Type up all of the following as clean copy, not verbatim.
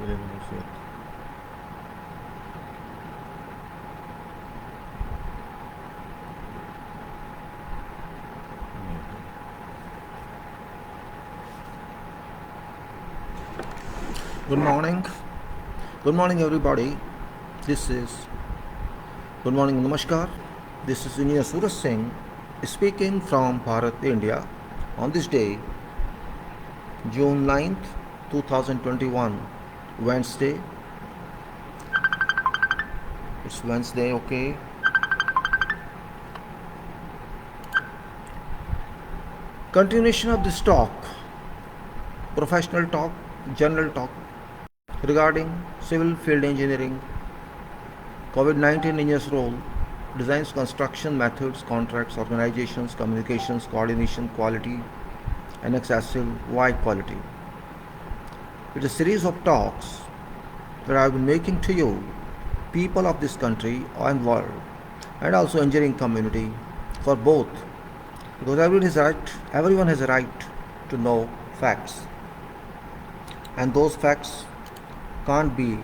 Good morning. Good morning, everybody. Good morning, Namaskar. This is Engineer Suraj Singh speaking from Bharat, India on this day, June 9th, 2021, Wednesday. It's Wednesday, okay. Continuation of this talk, professional talk, general talk regarding civil field engineering, COVID-19 engineer's role, designs, construction methods, contracts, organizations, communications, coordination, quality, AnnexSL, why quality. It's a series of talks that I've been making to you, people of this country and world, and also engineering community, for both, because everyone has a right to know facts, and those facts can't be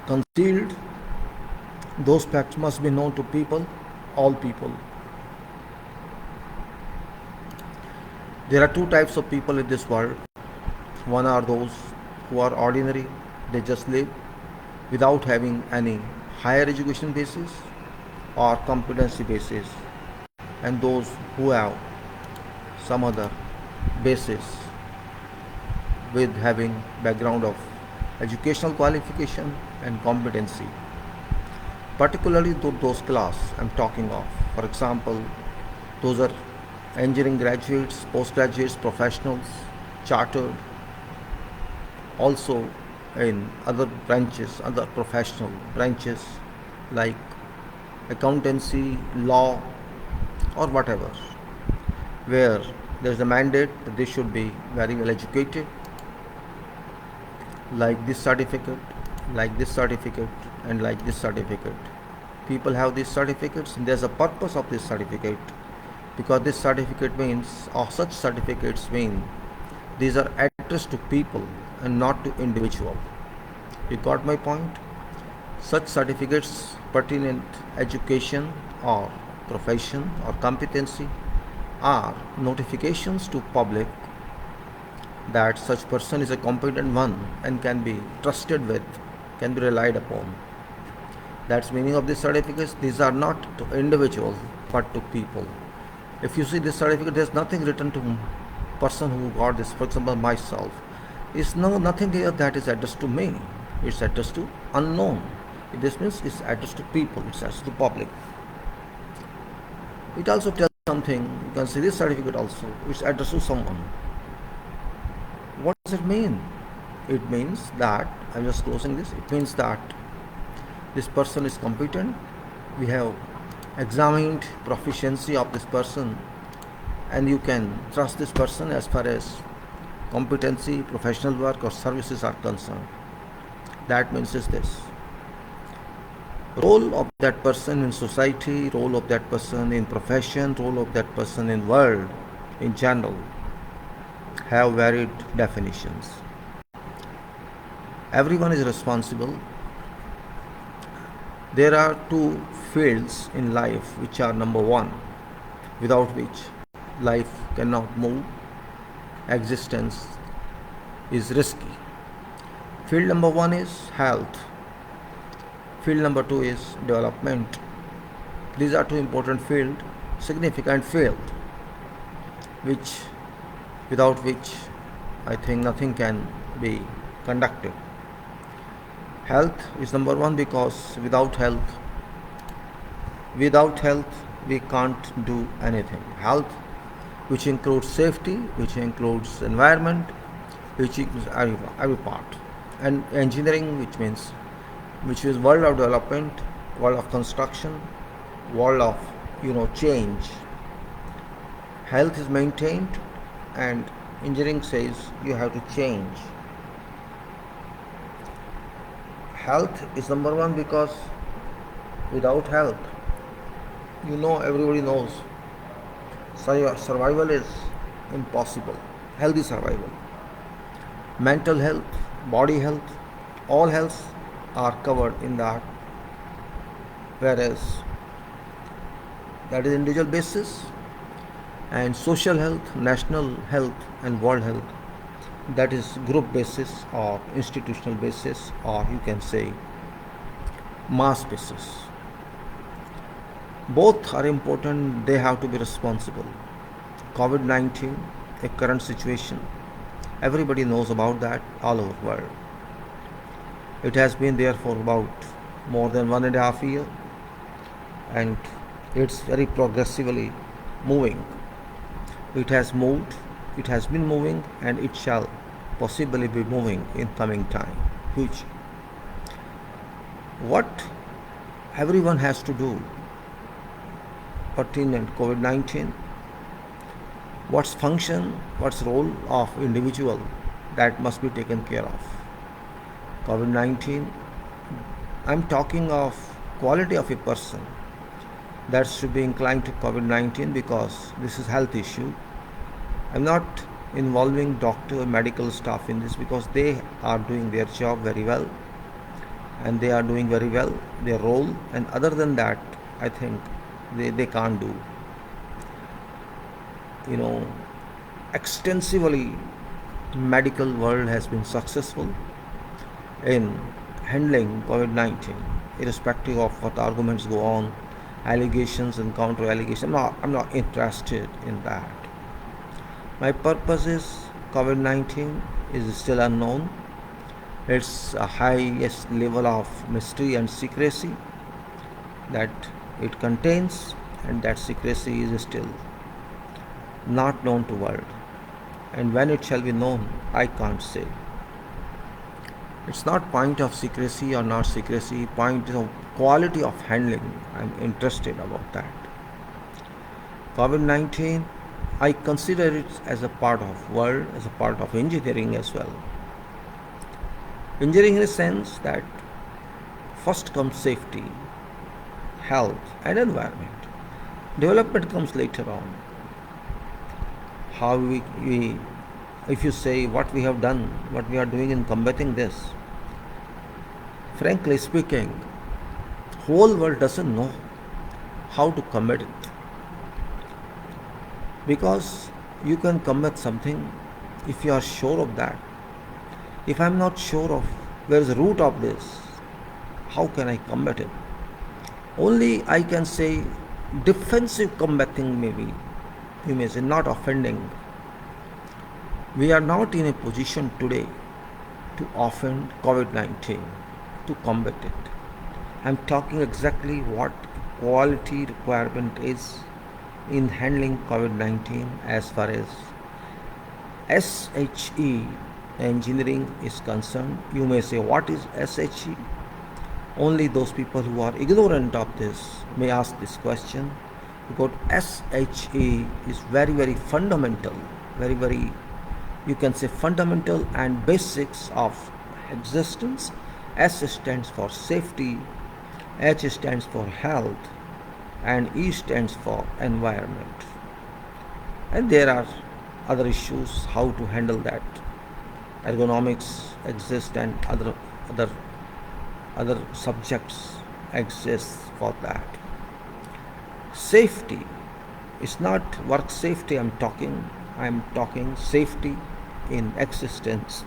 concealed. Those facts must be known to people, all people. There are two types of people in this world. One are those who are ordinary, they just live without having any higher education basis or competency basis, and those who have some other basis with having background of educational qualification and competency. Particularly those class I'm talking of. For example, those are engineering graduates, postgraduates, professionals, chartered, also in other branches, other professional branches like accountancy, law, or whatever, where there's a mandate that they should be very well educated, like this certificate, like this certificate, and like this certificate. People have these certificates, and there's a purpose of this certificate, because this certificate means, or such certificates mean, these are addressed to people and not to individual. You got my point? Such certificates pertinent education or profession or competency are notifications to public that such person is a competent one and can be trusted with, can be relied upon. That's meaning of these certificates. These are not to individuals but to people. If you see this certificate, there's nothing written to person who got this. For example, myself, is nothing here that is addressed to me. It's addressed to unknown. This means it's addressed to people. It's addressed to public. It also tells something. You can see this certificate also. It's addressed to someone. What does it mean? It means that, I'm just closing this, it means that this person is competent. We have examined proficiency of this person, and you can trust this person as far as competency, professional work or services are concerned. That means is this. Role of that person in society, role of that person in profession, role of that person in world in general have varied definitions. Everyone is responsible. There are two fields in life which are number one, without which life cannot move. Existence is risky. Field number one is health. Field number two is development. These are two important fields, significant fields, without which I think nothing can be conducted. Health is number one because without health we can't do anything. Health, which includes safety, which includes environment, which includes every part. And engineering, which is world of development, world of construction, world of change. Health is maintained, and engineering says you have to change. Health is number one because without health, everybody knows survival is impossible. Healthy survival. mental health, body health, all healths are covered in that, whereas that is individual basis, and social health, national health, and world health, that is group basis or institutional basis, or you can say mass basis. Both are important, they have to be responsible. COVID-19, a current situation, everybody knows about that all over the world. It has been there for about more than 1.5 years, and it's very progressively moving. It has moved, it has been moving, and it shall possibly be moving in coming time. Huge. What everyone has to do pertinent COVID-19, what's function, what's role of individual, that must be taken care of. COVID-19, I'm talking of quality of a person that should be inclined to COVID-19 because this is health issue. I'm not involving doctor, medical staff in this because they are doing their job very well, and they are doing very well their role, and other than that I think they can't do. Extensively medical world has been successful in handling COVID-19, irrespective of what arguments go on, allegations and counter allegations. I'm not interested in that. My purpose is COVID-19 is still unknown. It's a highest level of mystery and secrecy that it contains, and that secrecy is still not known to world. And when it shall be known, I can't say. It's not point of secrecy or not secrecy, point of quality of handling. I'm interested about that. COVID-19, I consider it as a part of world, as a part of engineering as well. Engineering in the sense that first comes safety, health and environment. Development comes later on. How we if you say what we have done, what we are doing in combating this, frankly speaking, whole world doesn't know how to combat it. Because you can combat something if you are sure of that. If I'm not sure of where is the root of this, how can I combat it? Only I can say defensive combating, maybe you may say, not offending. We are not in a position today to offend COVID-19, to combat it. I'm talking exactly what quality requirement is in handling COVID-19 as far as SHE engineering is concerned. You may say, what is SHE? Only those people who are ignorant of this may ask this question, because SHE is very, very fundamental, very, very, you can say fundamental and basics of existence. S stands for safety, H stands for health, and E stands for environment. And there are other issues how to handle that. Ergonomics exist, and other subjects exist for that. Safety is not work safety I'm talking safety in existence,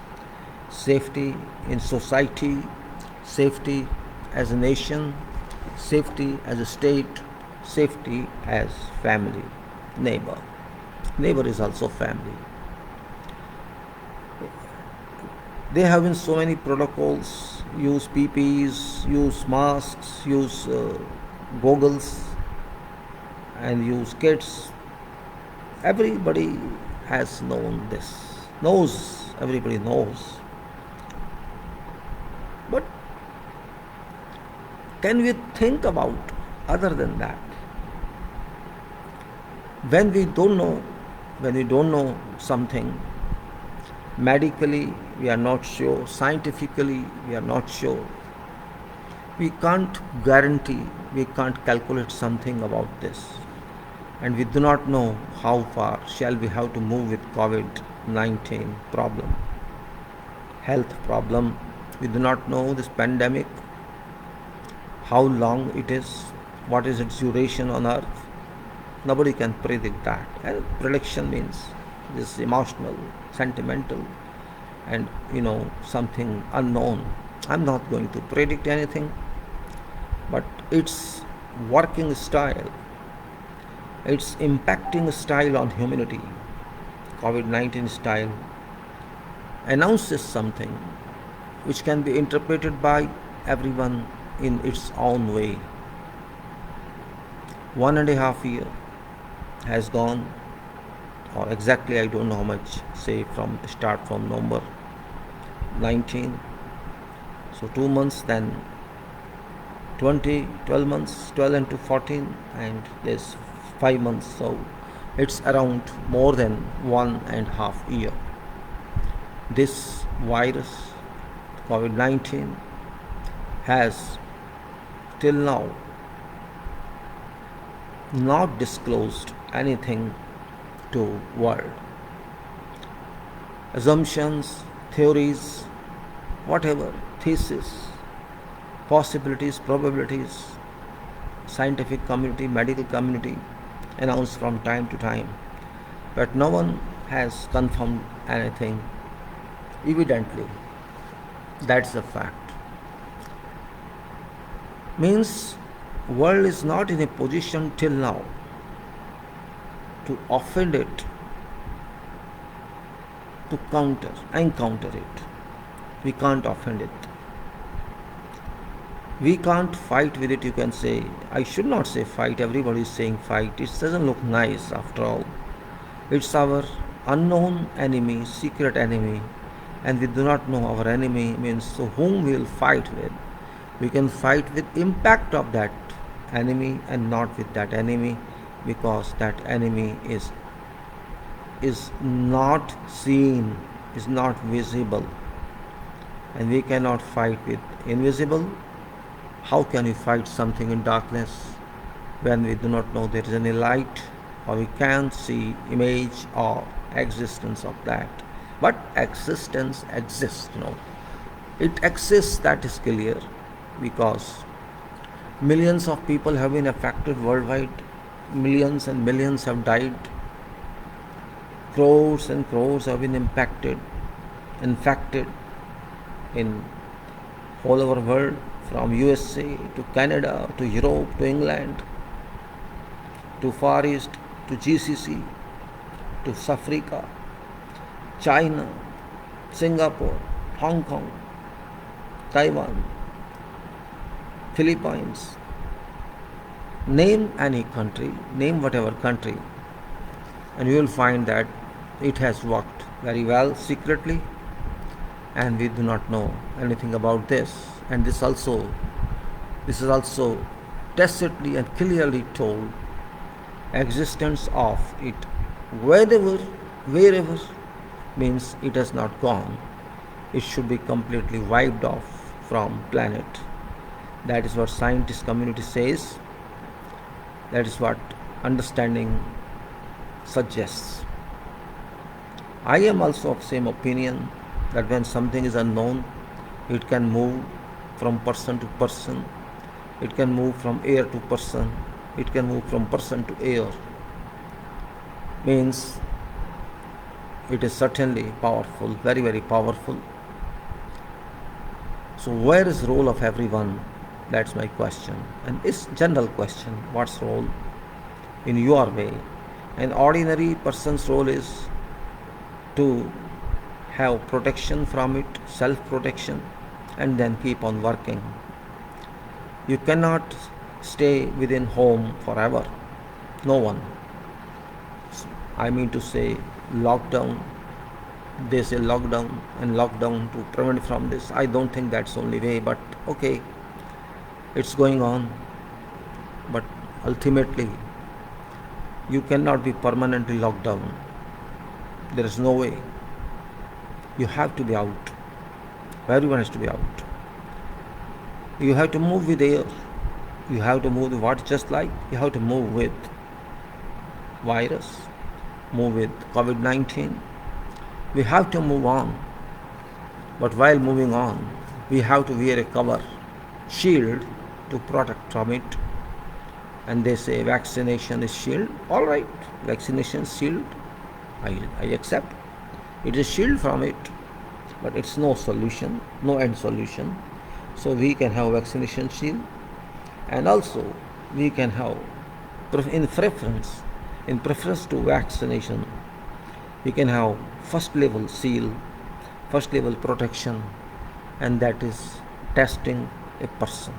safety in society, safety as a nation, safety as a state, safety as family, neighbor. Neighbor is also family. There have been so many protocols, use PPEs, use masks, use goggles, and use kits. Everybody has known this, everybody knows. But can we think about other than that? When we don't know something, medically we are not sure, scientifically we are not sure, we can't guarantee, we can't calculate something about this, and we do not know how far shall we have to move with COVID-19 problem. health problem. We do not know this pandemic, how long it is, what is its duration on earth. Nobody can predict that. And prediction means this emotional, sentimental, and something unknown. I'm not going to predict anything, but its working style, its impacting style on humanity, COVID-19 style, announces something which can be interpreted by everyone in its own way. 1.5 years has gone, or exactly I don't know how much, say from start from November 19, so 2 months, then 20, 12 months, 12 into 14, and there's 5 months, so it's around more than 1.5 years. This virus, COVID-19, has till now not disclosed anything to world. Assumptions, theories, whatever, thesis, possibilities, probabilities, scientific community, medical community announce from time to time, but no one has confirmed anything evidently. That's a fact. Means world is not in a position till now to offend it, to encounter it. We can't offend it. We can't fight with it, you can say. I should not say fight, everybody is saying fight. It doesn't look nice after all. It's our unknown enemy, secret enemy, and we do not know our enemy, means so whom we will fight with. We can fight with impact of that enemy and not with that enemy, because that enemy is not seen, is not visible, and we cannot fight with invisible. How can we fight something in darkness when we do not know there is any light, or we can't see image or existence of that? But existence exists, it exists, that is clear, because millions of people have been affected worldwide, millions and millions have died, crores and crores have been infected in all over the world, from USA to Canada to Europe to England to Far East to GCC to South Africa, China, Singapore, Hong Kong, Taiwan, Philippines. Name any country, name whatever country, and you will find that it has worked very well secretly, and we do not know anything about this. And this is also tacitly and clearly told, existence of it wherever, means it has not gone. It should be completely wiped off from planet. That is what scientist community says. That is what understanding suggests. I am also of same opinion that when something is unknown, it can move from person to person, it can move from air to person, it can move from person to air. Means it is certainly powerful, very, very powerful. So where is role of everyone? That's my question. And it's general question, what's role in your way? An ordinary person's role is to have protection from it, self-protection, and then keep on working. You cannot stay within home forever. No one. I mean to say lockdown. They say lockdown to prevent from this. I don't think that's the only way, but okay, it's going on. But ultimately, you cannot be permanently locked down. There is no way. You have to be out. Everyone has to be out. You have to move with air. You have to move with what? Just like you have to move with virus, move with COVID-19. We have to move on. But while moving on, we have to wear a cover, shield to protect from it. And they say vaccination is shield. All right, vaccination is shield. I accept. It is shield from it, but it's no solution, no end solution. So we can have vaccination shield, and also we can have in preference to vaccination, we can have first level seal, first level protection, and that is testing a person.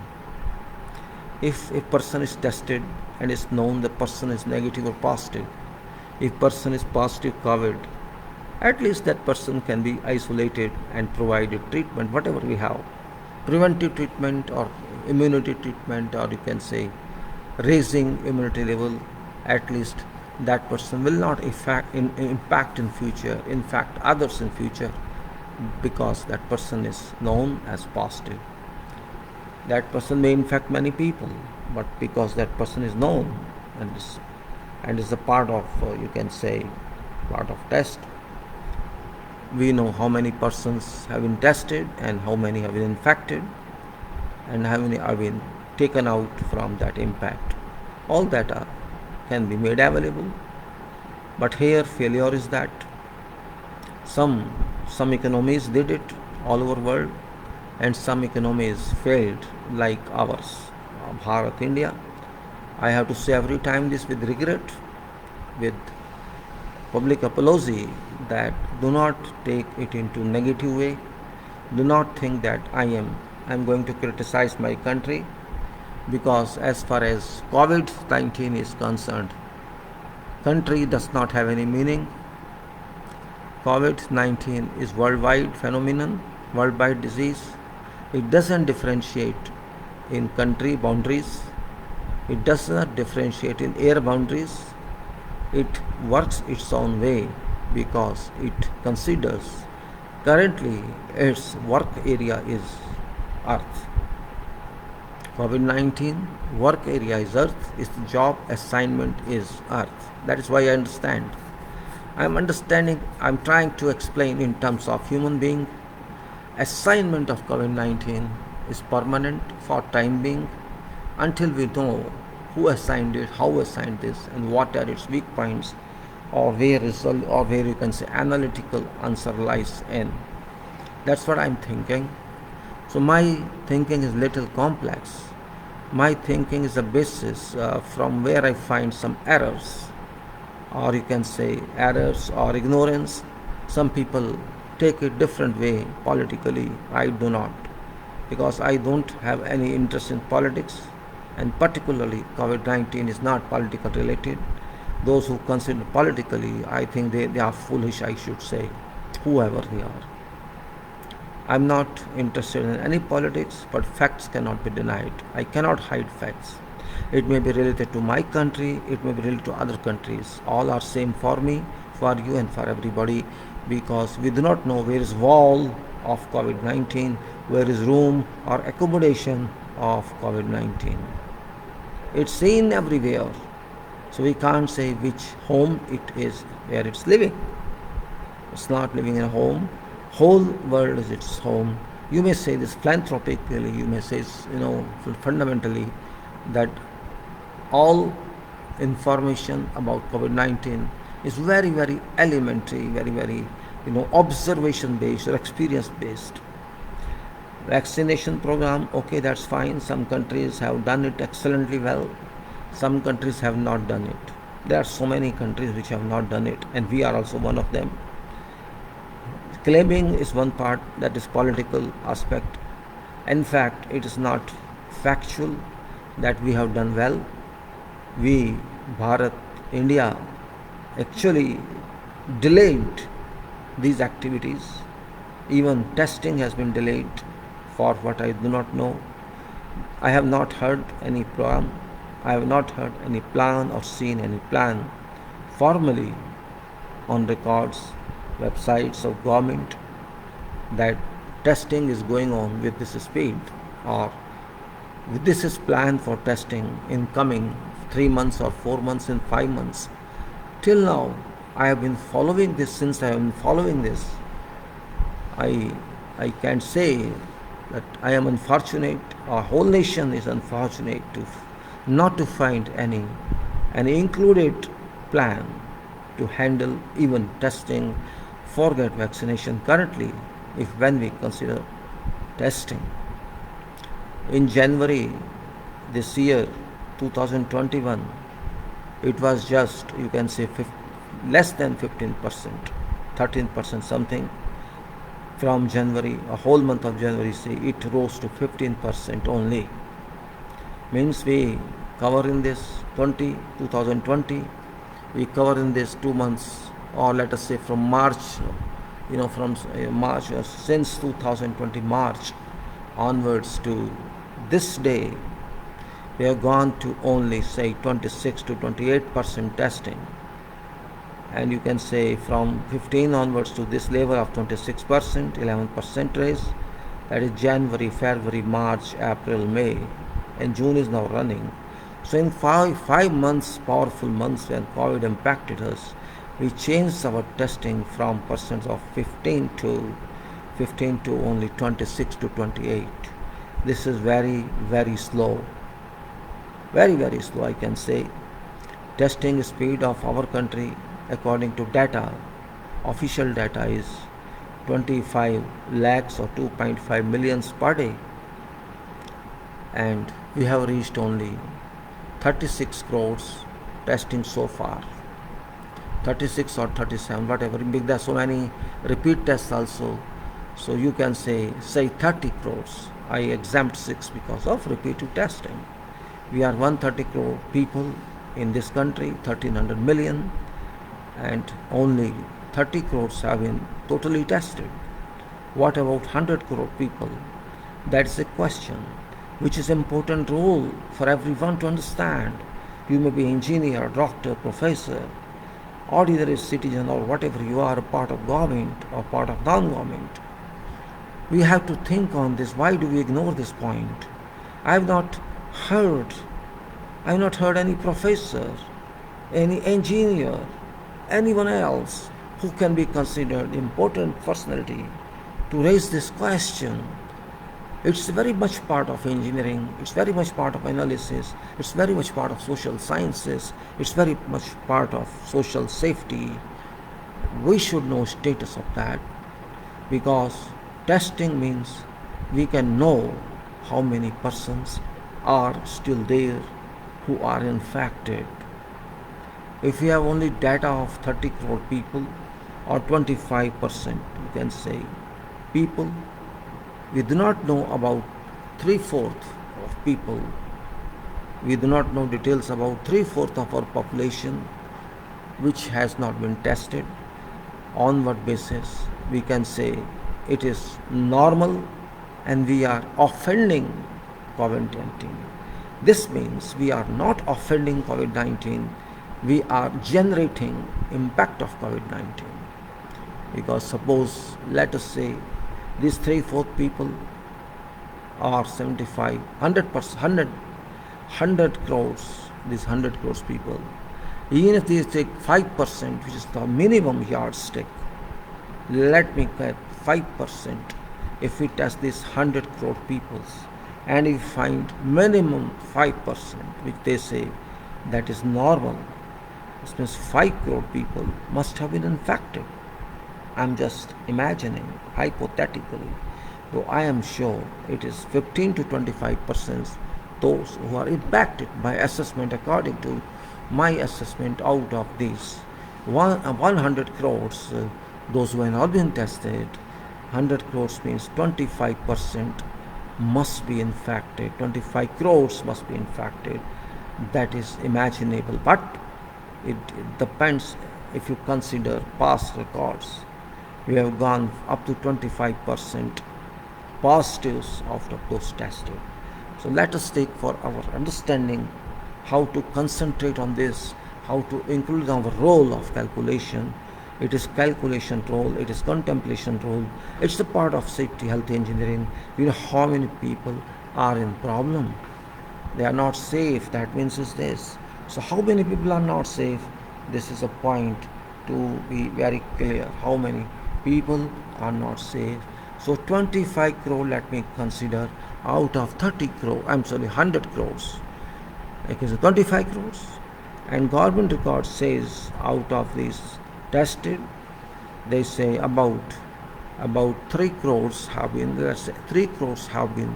If a person is tested and it's known the person is negative or positive, if person is positive COVID, at least that person can be isolated and provided treatment, whatever we have, preventive treatment or immunity treatment, or you can say raising immunity level. At least that person will not impact in future, in fact others in future, because that person is known as positive. That person may infect many people, but because that person is known and is a part of, you can say, part of test, we know how many persons have been tested and how many have been infected and how many have been taken out from that impact. All data can be made available, but here failure is that some economies did it all over world, and some economies failed like ours, Bharat, India. I have to say every time this with regret, with public apology, that do not take it into negative way. Do not think that I'm going to criticize my country, because as far as COVID-19 is concerned, country does not have any meaning. COVID-19 is worldwide phenomenon, worldwide disease. It doesn't differentiate in country boundaries. It does not differentiate in air boundaries. It works its own way because it considers currently its work area is Earth. COVID-19 work area is Earth, its job assignment is Earth. That is why I understand. I'm trying to explain in terms of human being. Assignment of COVID-19 is permanent for time being until we know who assigned it, how assigned this, and what are its weak points, or where you can say analytical answer lies in. That's what I'm thinking. So my thinking is little complex. My thinking is a basis from where I find some errors, or you can say errors or ignorance. Some people take it different way politically. I do not, because I don't have any interest in politics, and particularly COVID-19 is not political related. Those who consider politically, I think they are foolish, I should say, whoever they are. I'm not interested in any politics, but facts cannot be denied. I cannot hide facts. It may be related to my country, it may be related to other countries. All are same for me, for you, and for everybody, because we do not know where is wall of COVID-19, where is room or accommodation of COVID-19. It's seen everywhere, so we can't say which home it is where it's living. It's not living in a home. Whole world is its home. You may say this philanthropically, you may say, fundamentally, that all information about COVID-19 is very, very elementary, very, very, observation based or experience based. Vaccination program, okay, that's fine. Some countries have done it excellently well. Some countries have not done it. There are so many countries which have not done it, and we are also one of them. Claiming is one part, that is political aspect. In fact, it is not factual that we have done well. We, Bharat, India, actually delayed these activities. Even testing has been delayed for what I do not know. I have not heard any program. I have not heard any plan or seen any plan formally on records, websites of government, that testing is going on with this speed, or this is planned for testing in coming 3 months or 4 months and 5 months. Till now, I have been following this. Since I have been following this, I I can say that I am unfortunate, our whole nation is unfortunate to not to find an included plan to handle even testing, forget vaccination currently, if when we consider testing. In January this year, 2021, it was just, you can say, less than 15%, 13% something. From January, a whole month of January, say it rose to 15% only. Means we cover in this 2020, we cover in this 2 months, or let us say from March, from March, since 2020 March onwards to this day, we have gone to only say 26 to 28% testing. And you can say from 15 onwards to this level of 26%, 11% raise, that is January, February, March, April, May, and June is now running. So in five months, powerful months when COVID impacted us, we changed our testing from percent of 15 to only 26 to 28. This is very, very slow. Very, very slow, I can say. Testing speed of our country, according to data, official data, is 25 lakhs or 2.5 millions per day, and we have reached only 36 crores testing so far, 36 or 37, whatever. There are so many repeat tests also, so you can say 30 crores. I exempt 6 because of repeated testing. We are 130 crore people in this country, 1300 million, and only 30 crores have been totally tested. What about 100 crore people? That's a question which is important role for everyone to understand. You may be engineer, doctor, professor, ordinary citizen, or whatever you are, a part of government or part of non-government. We have to think on this. Why do we ignore this point? I have not heard any professor, any engineer, anyone else who can be considered important personality to raise this question. It's very much part of engineering, it's very much part of analysis, it's very much part of social sciences, it's very much part of social safety. We should know status of that, because testing means we can know how many persons are still there who are infected. If we have only data of 30 crore people, or 25%, you can say, people, we do not know about 3/4 of people. We do not know details about 3/4 of our population which has not been tested. On what basis we can say it is normal and we are offending COVID-19? This means we are not offending COVID-19, we are generating impact of COVID-19. Because suppose, let us say, these 3/4 people are 75, 100%, 100 crores, these 100 crores people, even if they take 5%, which is the minimum yardstick, let me get 5%, if we test these 100 crore people, and if we find minimum 5%, which they say that is normal, this means 5 crore people must have been infected. I'm just imagining, hypothetically, though I am sure it is 15 to 25% those who are impacted by assessment. According to my assessment, out of these 100 crores, those who have not been tested, 100 crores means 25% must be infected, 25 crores must be infected. That is imaginable, but it depends. If you consider past records, we have gone up to 25% positives out of those tested. So let us take for our understanding how to concentrate on this, how to include our role of calculation. It is calculation role, it is contemplation role, it's a part of safety health engineering. You know how many people are in problem, they are not safe, that means is this. So how many people are not safe? This is a point to be very clear. How many people are not safe? So 25 crore, let me consider, out of 30 crore, 100 crores. Okay, so 25 crores. And government record says out of these tested, they say about 3 crores have been, let's say 3 crores have been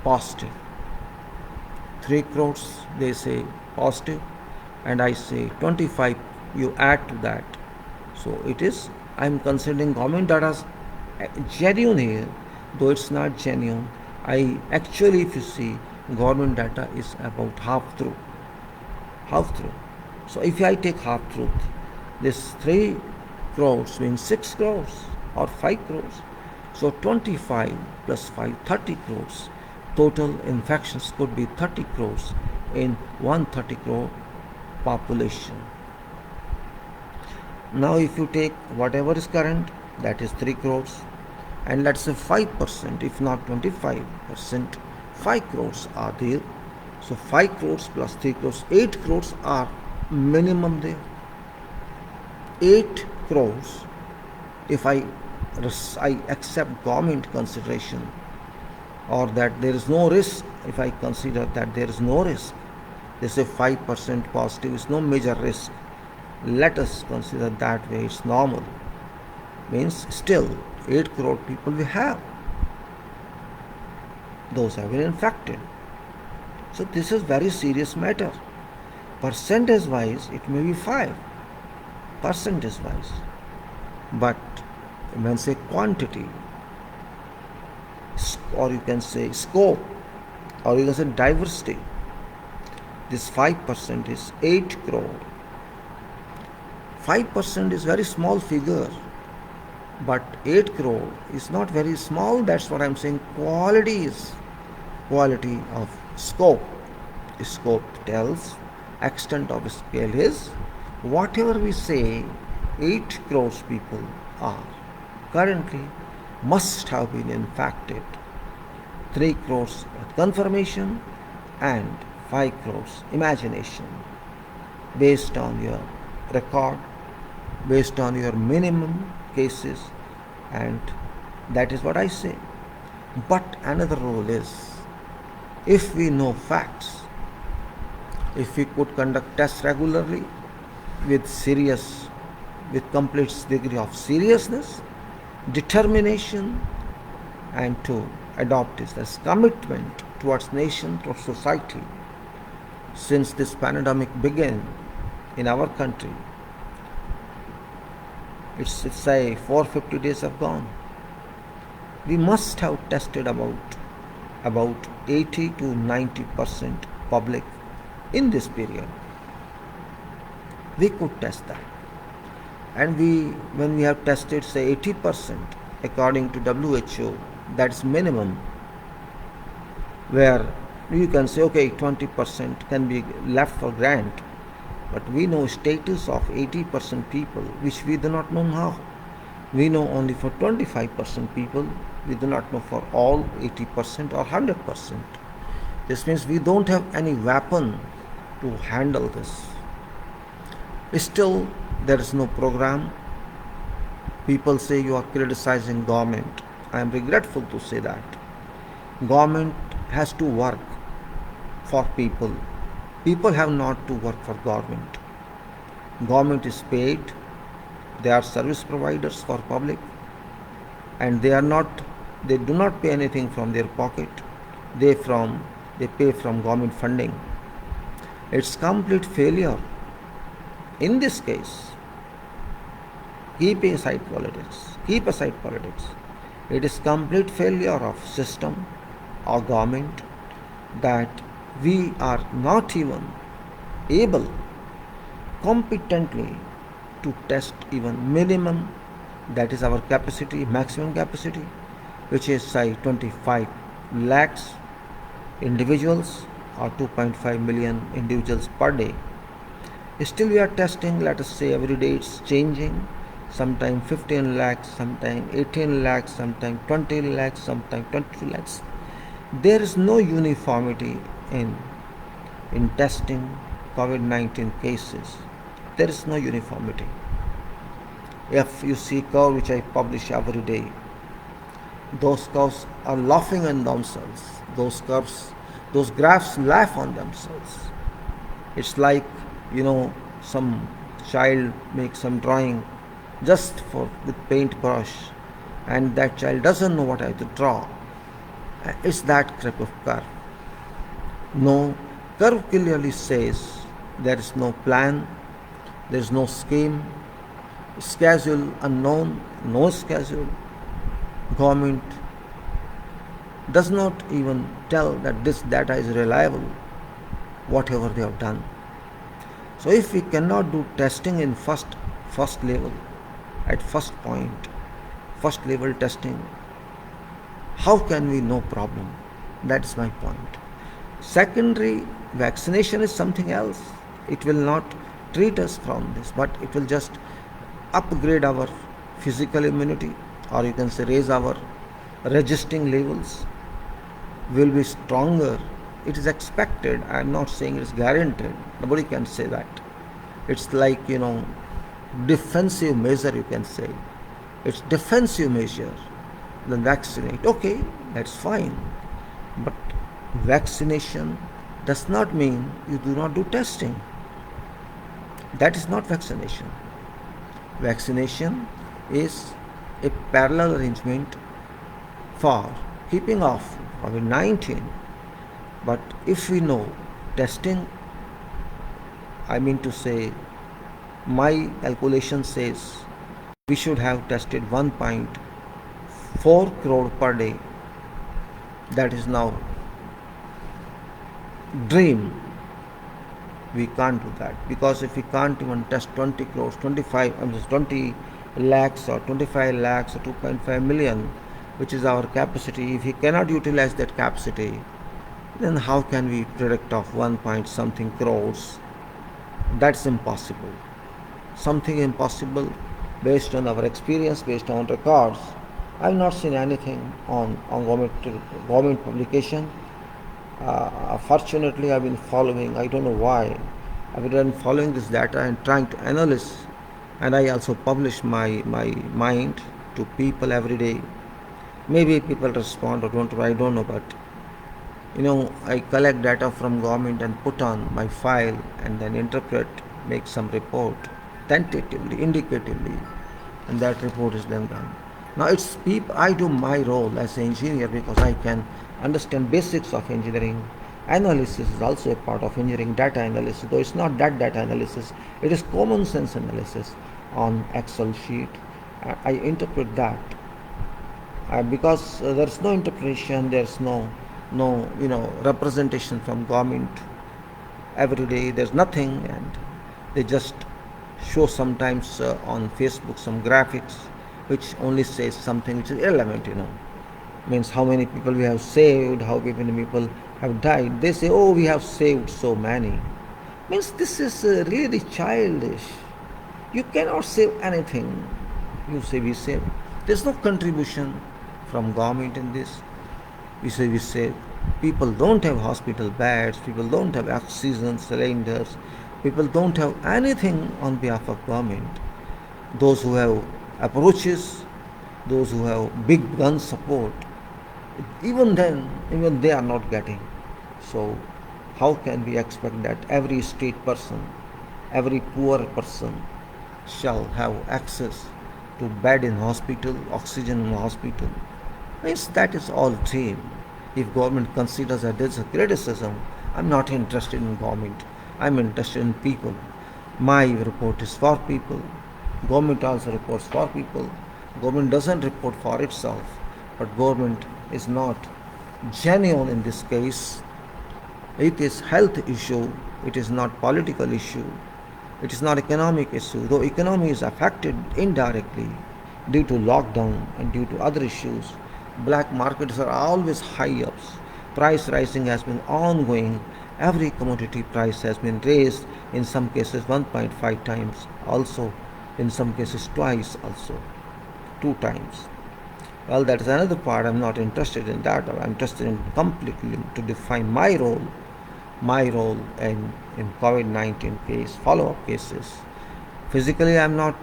positive. 3 crores they say positive, and I say 25 you add to that. So it is, I'm considering government data as genuine here, though it's not genuine. I actually, if you see, government data is about half true. Half true. So if I take half truth, this 3 crores means 6 crores or 5 crores. So 25 plus 5, 30 crores. Total infections could be 30 crores in 130 crore population. Now if you take whatever is current, that is 3 crores, and let's say 5%, if not 25%, 5 crores are there. So 5 crores plus 3 crores, 8 crores are minimum there. 8 crores, if I accept government consideration, or that there is no risk, if I consider that there is no risk, they say 5% positive is no major risk. Let us consider that way, it's normal. Means still 8 crore people we have. Those have been infected. So this is very serious matter. Percentage wise, it may be 5. Percentage wise. But when say quantity, or you can say scope, or you can say diversity, this 5% is 8 crore. 5% is very small figure, but 8 crore is not very small. That's what I'm saying. Quality of scope. Scope tells extent of scale is whatever we say 8 crores people are currently must have been infected. 3 crores confirmation and 5 crores imagination based on your record, based on your minimum cases, and that is what I say. But another rule is, if we know facts, if we could conduct tests regularly with complete degree of seriousness, determination, and to adopt this as commitment towards nation, towards society. Since this pandemic began in our country, it's say 450 days have gone. We must have tested about 80 to 90% public in this period. We could test that. And when we have tested say 80%, according to WHO, that's minimum, where you can say okay 20% can be left for grant, but we know status of 80% people which we do not know now. We know only for 25% people, we do not know for all 80% or 100%. This means we don't have any weapon to handle this. Still, there is no program. People say you are criticizing government. I am regretful to say that. Government has to work for people. People have not to work for government. Government is paid. They are service providers for public, and they do not pay anything from their pocket. They pay from government funding. It's complete failure. In this case, keep aside politics. It is complete failure of system or government that we are not even able competently to test even minimum, that is our capacity, maximum capacity, which is say 25 lakhs individuals or 2.5 million individuals per day. Still we are testing, let us say every day it's changing, sometime 15 lakhs, sometime 18 lakhs, sometime 20 lakhs, sometime 22 lakhs. There is no uniformity in testing COVID-19 cases. There is no uniformity. If you see curve which I publish every day, Those curves are laughing on themselves. Those graphs laugh on themselves. It's like, some child makes some drawing just for with paintbrush, and that child doesn't know what I have to draw. It's that type of curve. No, curve clearly says there is no plan, there is no scheme, schedule unknown, no schedule. Government does not even tell that this data is reliable, whatever they have done. So if we cannot do testing in first level, at first point, first level testing, how can we know problem? That's my point. Secondary vaccination is something else. It will not treat us from this, but it will just upgrade our physical immunity, or you can say raise our resisting levels, will be stronger. It is expected. I am not saying it is guaranteed. Nobody can say that. It's like, defensive measure, you can say. It's defensive measure. Then vaccinate. Okay, that's fine. But vaccination does not mean you do not do testing. That is not vaccination. Vaccination is a parallel arrangement for keeping off COVID-19. But if we know testing, I mean to say, my calculation says we should have tested 1.4 crore per day. That is now dream. We can't do that, because if we can't even test 20 crores, 20 lakhs or 25 lakhs or 2.5 million, which is our capacity, if we cannot utilize that capacity, then how can we predict of 1 point something crores? That's impossible. Something impossible based on our experience, based on records. I've not seen anything on government publication. Fortunately, I've been following, I don't know why, I've been following this data and trying to analyze, and I also publish my mind to people every day. Maybe people respond or don't, I don't know, but I collect data from government and put on my file and then interpret, make some report, tentatively, indicatively, and that report is then done. Now it's I do my role as an engineer because I can understand basics of engineering. Analysis is also a part of engineering, data analysis, though it's not that data analysis, it is common sense analysis on Excel sheet. I interpret that. Because there's no interpretation, there's no representation from government every day, there's nothing, and they just show sometimes on Facebook some graphics which only says something which is irrelevant, means how many people we have saved, how many people have died. They say, oh, we have saved so many. Means this is really childish. You cannot save anything. You say we save. There's no contribution from government in this. We save. People don't have hospital beds, people don't have oxygen cylinders, people don't have anything on behalf of government. Those who have approaches, those who have big gun support, even they are not getting. So how can we expect that every street person, every poor person shall have access to bed in hospital, oxygen in hospital? Means that is all dream. If government considers that this is a criticism, I'm not interested in government. I'm interested in people. My report is for people. Government also reports for people. Government doesn't report for itself, but government is not genuine in this case. It is health issue. It is not political issue. It is not economic issue, though economy is affected indirectly due to lockdown and due to other issues. Black markets are always high ups. Price rising has been ongoing. Every commodity price has been raised, in some cases 1.5 times, also in some cases twice, also 2 times. Well, that is another part. I'm not interested in that. I'm interested in completely to define my role in COVID-19 case, follow-up cases. Physically, I'm not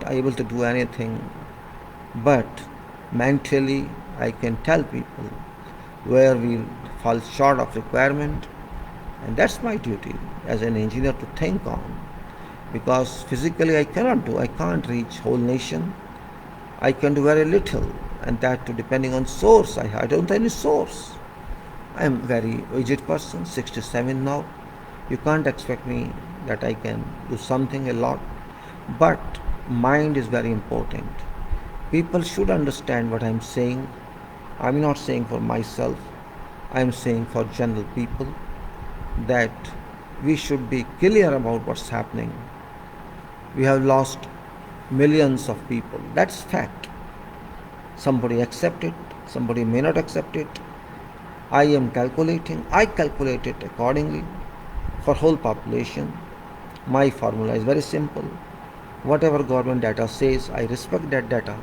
able to do anything, but mentally I can tell people where we fall short of requirement, and that's my duty as an engineer to think on, because physically I cannot do, I can't reach whole nation. I can do very little, and that too depending on source. I don't have any source. I am very aged person, 67 now. You can't expect me that I can do something a lot, but mind is very important. People should understand what I'm saying. I'm not saying for myself, I'm saying for general people, that we should be clear about what's happening. We have lost millions of people. That's fact. Somebody accept it, somebody may not accept it. I calculate it accordingly for whole population. My formula is very simple. Whatever government data says, I respect that data,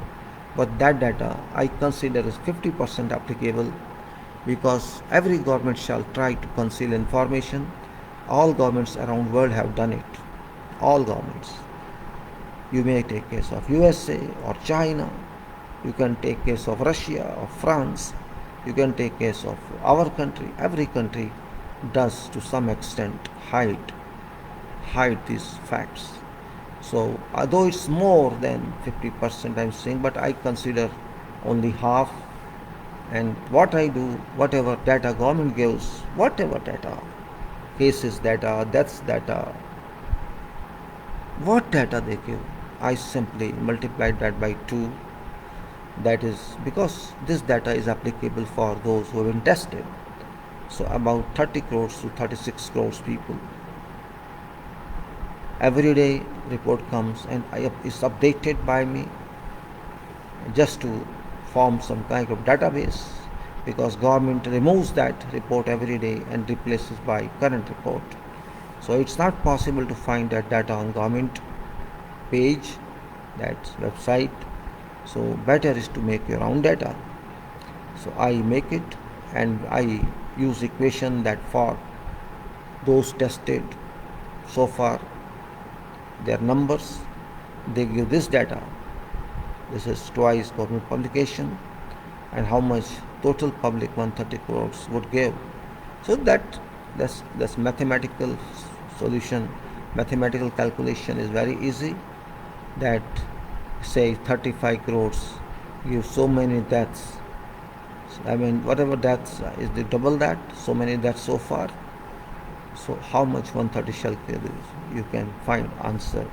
but that data I consider is 50% applicable, because every government shall try to conceal information. All governments around the world have done it. All governments. You may take case of USA or China. You can take case of Russia or France. You can take case of our country. Every country does to some extent hide these facts. So although it's more than 50%, I'm saying, but I consider only half. And what I do, whatever data government gives, whatever data, cases data, deaths data, what data they give, I simply multiply that by 2. That is because this data is applicable for those who have been tested. So about 30 crores to 36 crores people. Every day report comes and it's updated by me just to form some kind of database, because government removes that report every day and replaces by current report. So it's not possible to find that data on government page, that website. So better is to make your own data. So I make it, and I use equation that for those tested so far, their numbers, they give this data. This is twice government publication, and how much total public 130 crores would give. So that's mathematical solution. Mathematical calculation is very easy. That say 35 crores give so many deaths. I mean, whatever deaths is the double that, so many deaths so far. So how much 130 shall give? You can find answer.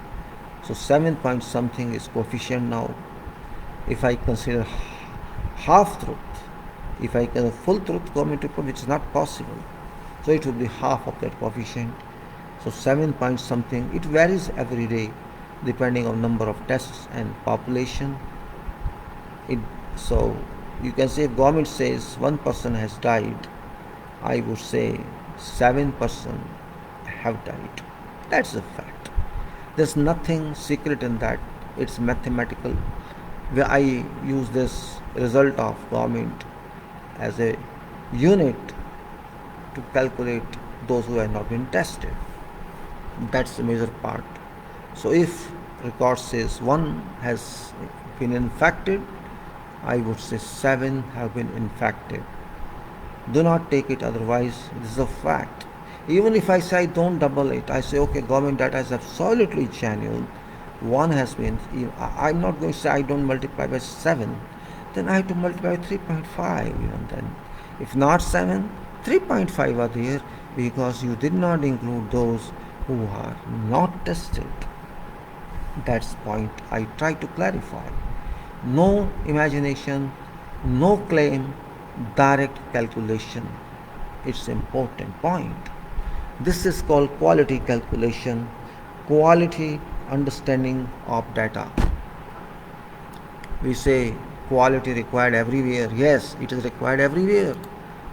So 7 point something is coefficient now. If I consider half truth, if I consider full truth government report, which is not possible, so it will be half of that coefficient. So 7 point something. It varies every day depending on number of tests and population. So you can say if government says 1 person has died, I would say 7 person have died. That's a fact. There's nothing secret in that. It's mathematical. Where I use this result of government as a unit to calculate those who have not been tested. That's the major part. So if record says 1 has been infected, I would say 7 have been infected. Do not take it otherwise. This is a fact. Even if I say I don't double it, I say okay, government data is absolutely genuine. 1 has been, I'm not going to say I don't multiply by 7. Then I have to multiply by 3.5 even then. If not 7, 3.5 are there, because you did not include those who are not tested. That's the point I try to clarify. No imagination, no claim, direct calculation. It's an important point. This is called quality calculation, quality understanding of data. We say quality required everywhere. Yes, it is required everywhere.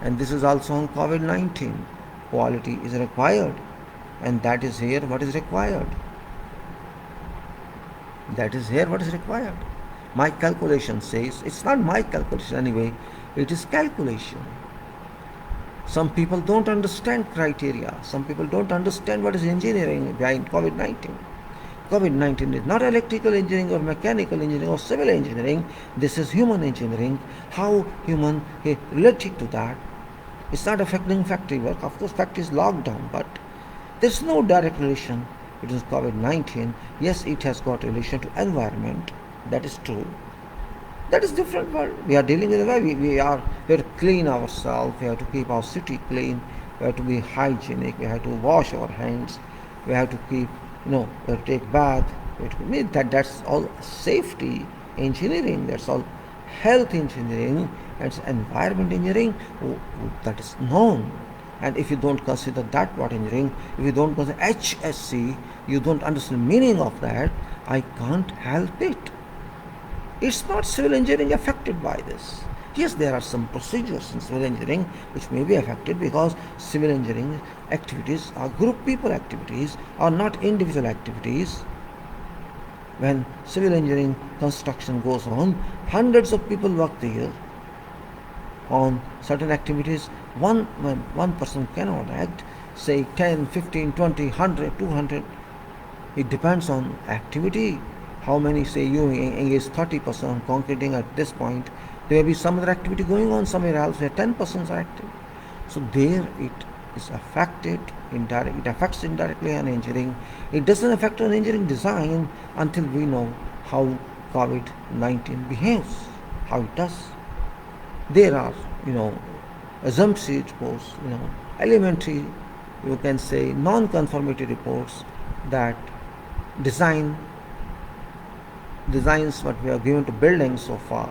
And this is also on COVID-19. Quality is required. And that is here what is required. That is here what is required. My calculation says, it's not my calculation anyway, it is calculation. Some people don't understand criteria. Some people don't understand what is engineering behind COVID-19. COVID-19 is not electrical engineering or mechanical engineering or civil engineering. This is human engineering. How human related to that? It's not affecting factory work. Of course, factory is locked down, but there's no direct relation between COVID-19. Yes, it has got relation to environment. That is true. That is different world. We are dealing with the way we have to clean ourselves. We have to keep our city clean. We have to be hygienic. We have to wash our hands. We have to keep, we have to take bath. That's all safety engineering. That's all health engineering and environment engineering. That is known. And if you don't consider that what engineering, if you don't consider HSC, you don't understand the meaning of that, I can't help it. It's not civil engineering affected by this. Yes, there are some procedures in civil engineering which may be affected because civil engineering activities are group people activities, are not individual activities. When civil engineering construction goes on, hundreds of people work there on certain activities. When one person cannot act, say 10, 15, 20, 100, 200. It depends on activity. How many, say you engage 30% on concreting at this point, there may be some other activity going on somewhere else where 10% are active. So there it is affected indirectly. It affects indirectly on engineering. It doesn't affect on engineering design until we know how COVID-19 behaves, how it does. There are, assumption reports, elementary, you can say non-conformity reports that designs what we have given to buildings so far.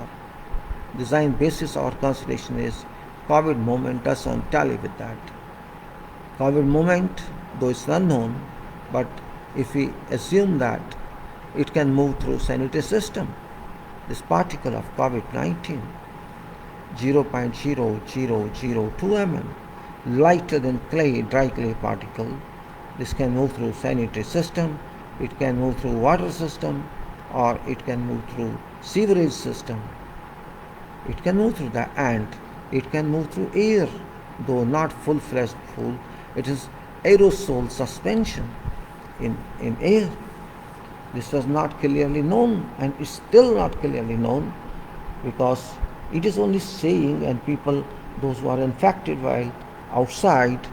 Design basis or consideration is COVID moment doesn't tally with that. COVID moment, though it's unknown, but if we assume that it can move through sanitary system, this particle of COVID-19, 0.0002 mm, lighter than dry clay particle, this can move through sanitary system, it can move through water system, or it can move through sewerage system. It can move through that, and it can move through air, though not full-fledged full. It is aerosol suspension in air. This was not clearly known, and is still not clearly known, because it is only saying, and people, those who are infected while outside,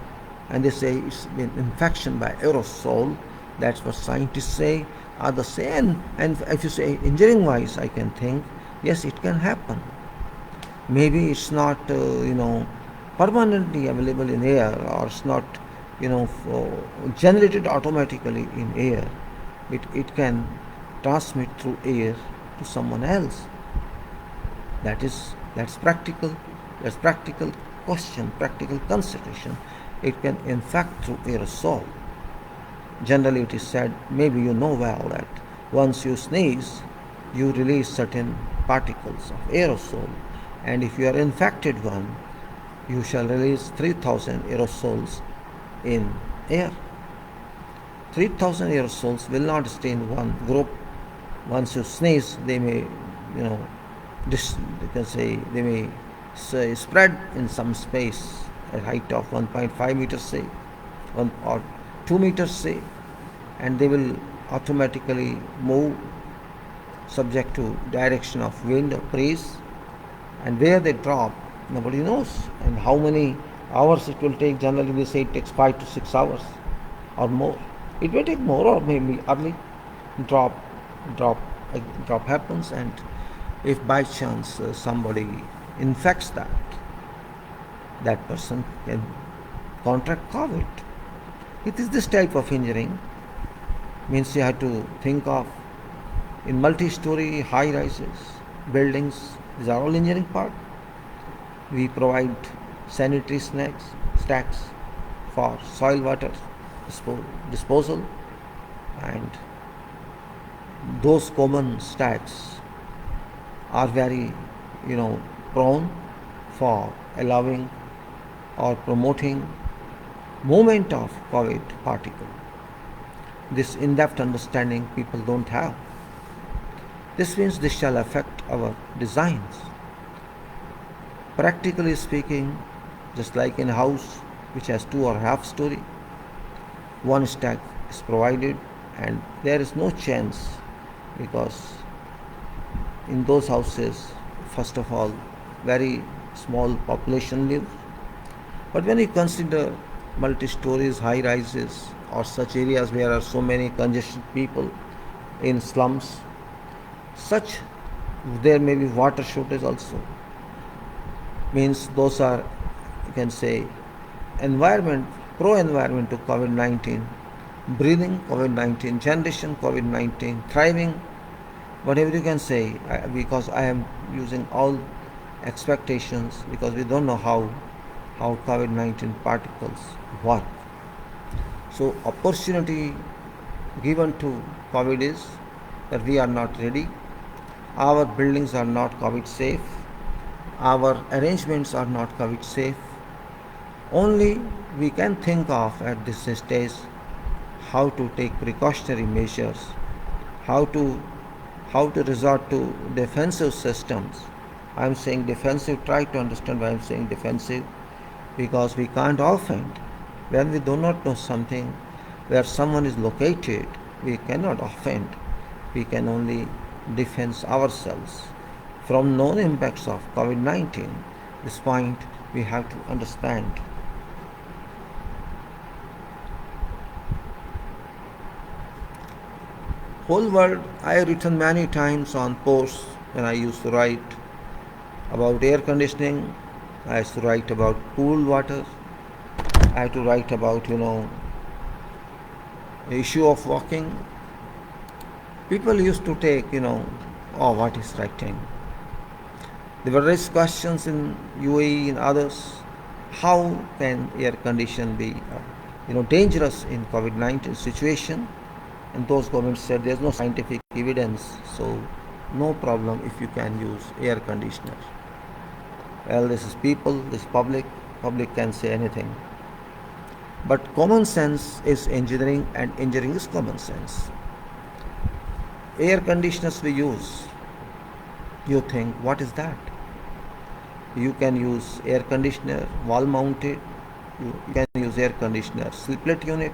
and they say it's been infection by aerosol. That's what scientists say. Others say, and if you say engineering wise, I can think, yes, it can happen. Maybe it's not permanently available in air, or it's not generated automatically in air. It can transmit through air to someone else. That's practical. That's practical question, practical consideration. It can infect through aerosol. Generally it is said, maybe you know well, that once you sneeze, you release certain particles of aerosol, and if you are infected one, you shall release 3,000 aerosols in air. 3,000 aerosols will not stay in one group. Once you sneeze, they may, they may spread in some space at height of 1.5 meters, say, 1 or 2 meters, say, and they will automatically move subject to direction of wind or breeze, and where they drop, nobody knows, and how many hours it will take. Generally they say it takes 5 to 6 hours or more. It may take more, or maybe early drop happens, and if by chance somebody infects that person can contract COVID. It is this type of engineering. Means you have to think of in multi-story high-rises, buildings. These are all engineering part. We provide sanitary stacks for soil water disposal, and those common stacks are very prone for allowing or promoting movement of COVID particle. This in-depth understanding people don't have. This means this shall affect our designs. Practically speaking, just like in a house which has 2 or half story, one stack is provided and there is no chance, because in those houses, first of all, very small population live. But when you consider multi-stories, high-rises, or such areas where are so many congested people in slums, such there may be water shortage also. Means those are, you can say, environment, pro-environment to COVID-19, breathing COVID-19, generation COVID-19, thriving, whatever you can say, because I am using all expectations, because we don't know how COVID-19 particles work. So opportunity given to COVID is that we are not ready, our buildings are not COVID safe, our arrangements are not COVID safe. Only we can think of at this stage how to take precautionary measures, how to resort to defensive systems. I am saying defensive, try to understand why I am saying defensive, because we can't offend. When we do not know something, where someone is located, we cannot offend. We can only defend ourselves from known impacts of COVID-19. This point we have to understand. Whole world, I have written many times on posts when I used to write about air conditioning, I used to write about cool water, I had to write about, the issue of walking. People used to take, oh, what is writing? There were raised questions in UAE and others. How can air condition be, dangerous in COVID-19 situation? And those governments said there's no scientific evidence, so no problem if you can use air conditioner. Well, this is people, this public can say anything. But common sense is engineering, and engineering is common sense. Air conditioners we use, you think, what is that? You can use air conditioner wall mounted, you can use air conditioner split unit,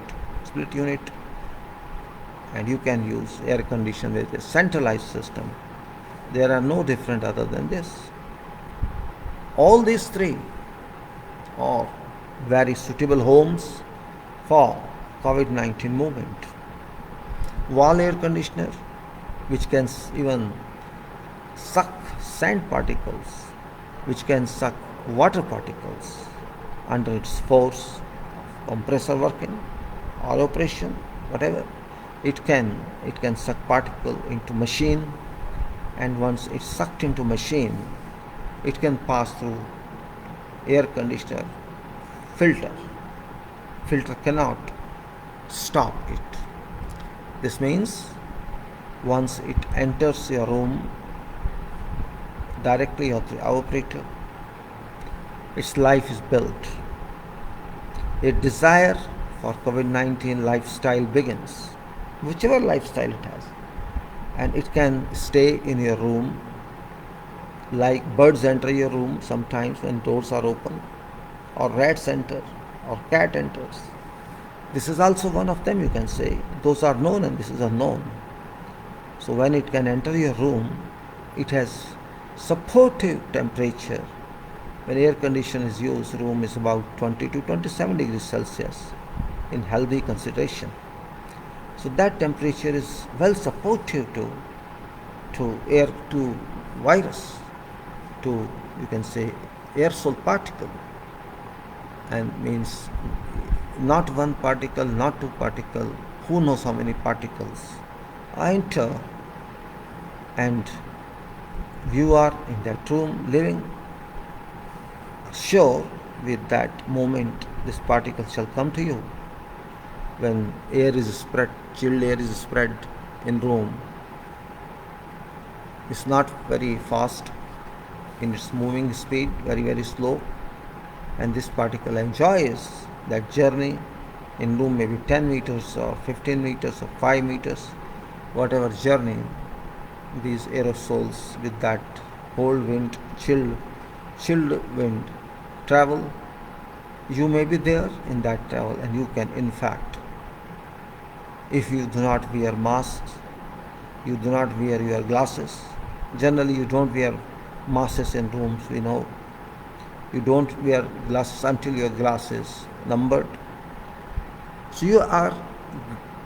and you can use air conditioner with a centralized system. There are no different other than this. All these three are very suitable homes for COVID-19 movement. Wall air conditioner, which can even suck sand particles, which can suck water particles under its force, compressor working or operation, whatever. It can suck particle into machine, and once it's sucked into machine, it can pass through air conditioner filter. Filter cannot stop it. This means once it enters your room directly or through evaporator, its life is built. A desire for COVID-19 lifestyle begins, whichever lifestyle it has, and it can stay in your room like birds enter your room sometimes when doors are open, or rats enter, or cat enters. This is also one of them, you can say. Those are known and this is unknown. So when it can enter your room, it has supportive temperature. When air conditioner is used, room is about 20 to 27 degrees Celsius in healthy consideration. So that temperature is well supportive to air, to virus, to, you can say, aerosol particle, and means not one particle, not two particles, who knows how many particles enter, and you are in that room living sure with that moment this particle shall come to you. When air is spread, chilled air is spread in room, it's not very fast in its moving speed, very, very slow, and this particle enjoys that journey in room, maybe 10 meters or 15 meters or 5 meters, whatever journey, these aerosols with that cold wind, chilled wind travel. You may be there in that travel, and you can in fact if you do not wear masks, you do not wear your glasses. Generally, you don't wear masks in rooms, we know. You don't wear glasses until your glass is numbered. So you are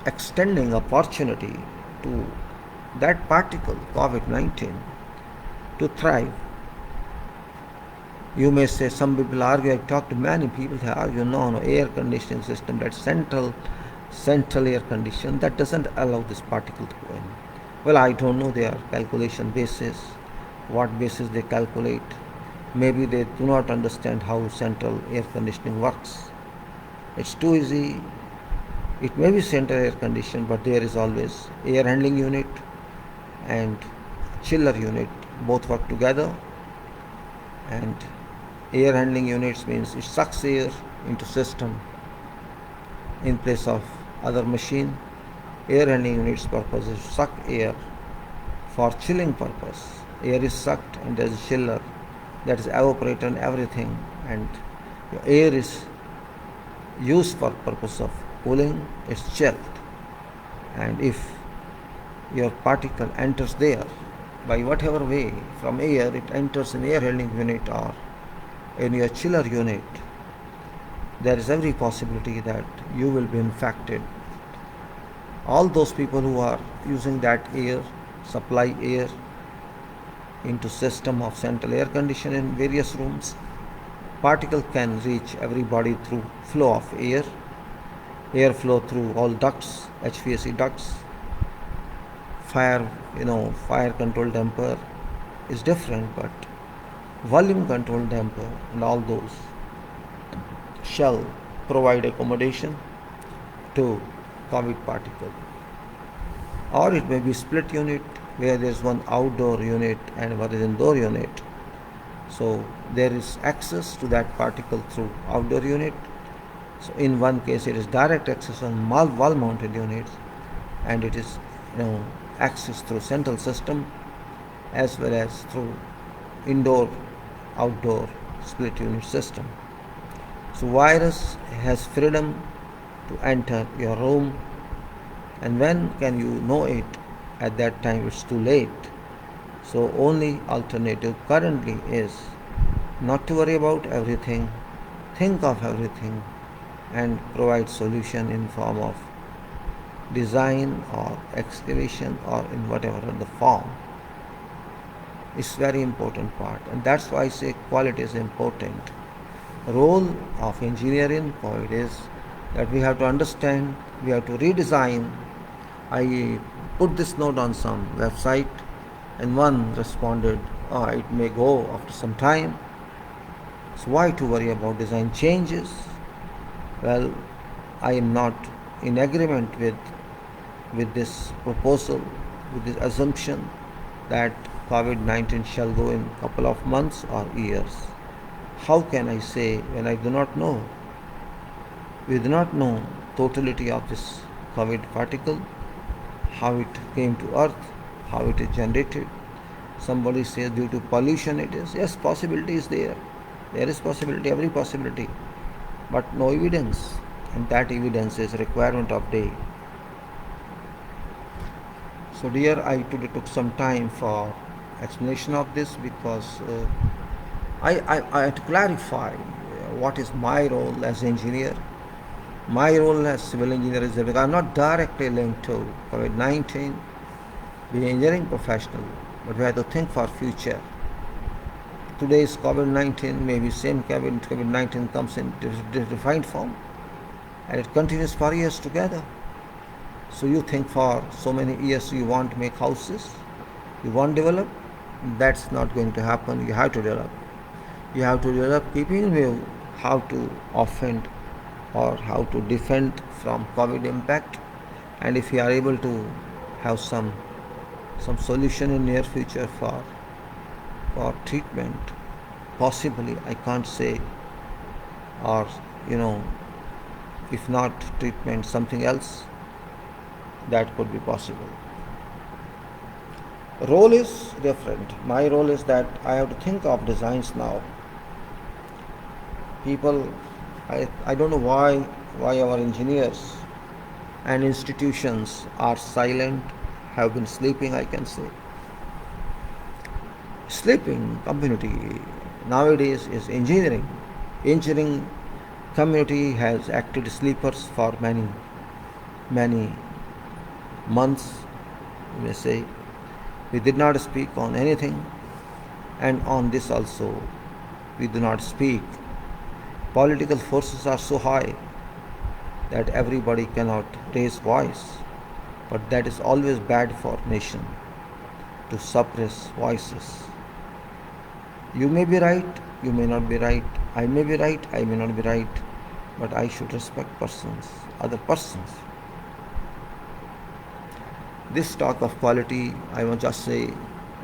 extending opportunity to that particle, COVID-19, to thrive. You may say, some people argue, I talk to many people, they argue, no, air conditioning system, that central air condition, that doesn't allow this particle to go in. Well, I don't know their calculation basis, what basis they calculate. Maybe they do not understand how central air conditioning works. It's too easy. It may be central air conditioned, but there is always air handling unit and chiller unit, both work together. And air handling units means it sucks air into system in place of other machine. Air handling units purpose is suck air for chilling purpose. Air is sucked and there is a chiller that is evaporated and everything, and air is used for purpose of cooling, it's chilled. And if your particle enters there by whatever way from air, it enters in air handling unit or in your chiller unit, there is every possibility that you will be infected. All those people who are using that air, supply air into system of central air condition in various rooms, particle can reach everybody through flow of air flow through all ducts, HVAC ducts. Fire control damper is different, but volume control damper and all those shall provide accommodation to COVID particle. Or it may be split unit where there is one outdoor unit and one is indoor unit. So there is access to that particle through outdoor unit. So in one case it is direct access on wall mounted units, and it is access through central system as well as through indoor outdoor split unit system. So virus has freedom to enter your room, and when can you know it? At that time it's too late. So only alternative currently is not to worry about everything, think of everything and provide solution in form of design or excavation or in whatever other form. It's very important part, and that's why I say quality is important. Role of engineer in COVID is that we have to understand, we have to redesign. I put this note on some website and one responded, it may go after some time. So why to worry about design changes? Well, I am not in agreement with this proposal, with this assumption that COVID-19 shall go in a couple of months or years. How can I say when I do not know? We do not know totality of this COVID particle, how it came to earth, how it is generated. Somebody says due to pollution it is. Yes, possibility is there. There is possibility, every possibility, but no evidence, and that evidence is requirement of day. So dear, I today took some time for explanation of this because I had to clarify what is my role as engineer. My role as civil engineer is that I am not directly linked to COVID-19, being an engineering professional, but we have to think for future. Today's COVID-19 may be same COVID-19 comes in defined form and it continues for years together. So you think for so many years you want to make houses, you want to develop, that's not going to happen. You have to develop. You have to develop keeping in view how to offend or how to defend from COVID impact, and if you are able to have some solution in near future for treatment, possibly, I can't say, or if not treatment, something else that could be possible. Role is different. My role is that I have to think of designs now. People, I don't know why our engineers and institutions are silent, have been sleeping, I can say. Sleeping community nowadays is engineering. Engineering community has acted sleepers for many months, you may say. We did not speak on anything, and on this also we do not speak. Political forces are so high that everybody cannot raise voice, but that is always bad for nation to suppress voices. You may be right, you may not be right. I may be right, I may not be right, but I should respect persons, other persons. This talk of quality, I must just say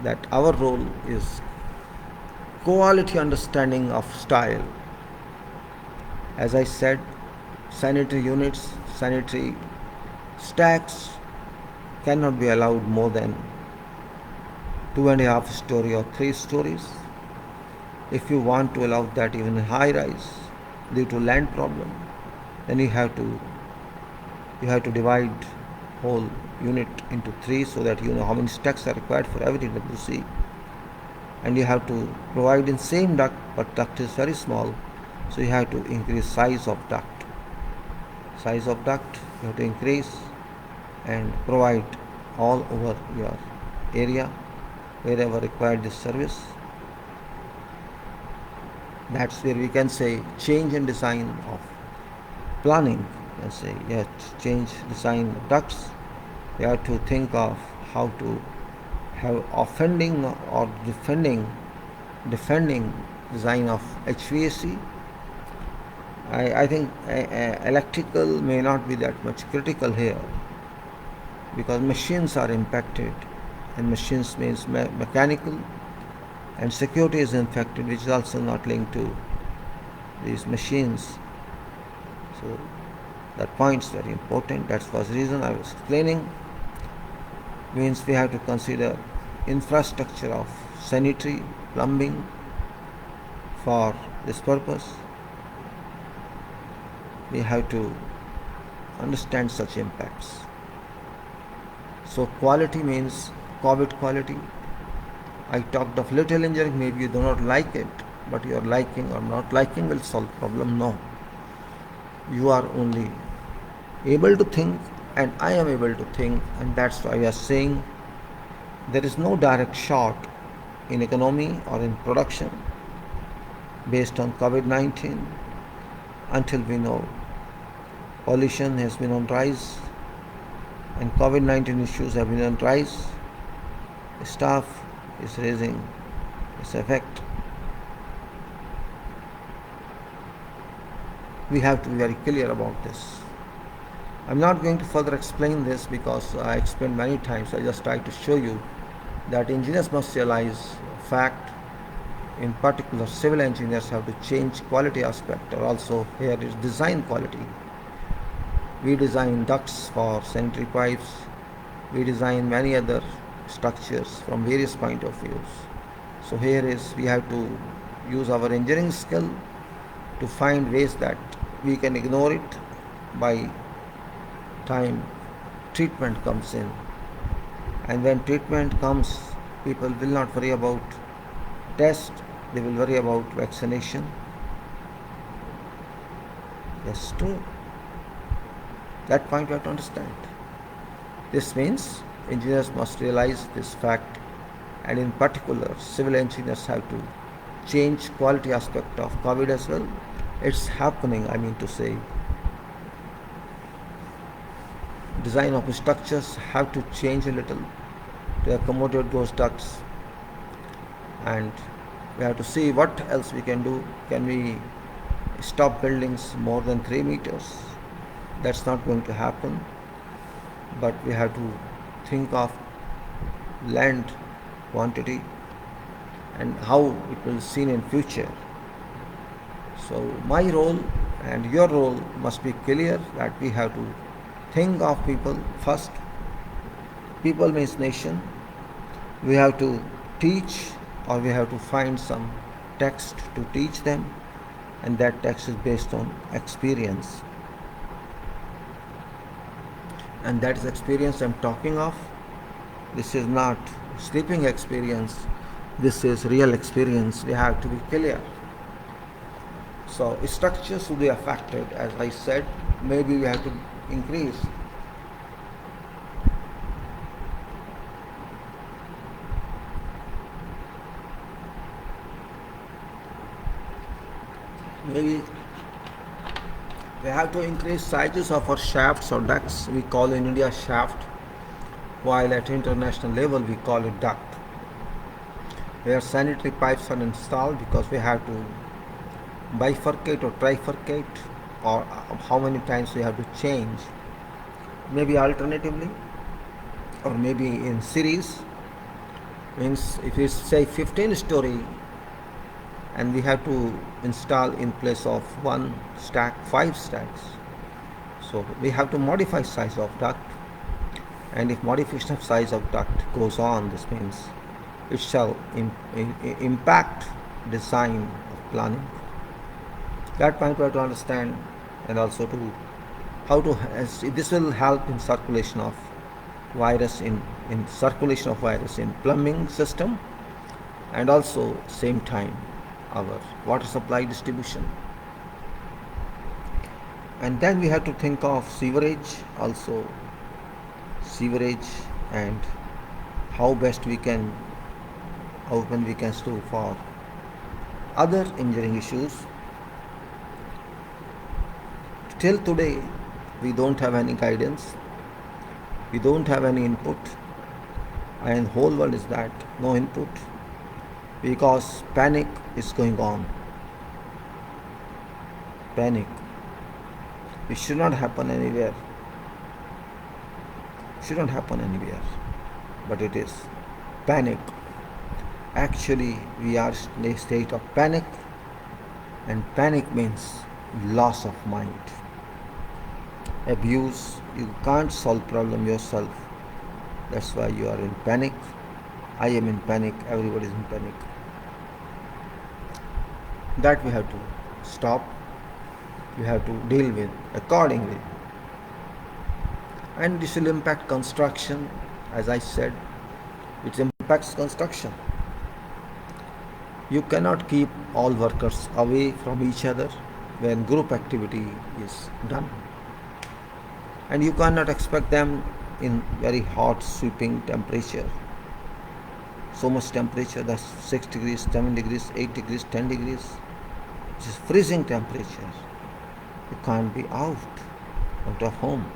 that our role is quality understanding of style. As I said, sanitary units, sanitary stacks cannot be allowed more than 2.5 story or 3 stories. If you want to allow that even in high rise due to land problem, then you have to divide whole unit into 3 so that you know how many stacks are required for every WC. And you have to provide in same duct, but duct is very small, so you have to increase size of duct. Size of duct you have to increase and provide all over your area wherever required this service. That's where we can say change in design of planning. Let's say change design of ducts. We have to think of how to have offending or defending design of HVAC. I think electrical may not be that much critical here because machines are impacted, and machines means mechanical, and security is infected, which is also not linked to these machines. So that point is very important. That's was the reason I was explaining. Means we have to consider infrastructure of sanitary, plumbing for this purpose. We have to understand such impacts. So quality means COVID quality. I talked of little engineering, maybe you do not like it, but your liking or not liking will solve the problem. No. You are only able to think, and I am able to think, and that's why we are saying there is no direct shot in economy or in production based on COVID-19 until we know pollution has been on rise and COVID-19 issues have been on rise. Staff is raising its effect. We have to be very clear about this. I'm not going to further explain this because I explained many times. I just try to show you that engineers must realize fact. In particular, civil engineers have to change quality aspect, or also here is design quality. We design ducts for sanitary pipes. We design many other structures from various point of views. So here is we have to use our engineering skill to find ways that we can ignore it by time treatment comes in. And when treatment comes, people will not worry about test, they will worry about vaccination. That's true. That point you have to understand. This means engineers must realize this fact, and in particular civil engineers have to change quality aspect of COVID as well. It's happening, I mean to say. Design of structures have to change a little to accommodate those ducts, and we have to see what else we can do. Can we stop buildings more than 3 meters? That's not going to happen, but we have to think of land quantity and how it will be seen in future. So my role and your role must be clear, that we have to think of people first. People means nation. We have to teach, or we have to find some text to teach them, and that text is based on experience. And that is experience I'm talking of. This is not sleeping experience. This is real experience. We have to be clear. So structures will be affected, as I said. Maybe we have to increase. Maybe we have to increase sizes of our shafts or ducts. We call in India shaft, while at international level we call it duct. Where sanitary pipes are installed, because we have to bifurcate or trifurcate, or how many times we have to change, maybe alternatively or maybe in series. Means if it's say 15 story and we have to install in place of one stack 5 stacks, so we have to modify size of duct. And if modification of size of duct goes on, this means it shall impact design of planning. That point we have to understand, and also to how to this will help in circulation of virus in circulation of virus in plumbing system, and also same time our water supply distribution. And then we have to think of sewerage also, sewerage, and how best we can open we can store for other engineering issues. Till today we don't have any guidance, we don't have any input, and whole world is that no input, because panic is going on. Panic, it should not happen anywhere, shouldn't happen anywhere, but it is. Panic, actually we are in a state of panic, and panic means loss of mind. Abuse, you can't solve problem yourself, that's why you are in panic. I am in panic, everybody is in panic. That we have to stop, we have to deal with accordingly. And this will impact construction, as I said, it impacts construction. You cannot keep all workers away from each other when group activity is done. And you cannot expect them in very hot sweeping temperature. So much temperature, that's 6 degrees, 7 degrees, 8 degrees, 10 degrees, which is freezing temperature. You can't be out of home.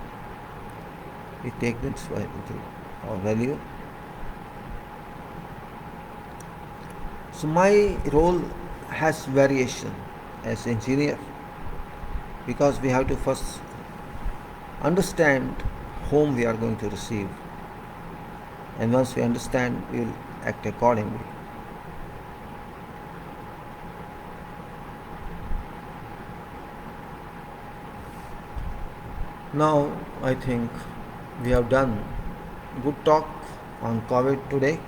We take this into our value. So my role has variation as engineer, because we have to first understand whom we are going to receive, and once we understand, we will act accordingly. Now I think we have done good talk on COVID today,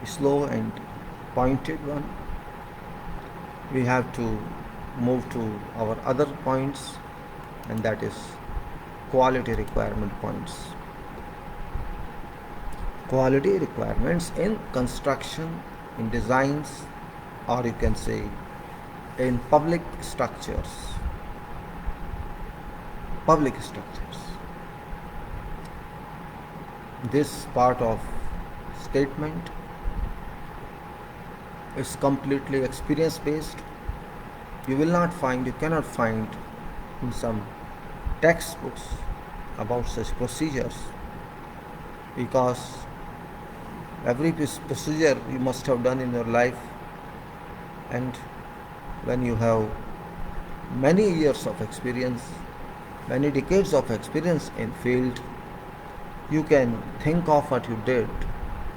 slow and pointed one. We have to move to our other points, and that is quality requirement points. Quality requirements in construction, in designs, or you can say in public structures. Public structures. This part of statement is completely experience based. You cannot find in some textbooks about such procedures, because every procedure you must have done in your life, and when you have many years of experience, many decades of experience in field, you can think of what you did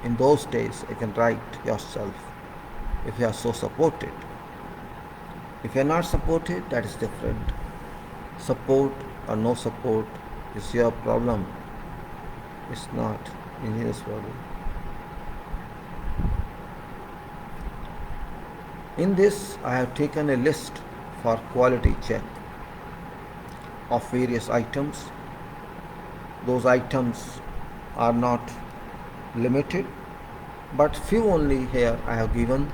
in those days. You can write yourself if you are so supported. If you are not supported, that is different. Support or no support is your problem, it's not engineer's problem. In this, I have taken a list for quality check of various items. those items are not limited, but few only here I have given.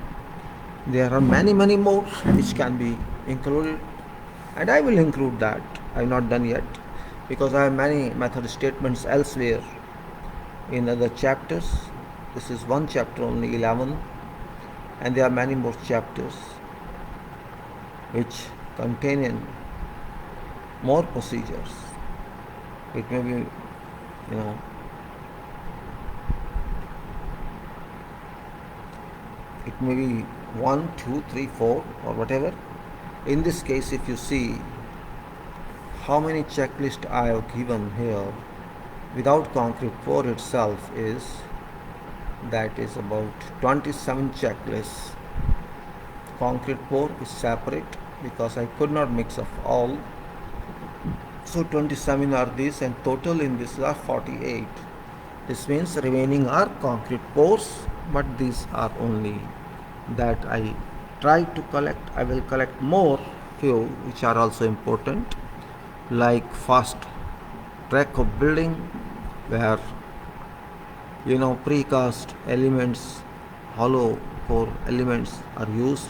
There are many more which can be included, and I will include that. I have not done yet because I have many method statements elsewhere in other chapters. This is one chapter only, 11, and there are many more chapters which contain more procedures. It may be, it may be 1, 2, 3, 4 or whatever. In this case, if you see how many checklists I have given here without concrete pour itself is about 27 checklists. Concrete pour is separate because I could not mix up all. So 27 are these, and total in this are 48. This means remaining are concrete pours, but these are only that I try to collect. I will collect more few which are also important, like fast track of building, where precast elements, hollow core elements are used.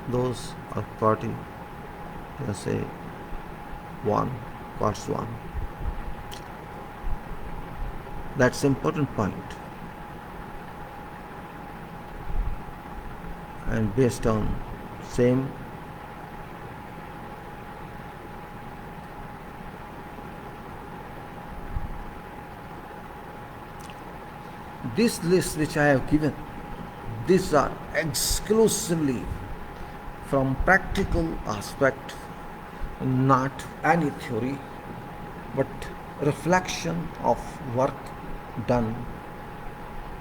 Those are party, let's say, quartz 1. That's important point. And based on same, this list which I have given, these are exclusively from practical aspect, not any theory, but reflection of work done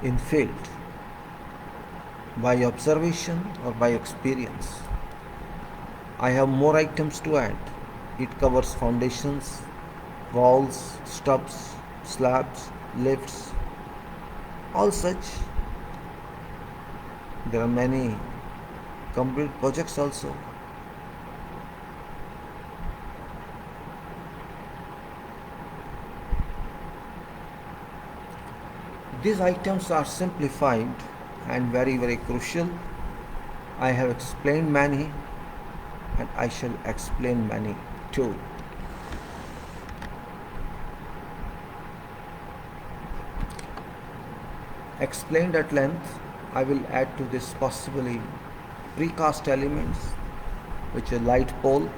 in field by observation or by experience. I have more items to add. It covers foundations, walls, stubs, slabs, lifts, all such. There are many complete projects also. These items are simplified and very crucial. I have explained many, and I shall explain many too. Explained at length, I will add to this possibly precast elements, which is light pole,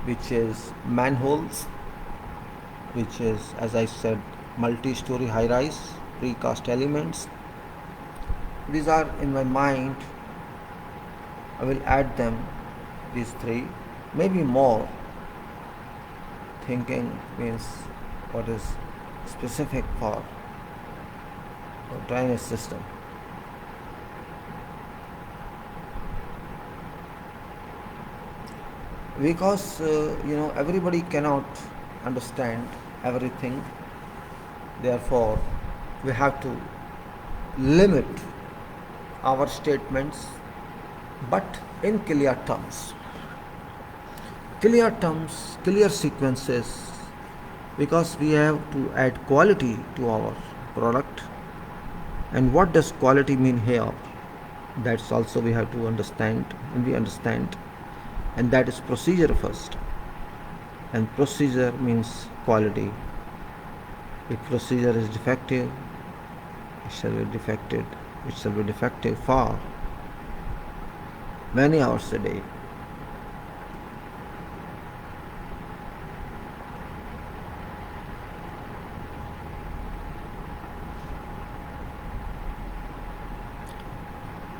which is manholes, which is, as I said, multi-story high-rise precast elements. These are in my mind. I will add them, these 3, maybe more. Thinking means what is specific for drainage system. Because everybody cannot understand everything, therefore we have to limit our statements, but in clear terms, clear sequences, because we have to add quality to our product. And what does quality mean here? That's also we have to understand, and we understand, and that is procedure first. And procedure means quality. If procedure is defective, it shall be defective for many hours a day.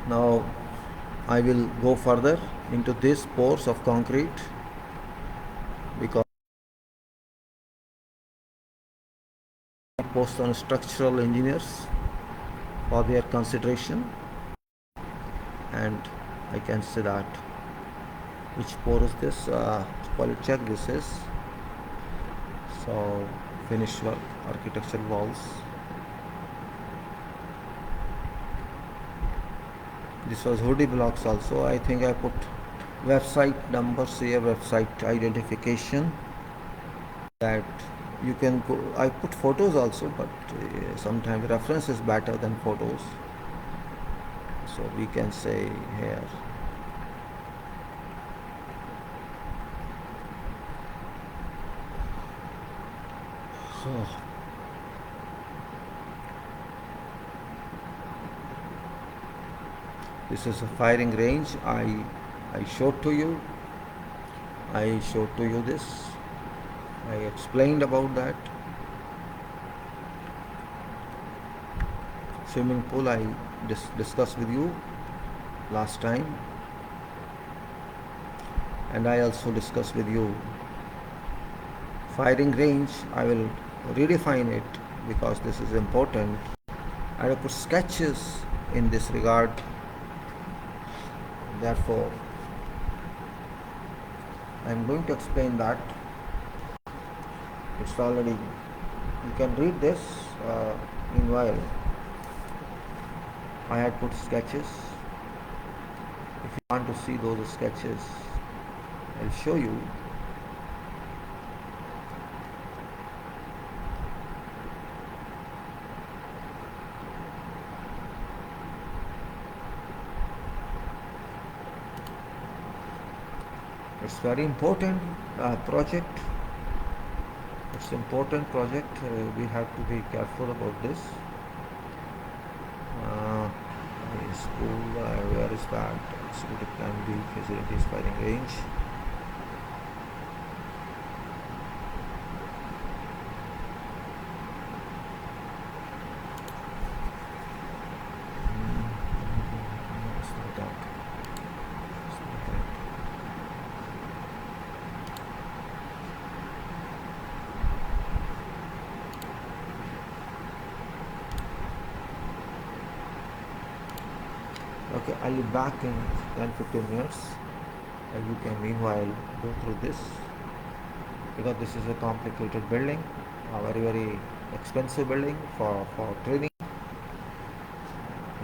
Now I will go further into this pours of concrete, because I post on structural engineers for their consideration, and I can say that which pour is this, quality check this is. So finished work, architectural walls. This was hoodie blocks also. I think I put website numbers here, website identification, that You can go, I put photos also, but sometimes reference is better than photos. So we can say here. So this is a firing range. I showed to you. I showed to you this. I explained about that. Swimming pool I discussed with you last time, and I also discussed with you firing range. I will redefine it because this is important. I will put sketches in this regard. Therefore, I am going to explain that. It's already, you can read this. Meanwhile, I had put sketches. If you want to see those sketches, I'll show you. It's very important project. It's important project. We have to be careful about this. School, where is that? Executive can be facilities firing range. Okay, I'll be back in 10-15 minutes, and you can meanwhile go through this, because this is a complicated building, a very expensive building for training.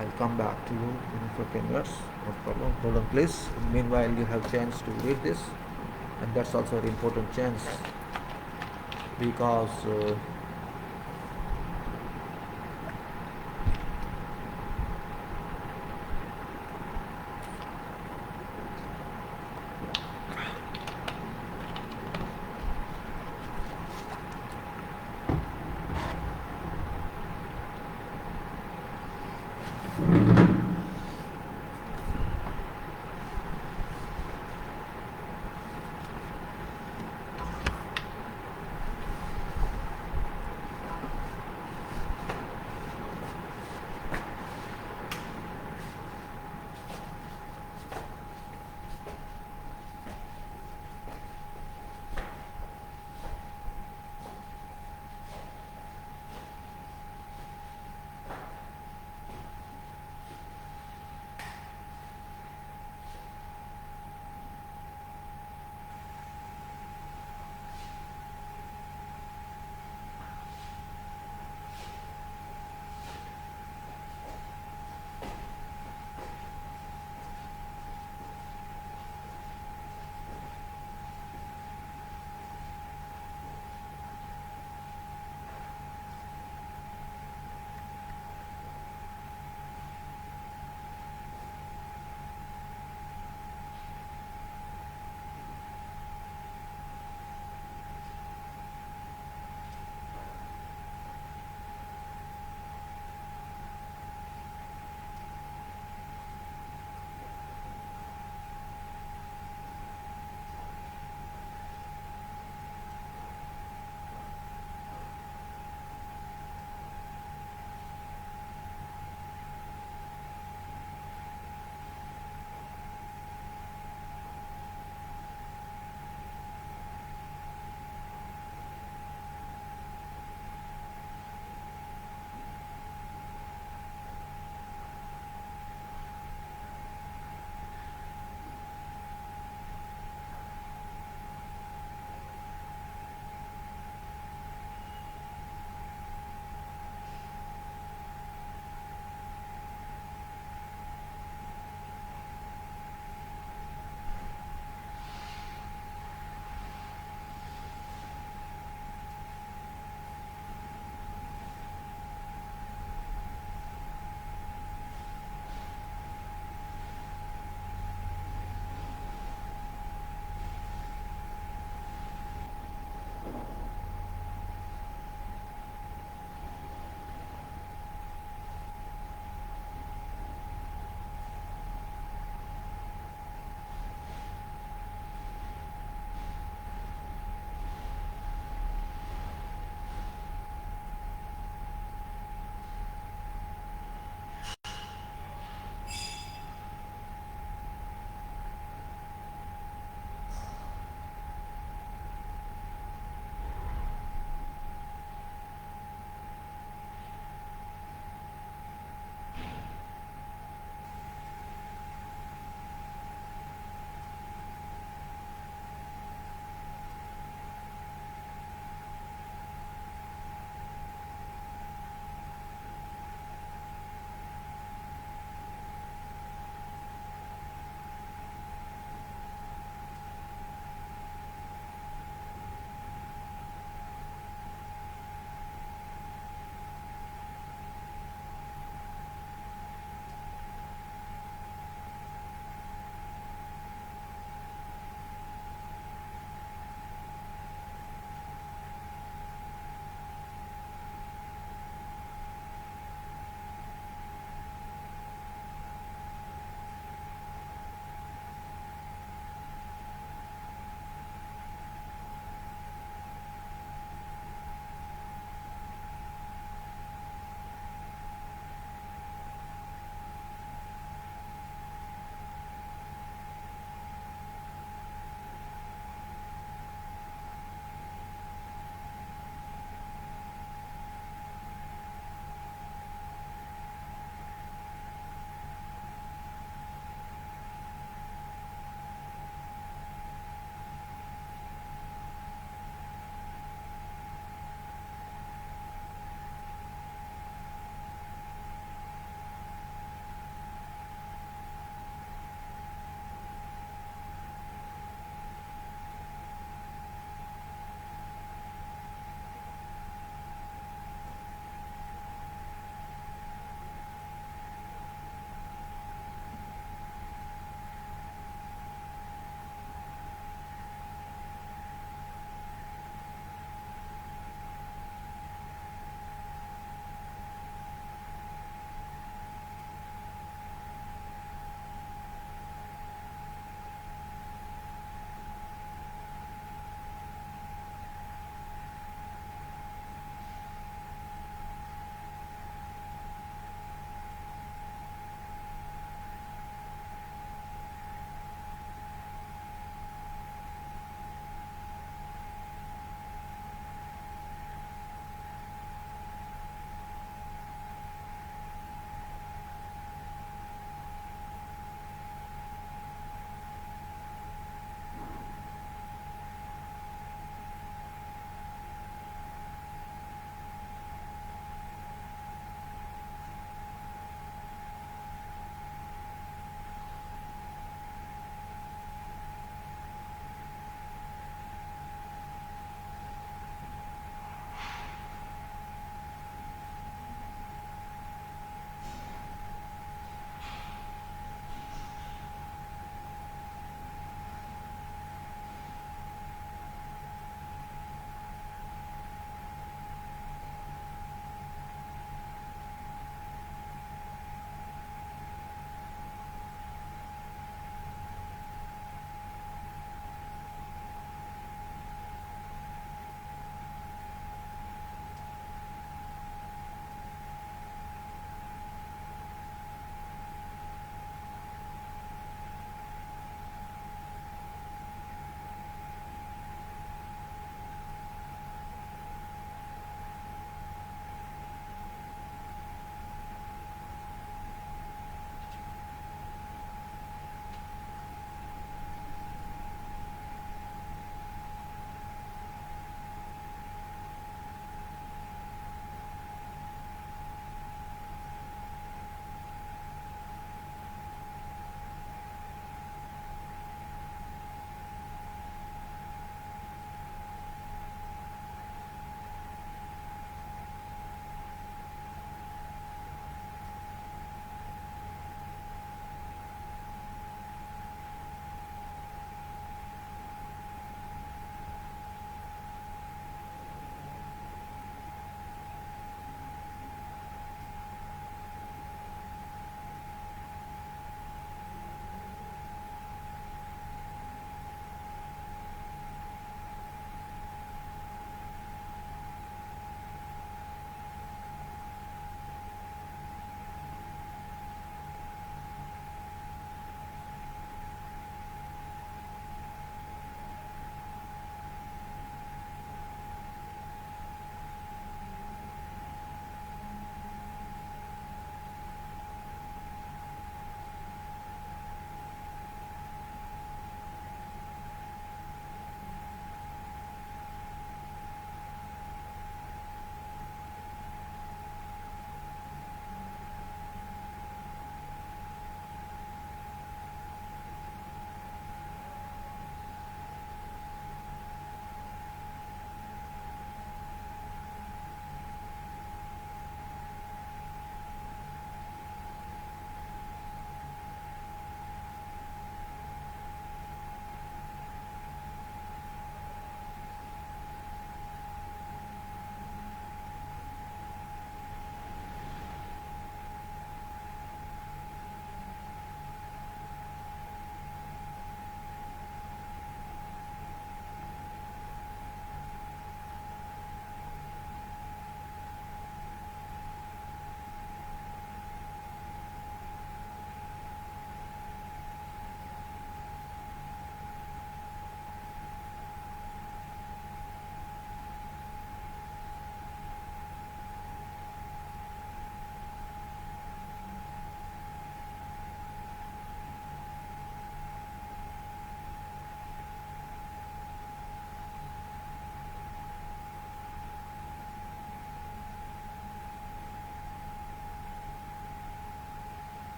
I'll come back to you in 15 minutes, no problem. Hold on please. Meanwhile, you have chance to read this, and that's also an important chance, because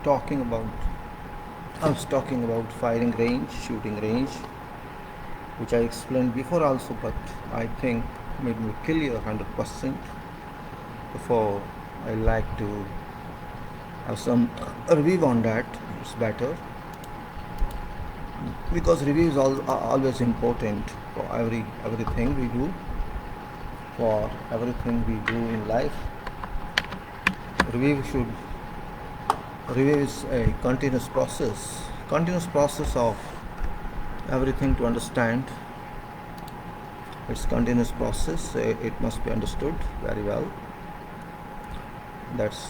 talking about, I was talking about firing range, shooting range, which I explained before also, but I think made me clear 100%. Before I like to have some review on that. It's better because reviews are always important for everything we do, for everything we do in life. Review should review is a continuous process of everything to understand. It's continuous process. It must be understood very well. That's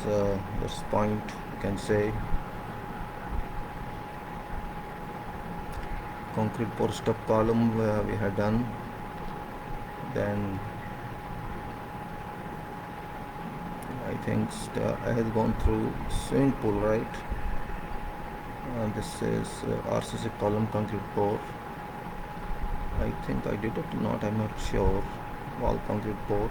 point you can say. Concrete pour step column we had done. Then I think I had gone through swimming pool, right? This is RCC column concrete pour. I think I did it or not, I'm not sure. Wall concrete pour.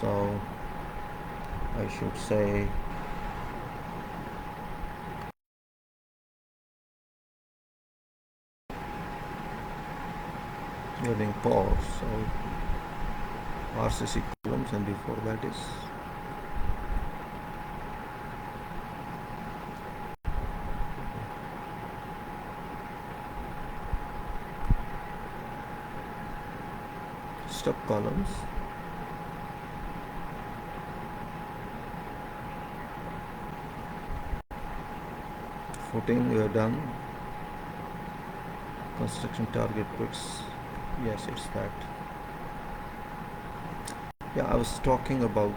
So I should say we're doing pour, so RCC columns, and before that is step columns. Footing we are done. Construction target puts, yes, it's that. Yeah, I was talking about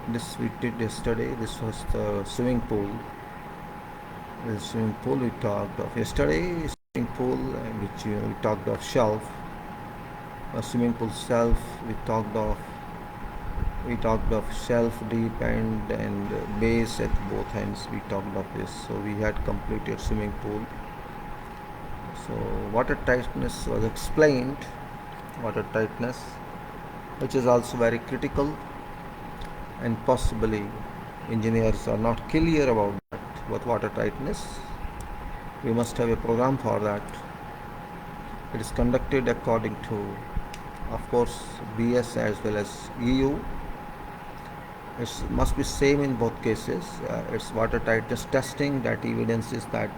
this we did yesterday. This was the swimming pool. The swimming pool we talked of yesterday. Swimming pool, which we talked of shelf. A swimming pool shelf we talked of. We talked of shelf, deep end, and base at both ends. We talked of this. So we had completed swimming pool. So water tightness was explained. Water tightness, which is also very critical, and possibly engineers are not clear about that. But water tightness, we must have a program for that. It is conducted according to, of course, BS as well as EU. It must be same in both cases. It's water tightness testing that evidences that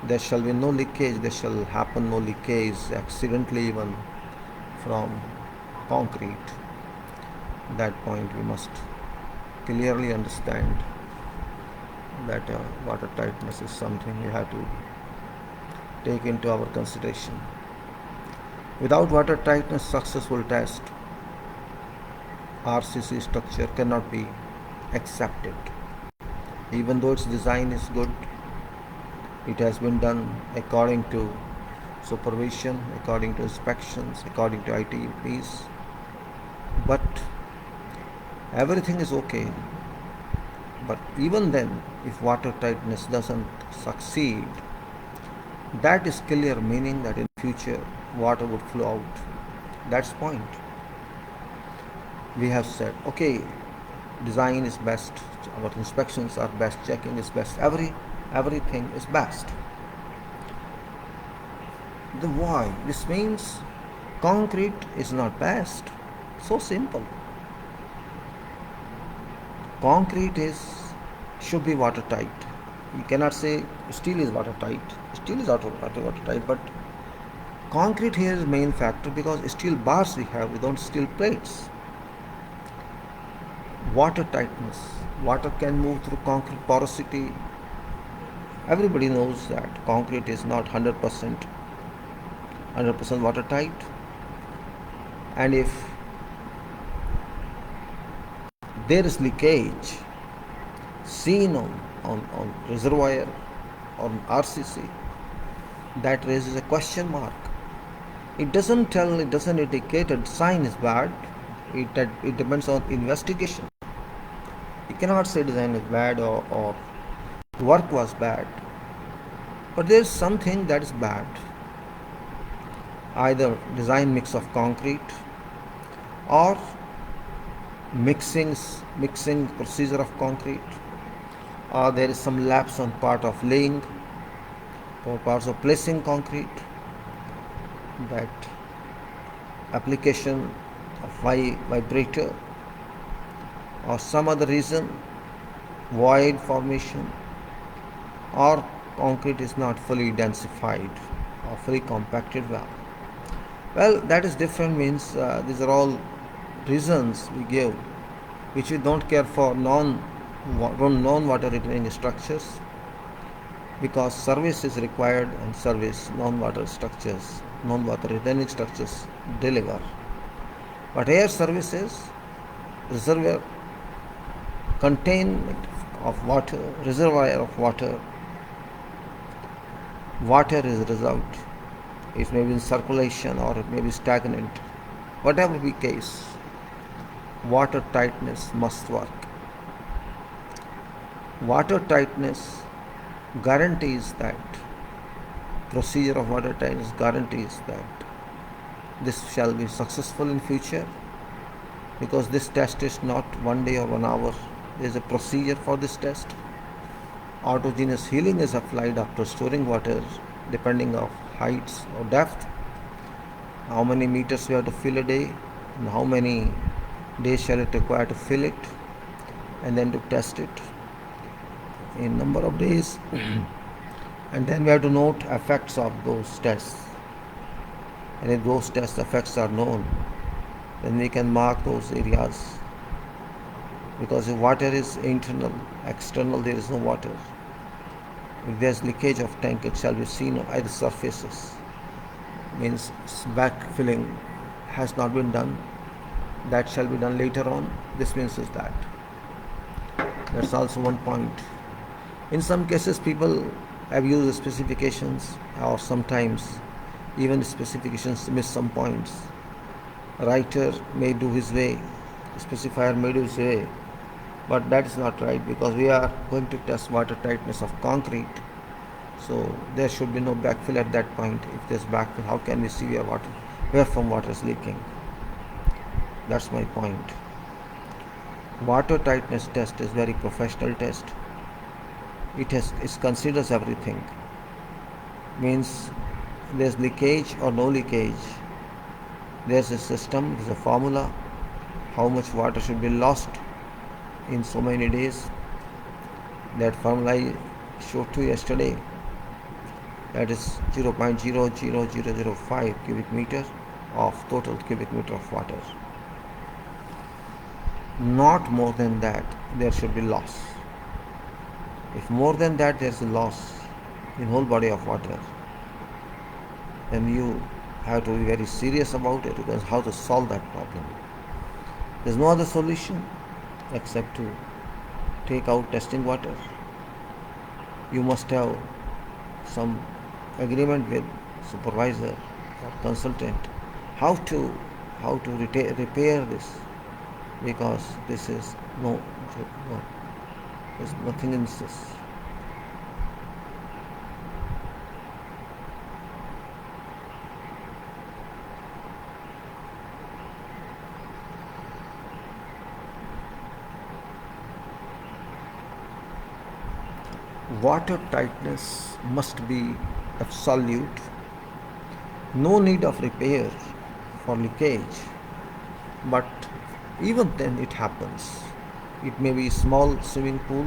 there shall be no leakage, there shall happen no leakage accidentally even from concrete. At that point we must clearly understand that water tightness is something we have to take into our consideration. Without water tightness successful test, RCC structure cannot be accepted. Even though its design is good, it has been done according to supervision, according to inspections, according to ITPs, but everything is okay. But even then, if water tightness doesn't succeed, that is clear meaning that in future water would flow out. That's point. We have said, okay, design is best, our inspections are best, checking is best, everything is best. The why? This means concrete is not best. So simple. Concrete should be watertight. You cannot say steel is watertight. Steel is watertight, but concrete here is the main factor because steel bars we have, we don't steel plates. Water tightness. Water can move through concrete porosity. Everybody knows that concrete is not 100% watertight. And if there is leakage seen on reservoir or on RCC, that raises a question mark. It doesn't indicate a design is bad. It depends on investigation. You cannot say design is bad or work was bad. But there is something that is bad. either design mix of concrete or mixing procedure of concrete, or there is some lapse on part of laying or parts of placing concrete, that application of vibrator or some other reason, void formation, or concrete is not fully densified or fully compacted well. Well, that is different, means these are all reasons we give which we don't care for non-water retaining structures, because service is required and service non-water retaining structures deliver. But air services, reservoir containment of water, reservoir of water, water is reserved. It may be in circulation or it may be stagnant. Whatever be case, water tightness must work. Water tightness guarantees that, procedure of water tightness guarantees that this shall be successful in future, because this test is not 1 day or 1 hour. There is a procedure for this test. Autogenous healing is applied after storing water depending on heights or depth, how many meters we have to fill a day, and how many days shall it require to fill it, and then to test it in number of days. And then we have to note effects of those tests, and if those test effects are known, then we can mark those areas, because if water is internal, external there is no water. If there is leakage of tank, it shall be seen on either surfaces, means backfilling has not been done, that shall be done later on. This means is that. That's also one point. In some cases people have used specifications, or sometimes even specifications miss some points. Writer may do his way, specifier may do his way, but that is not right, because we are going to test water tightness of concrete. So there should be no backfill at that point. If there is backfill, how can we see where from water is leaking? That's my point. Water tightness test is very professional test. It considers everything. Means there's leakage or no leakage. There's a system, there's a formula, how much water should be lost in so many days. That formula I showed to you yesterday. That is 0.00005 cubic meter of total cubic meter of water. Not more than that, there should be loss. If more than that there is a loss in whole body of water, then you have to be very serious about it, because how to solve that problem. There is no other solution except to take out testing water. You must have some agreement with supervisor or consultant how to repair this, because this is there's nothing in this. Water tightness must be absolute. No need of repair for leakage, but even then it happens. It may be small swimming pool,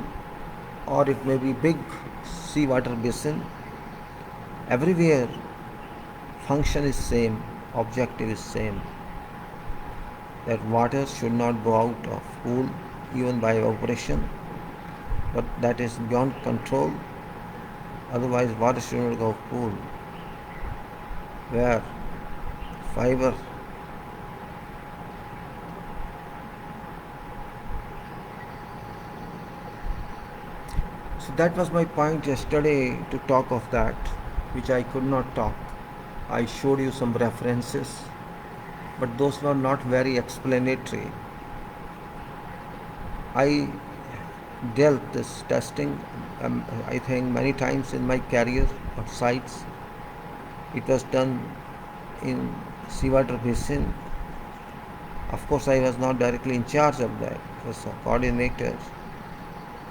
or it may be big seawater basin. Everywhere function is same, objective is same, that water should not go out of pool even by evaporation, but that is beyond control. Otherwise water should not go off pool, where fiber So that was my point yesterday, to talk of that, which I could not talk. I showed you some references, but those were not very explanatory. I dealt this testing, I think many times in my career of sites. It was done in seawater basin. Of course, I was not directly in charge of that. It was a coordinator,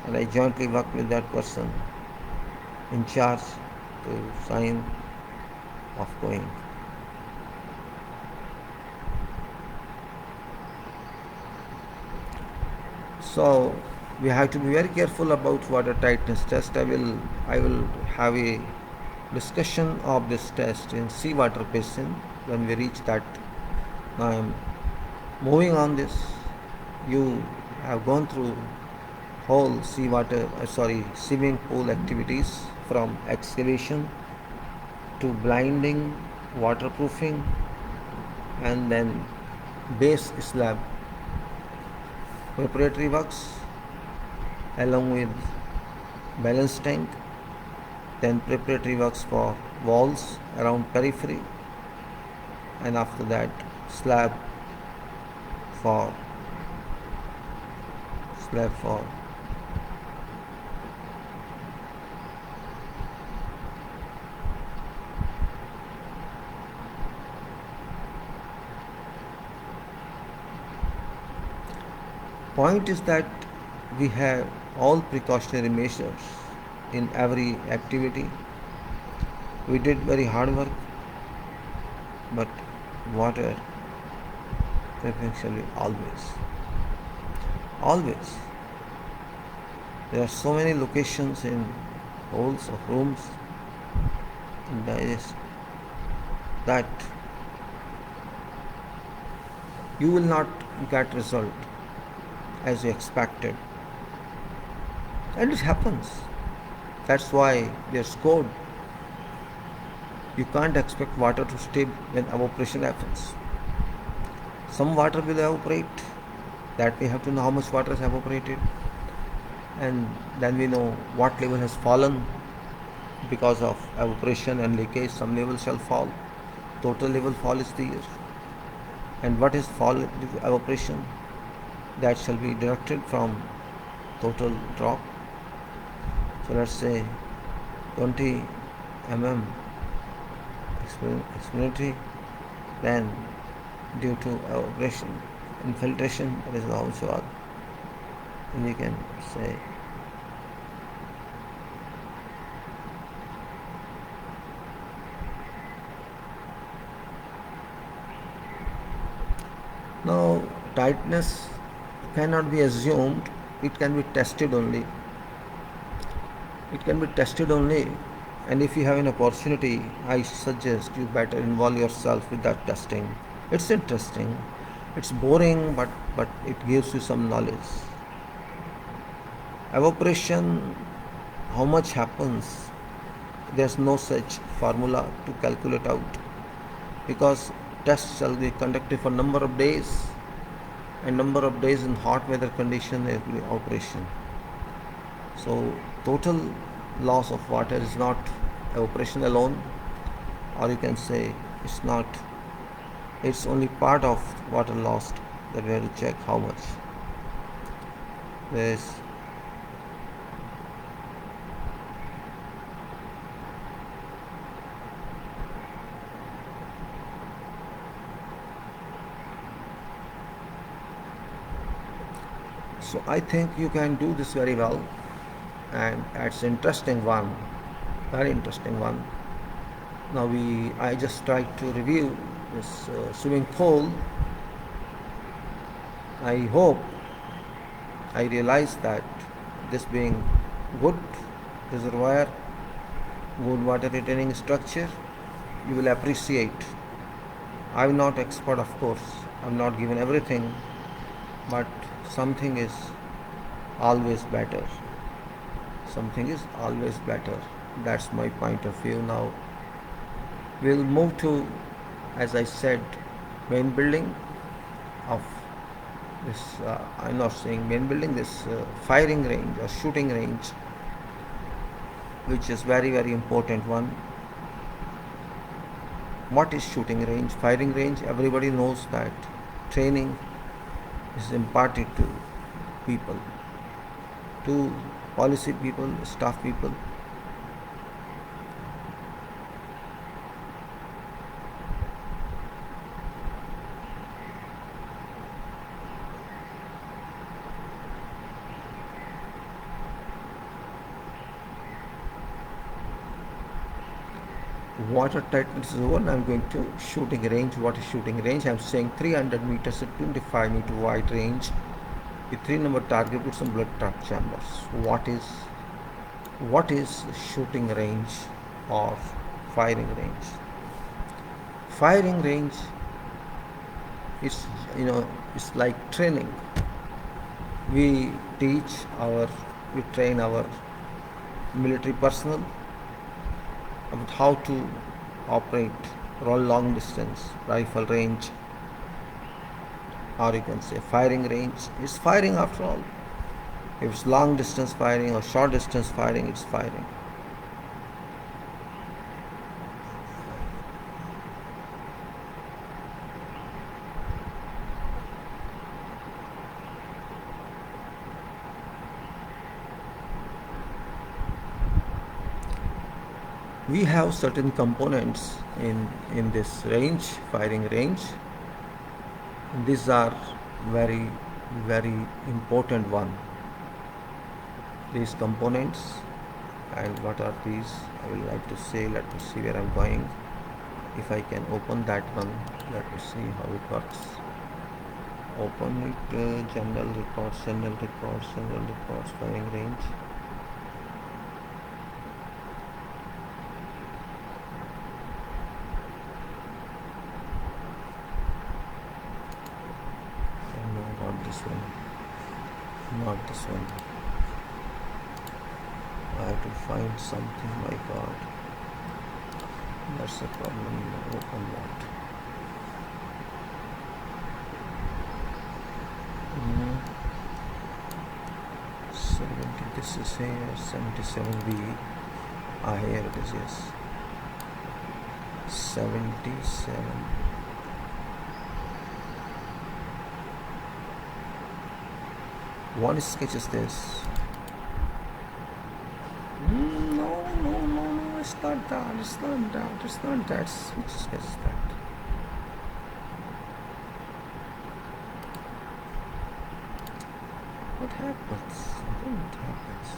and I jointly worked with that person in charge to sign off going. So we have to be very careful about water tightness test. I will have a discussion of this test in seawater basin when we reach that. Now I am moving on this. You have gone through whole swimming pool activities from excavation to blinding, waterproofing, and then base slab preparatory works along with balance tank, then preparatory works for walls around periphery, and after that slab for slab for point is that we have all precautionary measures in every activity. We did very hard work, but water preferentially always. There are so many locations in holes of rooms that you will not get result as you expected, and it happens. That's why there's code. You can't expect water to stay when evaporation happens. Some water will evaporate, that we have to know how much water has evaporated, and then we know what level has fallen because of evaporation and leakage. Some level shall fall. Total level fall is there, and what is fall due to evaporation, that shall be deducted from total drop. So let's say 20 mm explanatory, then due to evaporation, infiltration, that is also, and we can say now tightness cannot be assumed, it can be tested only. And if you have an opportunity, I suggest you better involve yourself with that testing. It's interesting, it's boring, but it gives you some knowledge. Evaporation, how much happens, there's no such formula to calculate out, because tests shall be conducted for number of days, and number of days in hot weather condition operation. So total loss of water is not evaporation alone, or you can say it's only part of water lost, that we have to check how much. So I think you can do this very well, and it's interesting one, very interesting one. Now I just tried to review this swimming pool. I hope I realized that this being good reservoir, good water retaining structure, you will appreciate. I'm not expert, of course, I'm not given everything, but something is always better. That's my point of view. Now we'll move to, as I said, main building of this, I'm not saying main building, this firing range or shooting range, which is very, very important one. What is shooting range? Firing range, everybody knows that training is imparted to people, to policy people, staff people. Water tightness is over. I'm going to shooting range. What is shooting range? I'm saying 300 meters at 25 meter wide range with 3 number target with some blood trap chambers. What is shooting range or firing range? Firing range is, it's like training. We we train our military personnel about how to operate long distance rifle range, or you can say firing range. It's firing after all. If it's long distance firing or short distance firing, it's firing. We have certain components in this range, firing range. These are very, very important one. These components, and what are these? I will like to say, let me see where I'm going. If I can open that one, let me see how it works. Open it, general records, firing range. Not this one. I have to find something. My God, that's the problem. Open that. 70. This is here. 77B. Here it is. Yes. 77. One sketch is this. No, it's not that. Which sketch is that? What happens? What happens?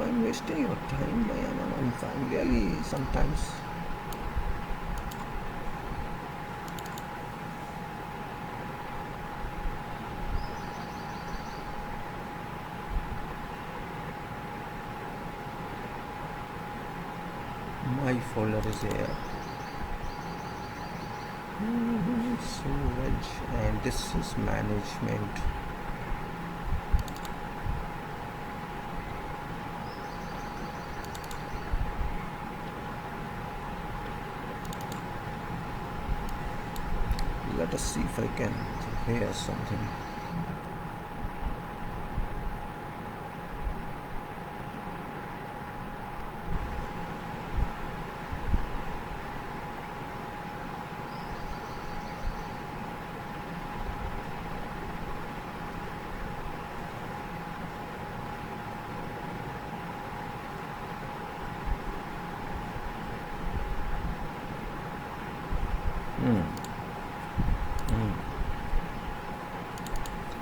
I'm wasting your time. I'm really sometimes. My folder is here. Storage, and this is management. Let us see if I can hear something.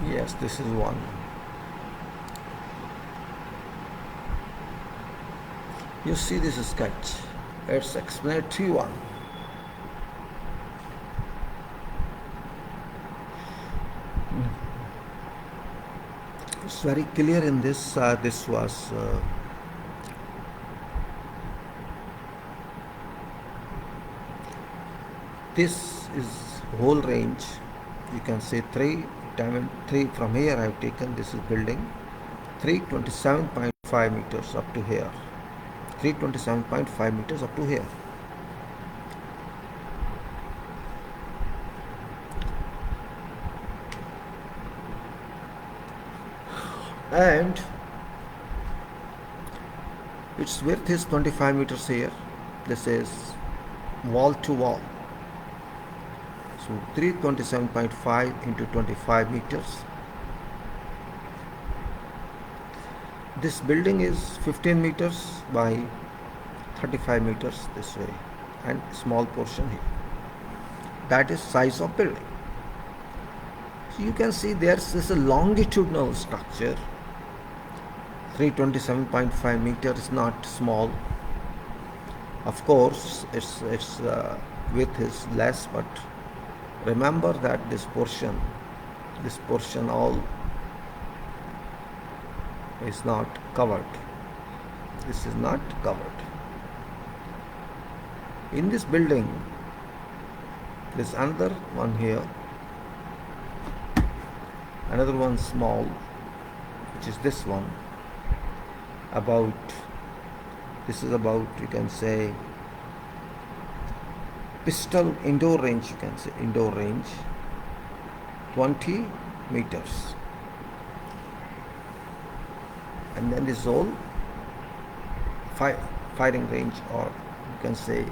Yes, this is one. You see this sketch. It's explanatory one. It's very clear in this. This was this is whole range. You can say 3 from here. I have taken this is building 327.5 meters up to here. 327.5 meters up to here. And its width is 25 meters here. This is wall to wall. So 327.5 into 25 meters. This building is 15 meters by 35 meters this way, and small portion here. That is size of building. So you can see there's this a longitudinal structure. 327.5 meter is not small. Of course, its width is less, but remember that this portion all is not covered. This is not covered. In this building, there's another one here, another one small, which is this one. This is about, you can say, pistol indoor range, 20 meters. And then this whole firing range, or you can say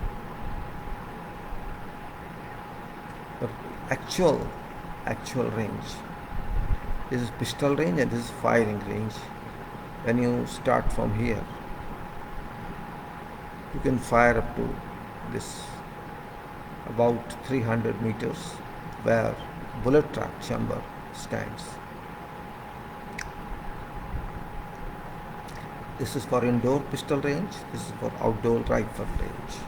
actual range. This is pistol range and this is firing range. When you start from here, you can fire up to this about 300 meters where bullet trap chamber stands. This is for indoor pistol range, this is for outdoor rifle range.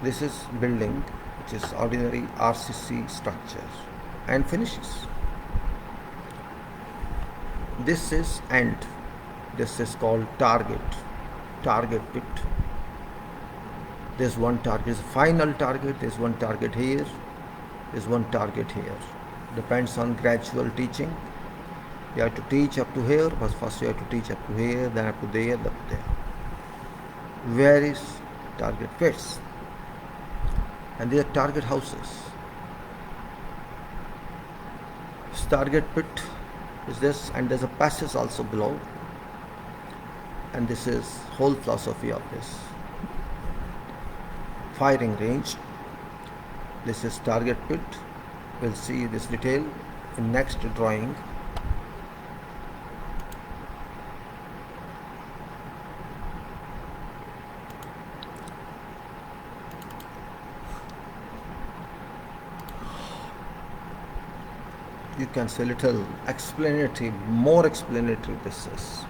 This is building, which is ordinary RCC structure, and finishes. This is end. This is called target pit. There's one target, final target. There's one target here. There's one target here. Depends on gradual teaching. You have to teach up to here, but first you have to teach up to here, then up to there, then up to there. Where is target pits? And they are target houses. This target pit is this, and there's a passage also below. And this is whole philosophy of this. Firing range. This is target pit. We'll see this detail in next drawing. You can say little explanatory, more explanatory this is.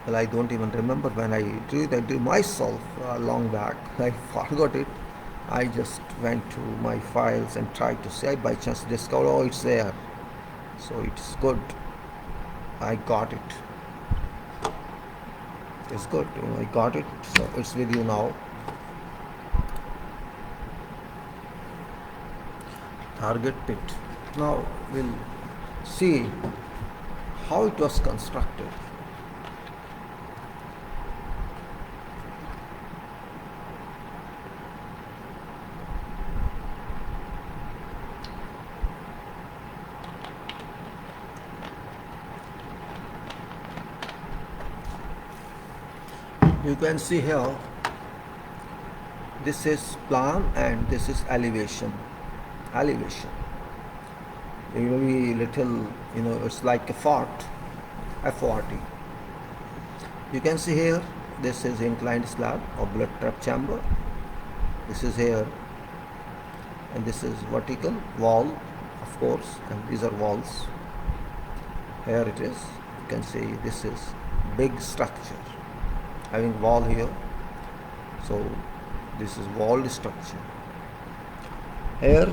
Well, I don't even remember when I drew myself long back. I forgot it. I just went to my files and tried to see. I by chance discovered, oh, it's there. So it's good. I got it. It's good. I got it. So it's with you now. Target pit. Now we'll see how it was constructed. You can see here, this is plan and this is elevation. It will be little, it's like a fort, FORT. You can see here, this is inclined slab or bullet trap chamber. This is here, and this is vertical wall, of course, and these are walls. Here it is. You can see this is big structure having wall here. So this is walled structure. Here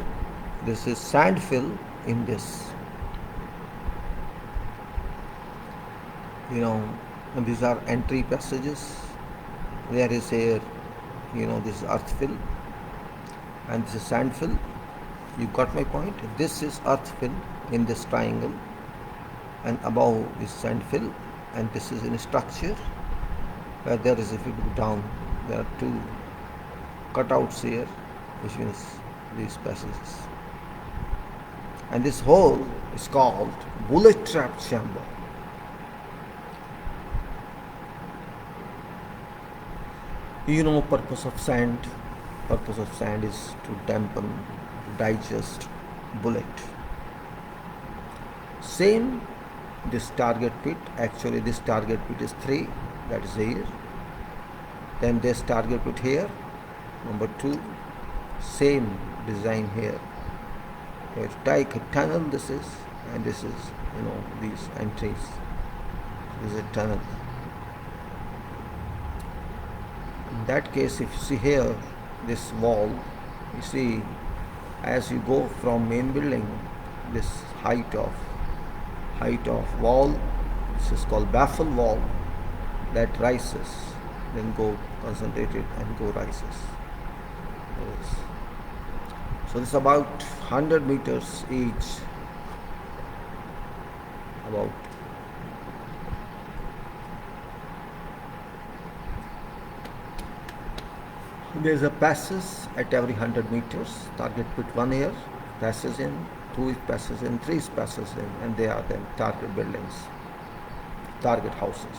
this is sand fill in this. And these are entry passages. There is here, this is earth fill and this is sand fill. You got my point? This is earth fill in this triangle, and above is sand fill, and this is in a structure where there is, if you go down, there are two cutouts here, which means these passages. And this hole is called bullet trap chamber. Purpose of sand. Purpose of sand is to dampen, to digest bullet. Same this target pit. Actually this target pit is 3, that is here. Then this target pit here. Number 2, same design here. It's like a tunnel this is, and this is, these entries. This is a tunnel. In that case, if you see here, this wall, you see, as you go from main building, this height of wall, this is called baffle wall, that rises, then go concentrated and go rises. So this is about 100 meters each. About there's a passes at every 100 meters. Target pit 1 here passes in, 2 passes in, 3 passes in, and they are then target buildings, target houses.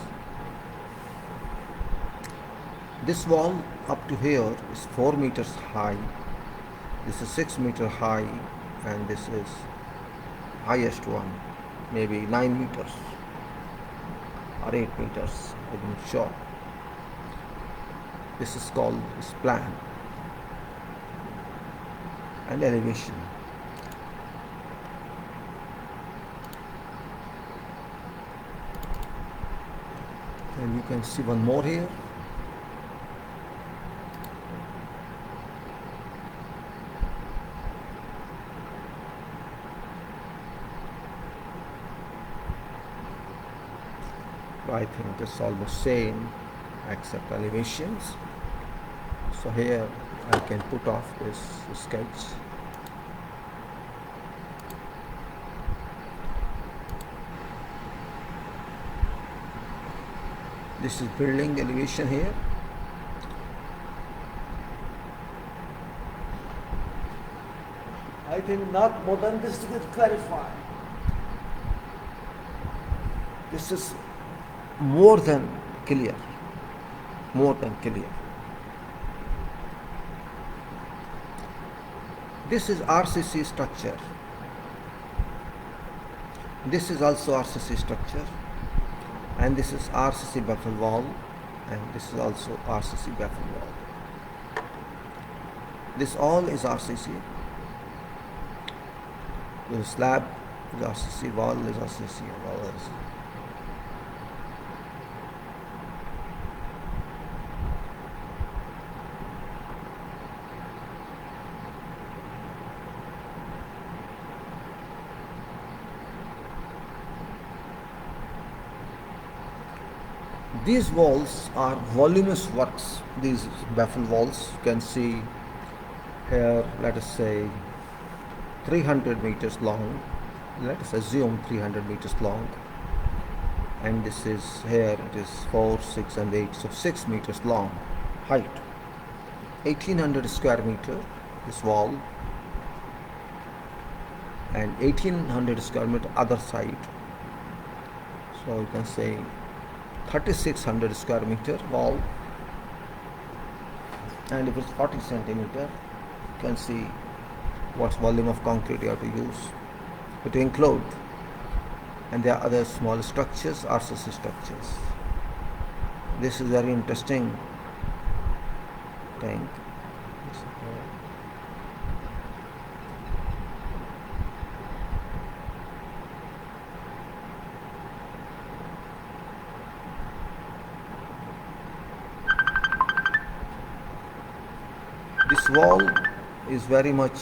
This wall up to here is 4 meters high. This is 6 meters high, and this is highest one, maybe 9 meters or 8 meters, I'm not sure. This is called plan and elevation. And you can see one more here. I think it's almost same except elevations. So here I can put off this sketch. This is building elevation here. I think not more than this to get clarified. This is more than clear. More than clear. This is RCC structure. This is also RCC structure, and this is RCC baffle wall, and this is also RCC baffle wall. This all is RCC. The slab is RCC, wall is RCC, wall is. These walls are voluminous works. These baffle walls, you can see here, let us say 300 meters long. Let us assume 300 meters long. And this is here, it is 4, 6 and 8, so 6 meters long height. 1800 square meter, this wall, and 1800 square meter other side. So you can say 3600 square meter wall, and if it's 40 centimeter, you can see what volume of concrete you have to use to include. And there are other small structures, RCC structures. This is very interesting thing. This wall is very much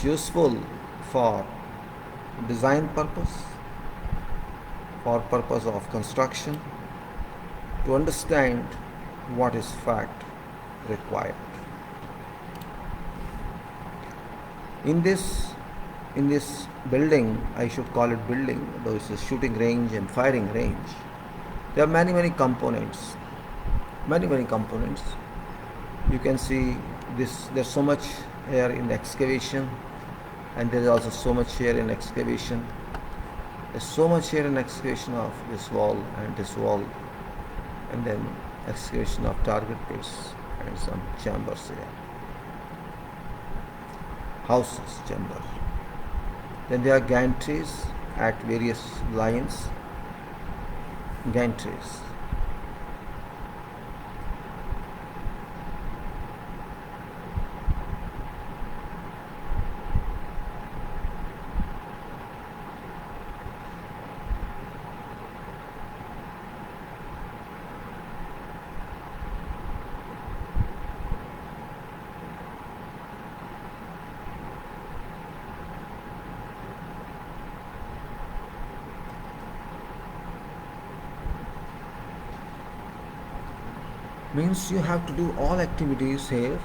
useful for design purpose, for purpose of construction, to understand what is fact required. In this building, I should call it building, though it's a shooting range and firing range. There are many components. You can see this. There's so much here in excavation, and there is also so much here in excavation. There's so much here in excavation of this wall and this wall, and then excavation of target pits and some chambers here. Houses, chamber. Then there are gantries at various lines. gantries. Means you have to do all activities here,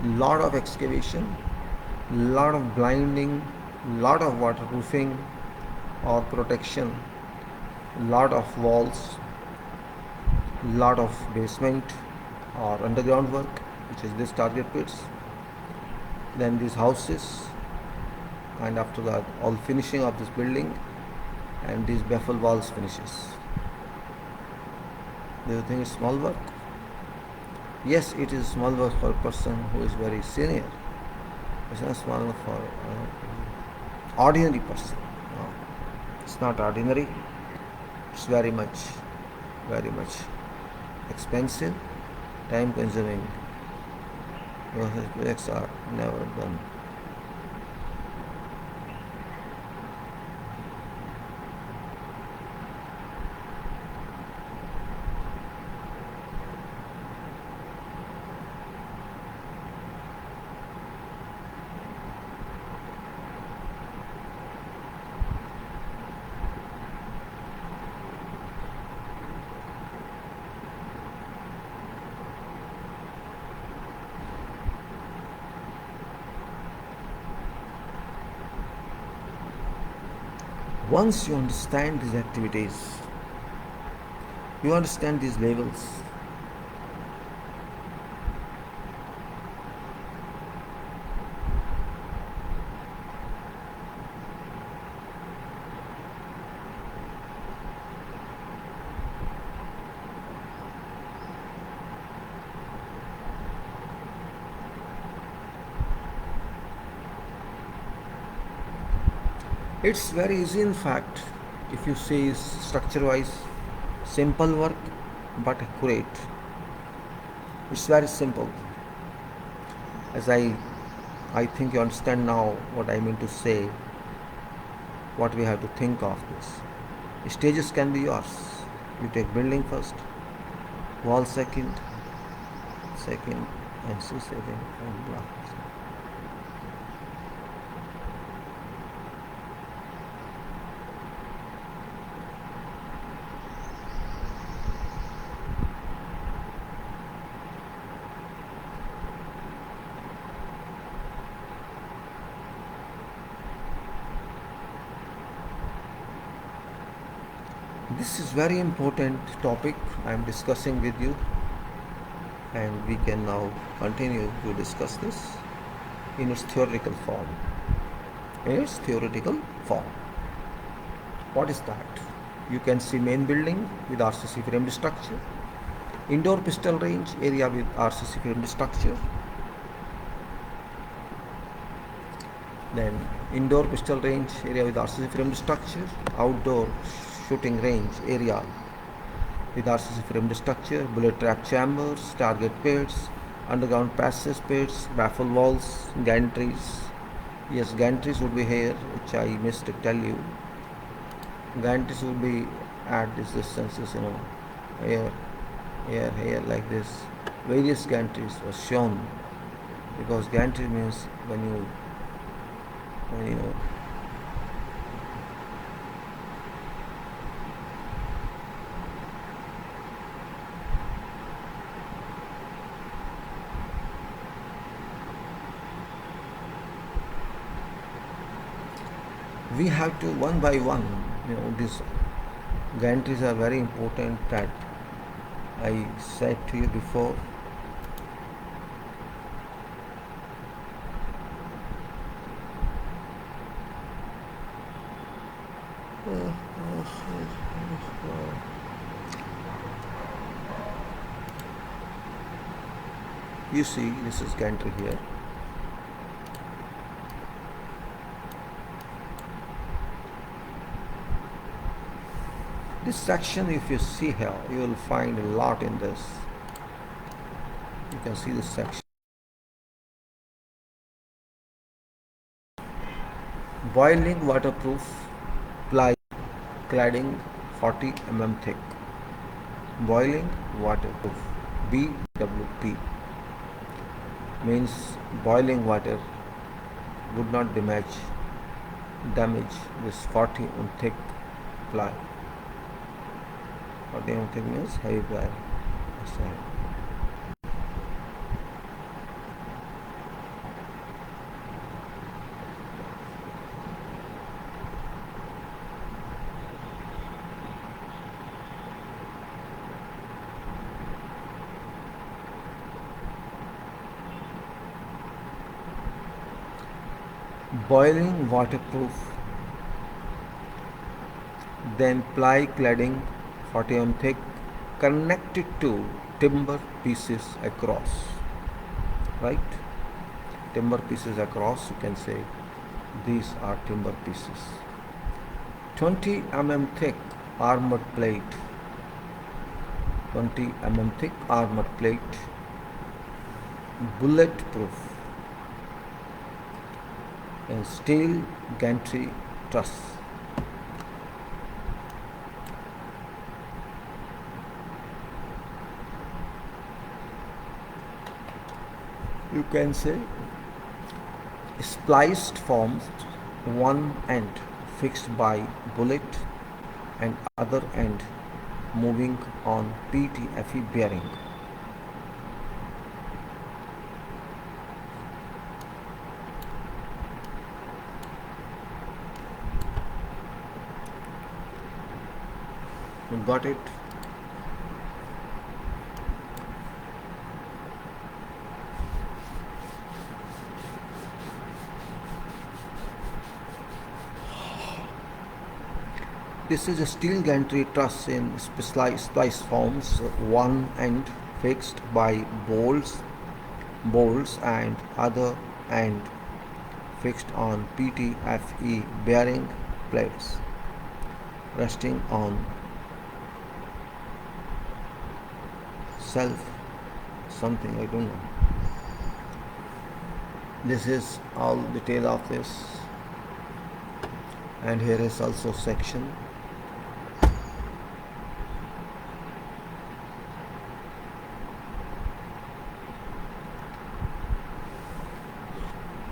lot of excavation, lot of blinding, lot of waterproofing or protection, lot of walls, lot of basement or underground work, which is this target pits, then these houses, and after that all finishing of this building and these baffle walls finishes. Do you think it's small work? Yes, it is small work for a person who is very senior. It's not small work for ordinary person. No, it's not ordinary. It's very much expensive, time consuming. Because these projects are never done. Once you understand these activities, you understand these levels, it's very easy in fact if you see structure wise, simple work but accurate. It's very simple. As I think you understand now what I mean to say, what we have to think of this. Stages can be yours. You take building first, wall second, and so second, and block. This is very important topic I am discussing with you, and we can now continue to discuss this in its theoretical form. What is that? You can see main building with RCC framed structure, indoor pistol range area with RCC framed structure, then indoor pistol range area with RCC framed structure, outdoor shooting range area with RCC framed structure, bullet trap chambers, target pits, underground passage pits, baffle walls, gantries. Yes, gantries would be here, which I missed to tell you. Gantries would be at these distances, here, like this. Various gantries were shown, because gantry means when you we have to one by one, these gantries are very important, that I said to you before. You see, this is gantry here. This section, if you see here, you will find a lot in this. You can see this section. Boiling waterproof ply cladding 40 thick. Boiling waterproof BWP means boiling water would not damage this 40 thick ply. 40 thick means heavy ply. Boiling waterproof, then ply cladding 40 thick connected to timber pieces across, right? Timber pieces across, you can say these are timber pieces. 20 thick armored plate, 20 thick armored plate, bulletproof and steel gantry truss. You can say spliced forms, one end fixed by bullet and other end moving on PTFE bearing. You got it? This is a steel gantry truss in splice forms, one end fixed by bolts and other end fixed on PTFE bearing plates resting on self something, I don't know. This is all detail of this, and here is also section.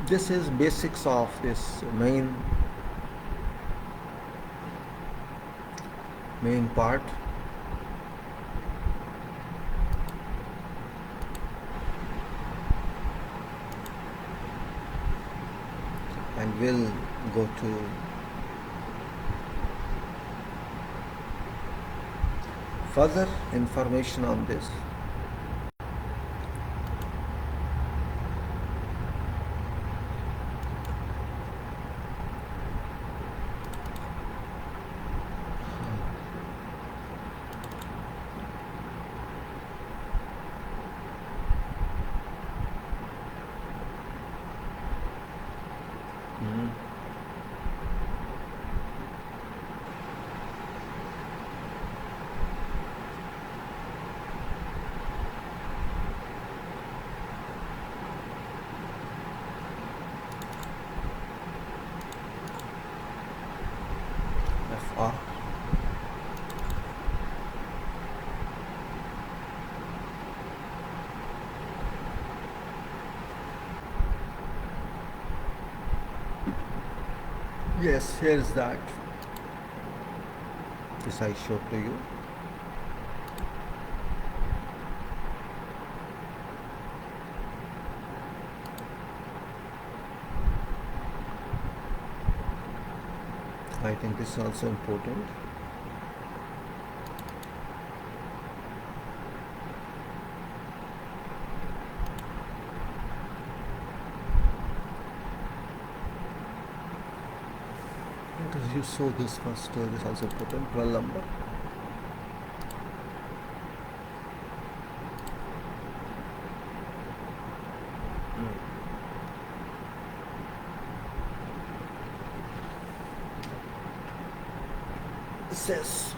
This is basics of this main part. And we'll go to further information on this. FR. Yes, here is that. This I showed to you. I think this is also important. Because you saw this first, this is also important. 12 number. Says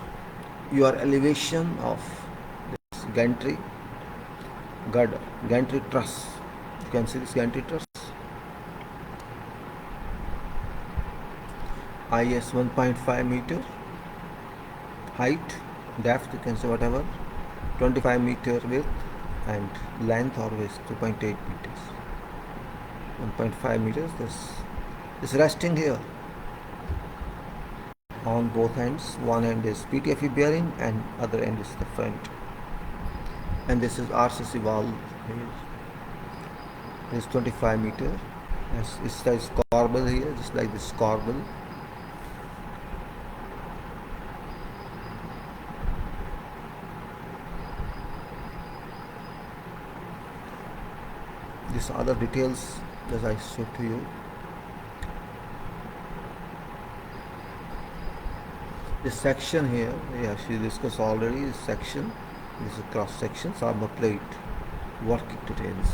your elevation of this gantry truss. You can see this gantry truss. IS 1.5 meter height, depth, you can say whatever, 25 meter width, and length always 2.8 meters. 1.5 meters. This is resting here on both ends. One end is PTFE bearing and other end is the front. And this is RCC valve here. This is 25 meter. Yes, it says corbel here, just like this corbel. These other details as I showed to you. This section here, we actually discussed already. This section, this is cross sections, armor plate, working details.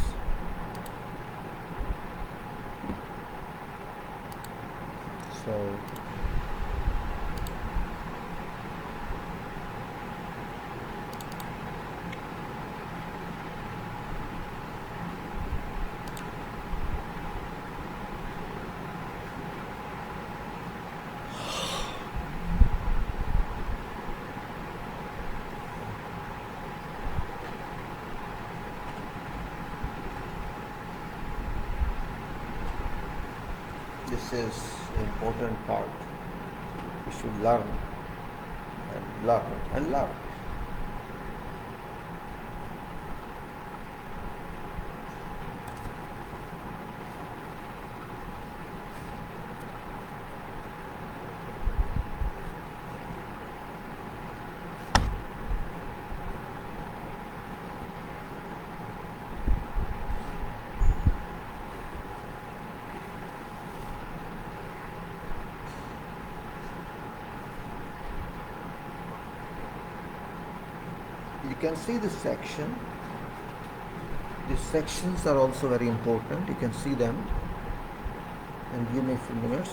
So this is the important part. We should learn and learn and learn. You can see this section. These sections are also very important. You can see them. And give me a few minutes.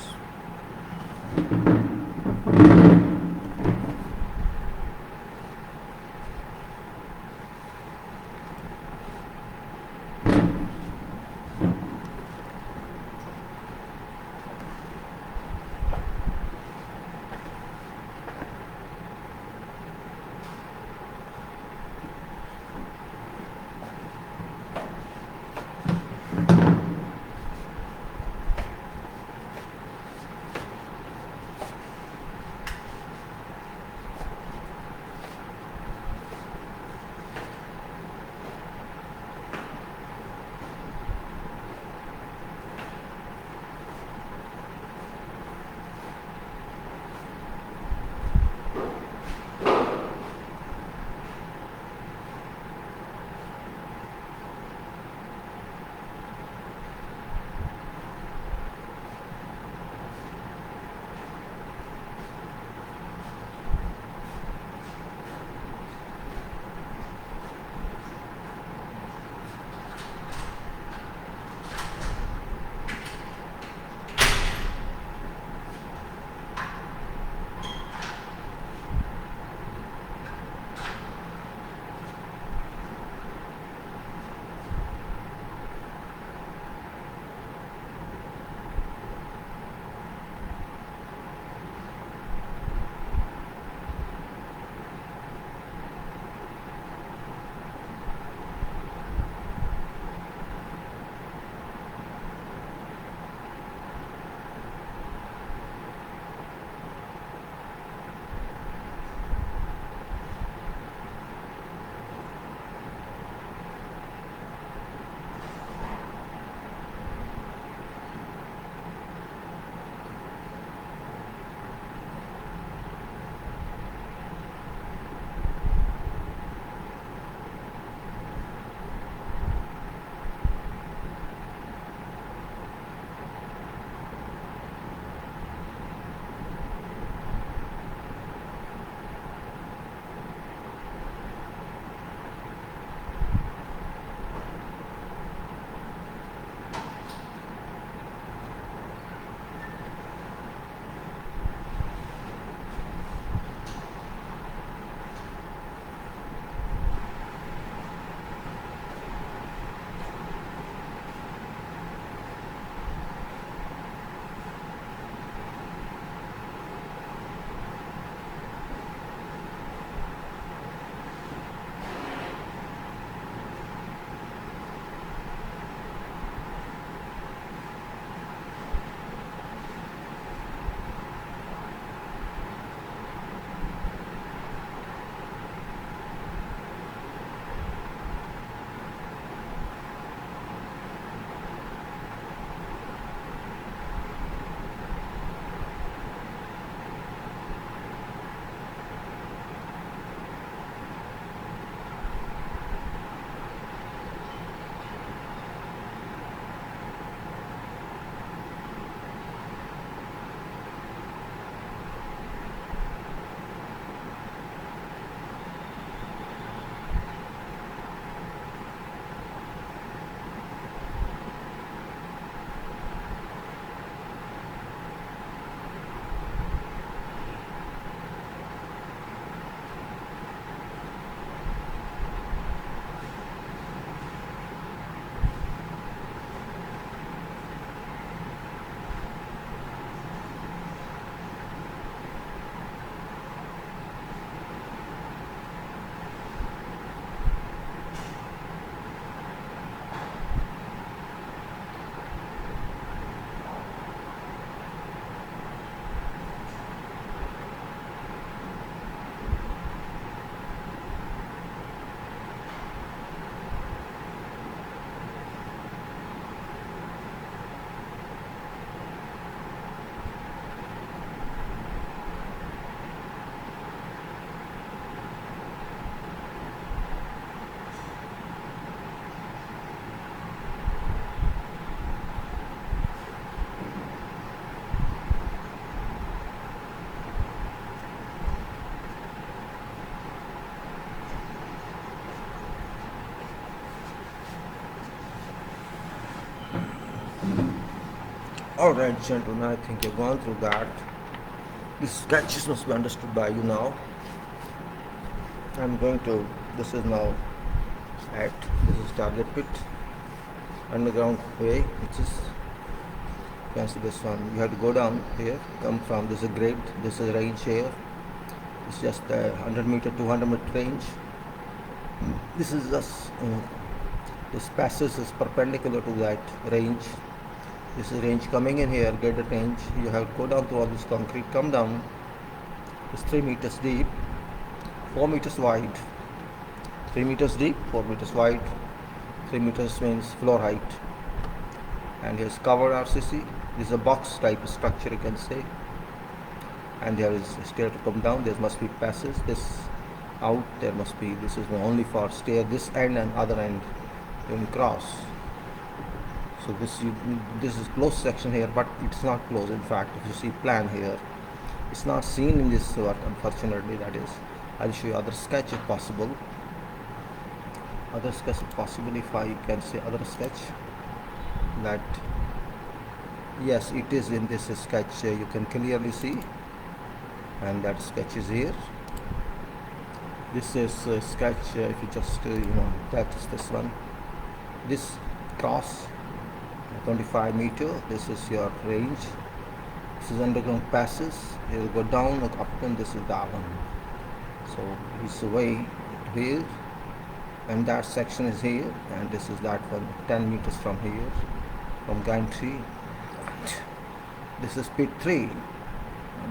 Alright gentlemen, I think you've gone through that. These sketches must be understood by you now. This is now this is target pit, underground way, which is, you can see this one, you have to go down here, come from, this is grade, this is range here, it's just a 100 meter, 200 meter range. This is just, this passage is perpendicular to that range. This is range coming in here, graded range. You have to go down through all this concrete, come down. It's 3 meters deep, 4 meters wide. 3 meters deep, 4 meters wide. 3 meters means floor height. And here's covered RCC. This is a box type structure, you can say. And there is a stair to come down. There must be passes. This out, there must be. This is only for stair. This end and other end in cross. So this is closed section here, but it's not closed. In fact, if you see plan here, it's not seen in this work, unfortunately. That is, I'll show you other sketch if possible. Other sketch if possible, if I can say other sketch. That yes, it is in this sketch. You can clearly see, and that sketch is here. This is a sketch. If you just that is this one. This cross. 25 meter, this is your range. This is underground passes. You'll go down, look up, and this is that one. So it's the way here, and that section is here, and this is that one, 10 meters from here, from gantry. This is pit 3.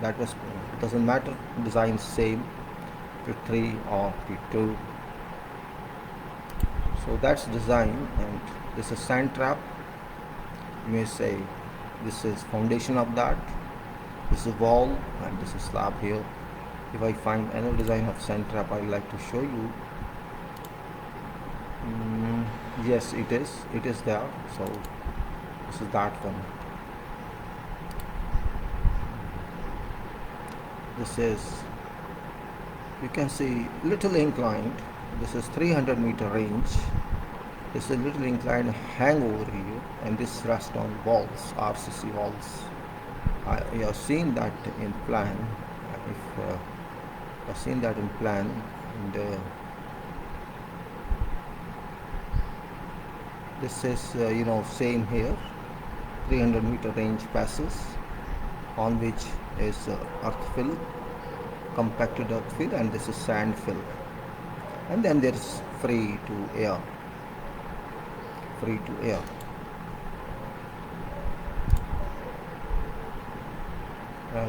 That was, it doesn't matter, design same, pit 3 or pit 2. So that's design, and this is sand trap. You may say this is foundation of that, this is wall, and this is slab here. If I find any design of sand trap, I'd like to show you. Yes, it is there. So this is that one. This is, you can see, little inclined. This is 300 meter range. This is a little inclined hang over here, and this rests on walls, RCC walls. You have seen that in plan. If I've seen that in plan, and this is same here. 300 meter range passes, on which is earth fill, compacted earth fill, and this is sand fill. And then there's free to air.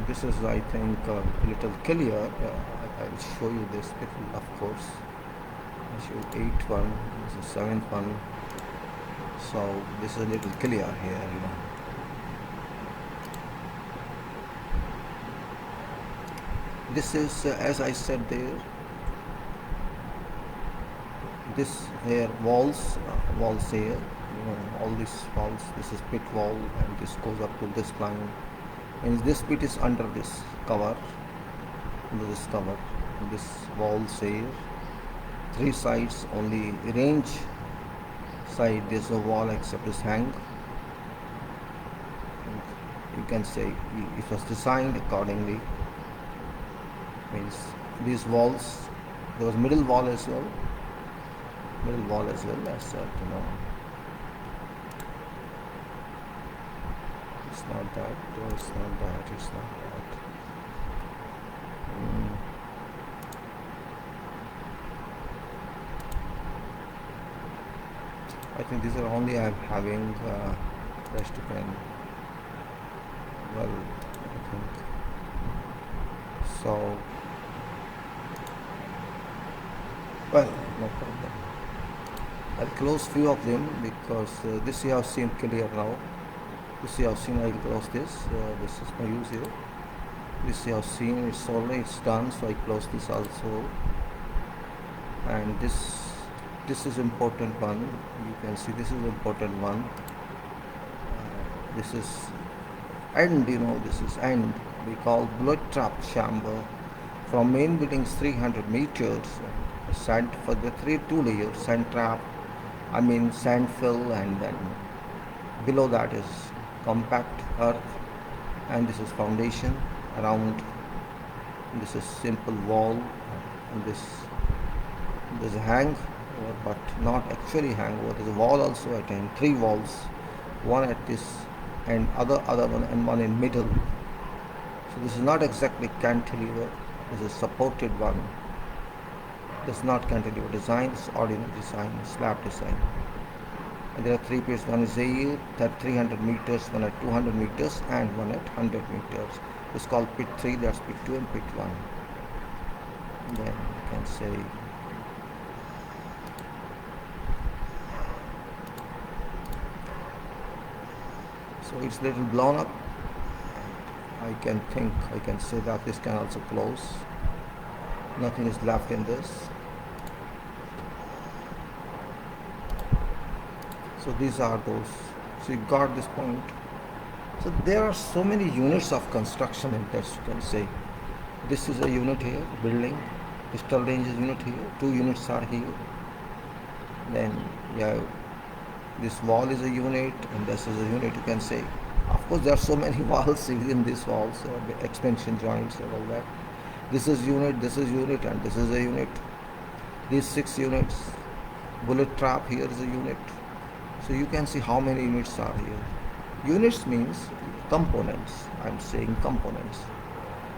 This is, I think, a little clear. I'll show you this little, of course. I'll show you 8-1, this is 7-1. So this is a little clear here, This is, as I said there, this here walls here, all these walls. This is pit wall, and this goes up to this line, and this pit is under this cover, this walls here. 3 sides, only range side there's no wall except this hang. And you can say it was designed accordingly. Means these walls, there was middle wall as well. As that, it's not that, it's not that. I think these are only I'm having rest of pen. Well, I think so. Well, no problem. I'll close few of them because this you have seen clear now. This you have seen, I'll close this. This is my use here. This you have seen, it's already, it's done, so I close this also. And this is important one. You can see this is important one. This is end, this is end. We call blood trap chamber. From main buildings 300 meters. Sand for the 2 layers, sand trap, sand fill, and then below that is compact earth, and this is foundation around. This is simple wall, and there's a hangover, but not actually hangover. There's a wall also at end, three walls, one at this and other one and one in middle. So this is not exactly cantilever. This is supported one. This is not cantilever design. This is ordinary design, slab design. And there are three pits. One is here, that 300 meters, one at 200 meters, and one at 100 meters. It's called pit 3. That's pit 2 and pit 1. Then you can say so it's little blown up. I can say that this can also close. Nothing is left in this. So these are those. So you got this point. So there are so many units of construction in this, you can say. This is a unit here, building. Pistol range is unit here. Two units are here. Then yeah, this wall is a unit, and this is a unit, you can say. Of course, there are so many walls within these walls, the expansion joints and all that. This is unit, and this is a unit. These 6 units. Bullet trap here is a unit. So you can see how many units are here. Units means components. I'm saying components.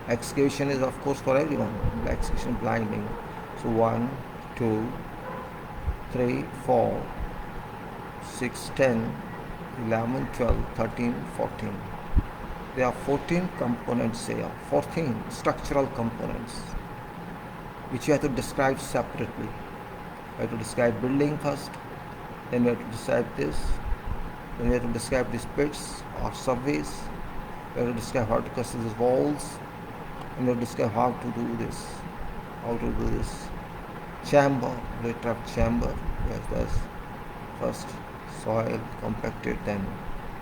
Excavation is of course for everyone. Excavation blinding. So 1, 2, 3, 4, 6, 10, 11, 12, 13, 14. There are 14 components here. 14 structural components which you have to describe separately. You have to describe building first. Then we have to describe this. Then we have to describe these pits or subways. We have to describe how to construct these walls. And we have to describe how to do this. Chamber, bullet trap chamber. Yes, that's first soil compacted, then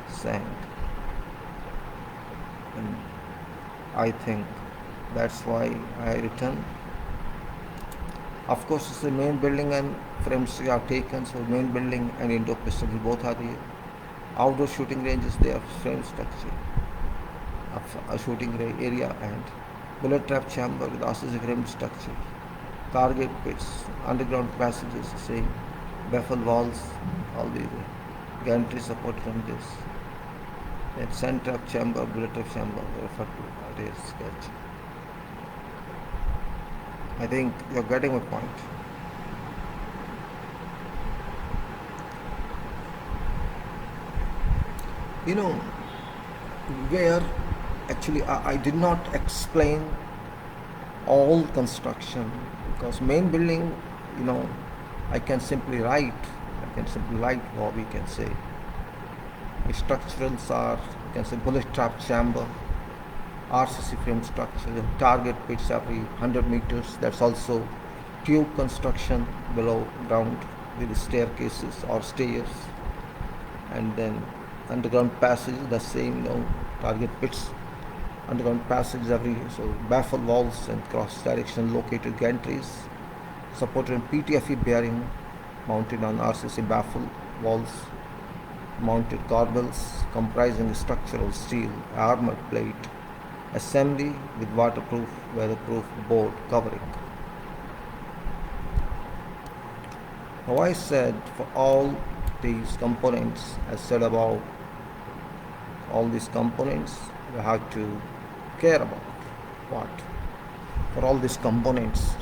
sand. And I think that's why I written. Of course, it's the main building and frames are taken, so main building and indoor pistol both are there. Outdoor shooting ranges, they are frame structure of a shooting area, and bullet trap chamber with RCC frame structure. Target pits, underground passages, same. Baffle walls, all these. Gantry support from this. Then sand trap chamber, bullet trap chamber, refer to it is sketch. I think you're getting my point. You know, where actually I did not explain all construction, because main building, you know, I can simply write what we can say. The structurals are, you can say, bullet trap chamber, RCC frame structure, target pits every 100 meters. That's also tube construction below ground with staircases or stairs, and then underground passage, the same, you know, target pits, underground passage every, so baffle walls and cross direction located gantries, supported in PTFE bearing, mounted on RCC baffle walls, mounted corbels comprising structural steel, armored plate, assembly with waterproof, weatherproof board covering. Now I said for all these components, as said above, all these components you have to care about. What? For all these components,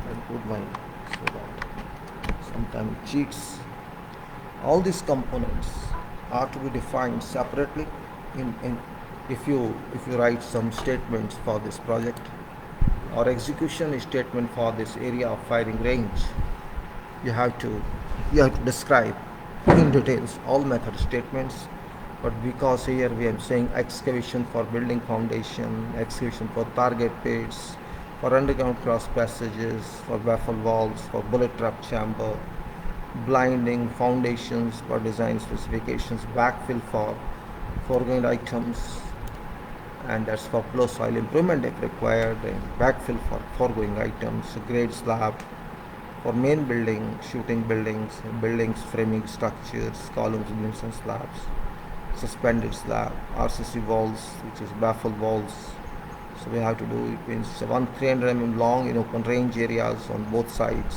I put my, so that sometimes it cheats. All these components are to be defined separately in if you write some statements for this project or execution statement for this area of firing range. You have to describe in details all method statements, but because here we are saying excavation for building foundation, excavation for target pits, for underground cross passages, for baffle walls, for bullet trap chamber, blinding, foundations for design specifications, backfill for foregoing items, and that's for flow soil improvement if required, and backfill for foregoing items, grade slab for main building, shooting buildings, framing structures, columns, beams and slabs, suspended slab, RCC walls, which is baffle walls. So we have to do it means 300 mm long in open range areas on both sides,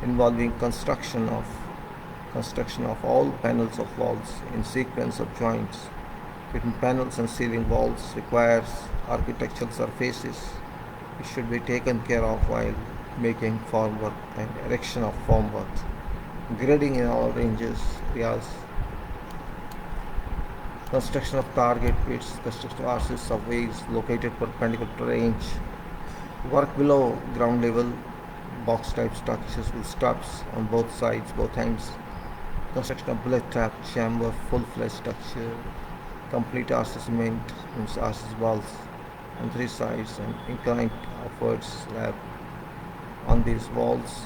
involving construction of all panels of walls in sequence of joints between panels and ceiling walls requires architectural surfaces which should be taken care of while making formwork and erection of formwork. Grading in all ranges areas, construction of target pits, construction of RC subways located perpendicular to range, work below ground level, box type structures with steps on both sides, both ends, construction of bullet trap chamber, full-fledged structure, complete RC cement, means RC walls on three sides and inclined upwards slab on these walls.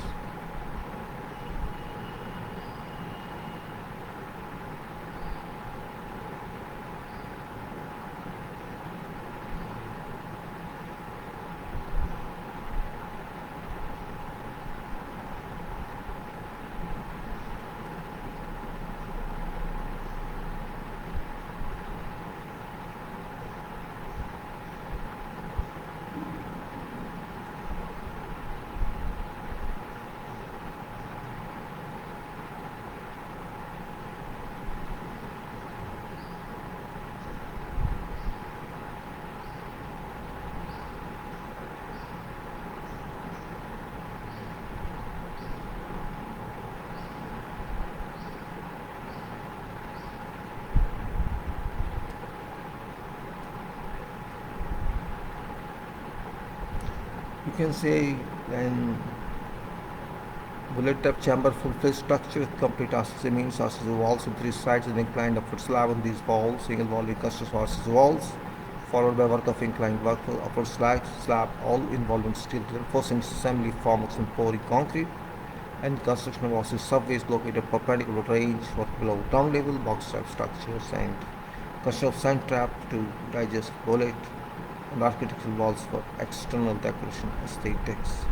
You can say when bullet trap chamber full-fledged structure with complete RCC means RCC walls on three sides and inclined upward slab on these walls, single wall with construction of RCC walls, followed by work of inclined work upward slab, all involving steel reinforcing assembly formworks and pouring concrete, and construction of RCC subways located perpendicular to range, work below ground level, box type structures, and construction of sand trap to digest bullet, and architectural walls for external decoration aesthetics.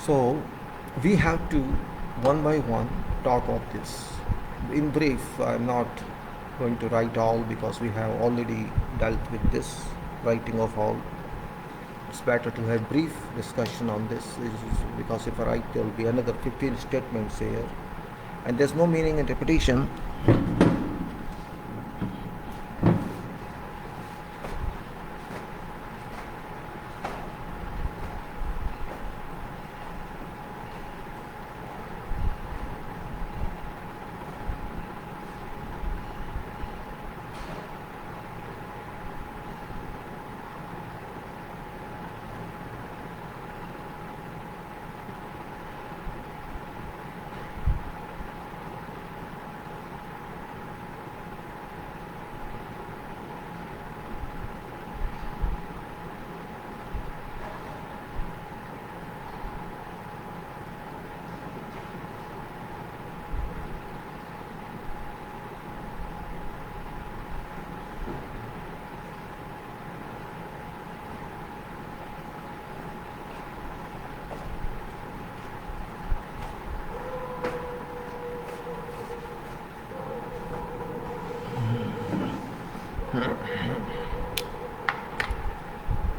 So we have to one by one talk of this. In brief, I'm not going to write all because we have already dealt with this writing of all. It's better to have brief discussion on this because if I write there will be another 15 statements here and there's no meaning in repetition.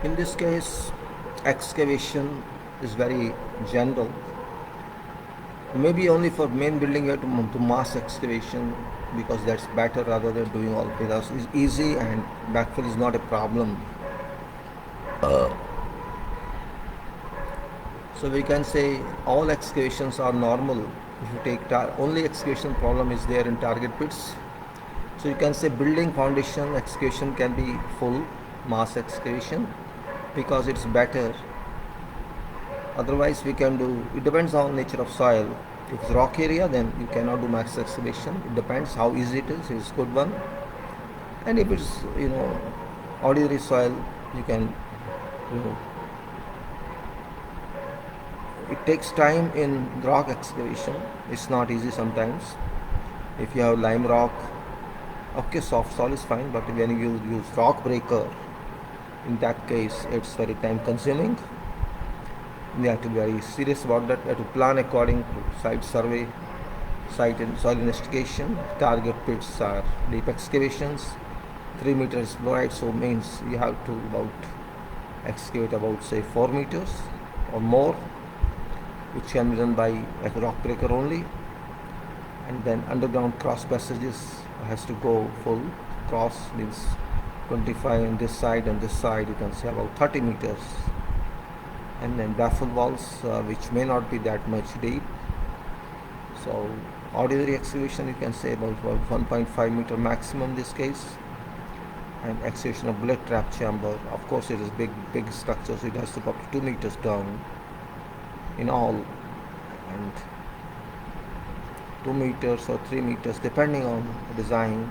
In this case, excavation is very general. Maybe only for main building you have to mass excavation because that's better rather than doing all pillars. It's easy and backfill is not a problem. So we can say all excavations are normal. If you take only excavation problem is there in target pits. So you can say building foundation excavation can be full mass excavation because it's better. Otherwise we can do, it depends on nature of soil. If it's rock area, then you cannot do max excavation. It depends how easy it is. If it's good one, and if it's ordinary soil, you can you know it takes time in rock excavation. It's not easy sometimes. If you have lime rock, okay, soft soil is fine, but when you use rock breaker, in that case it's very time consuming. We have to be very serious about that. We have to plan according to site survey, site and soil investigation. Target pits are deep excavations, 3 meters wide, so means you have to excavate about say 4 meters or more, which can be done by a rock breaker only. And then underground cross passages has to go full. Cross means 25 on this side and this side, you can say about 30 meters. And then baffle walls, which may not be that much deep. So ordinary excavation, you can say about 1.5 meter maximum in this case. And excavation of bullet trap chamber, of course it is big structure, so it has to go up to 2 meters down in all, and 2 meters or 3 meters depending on the design.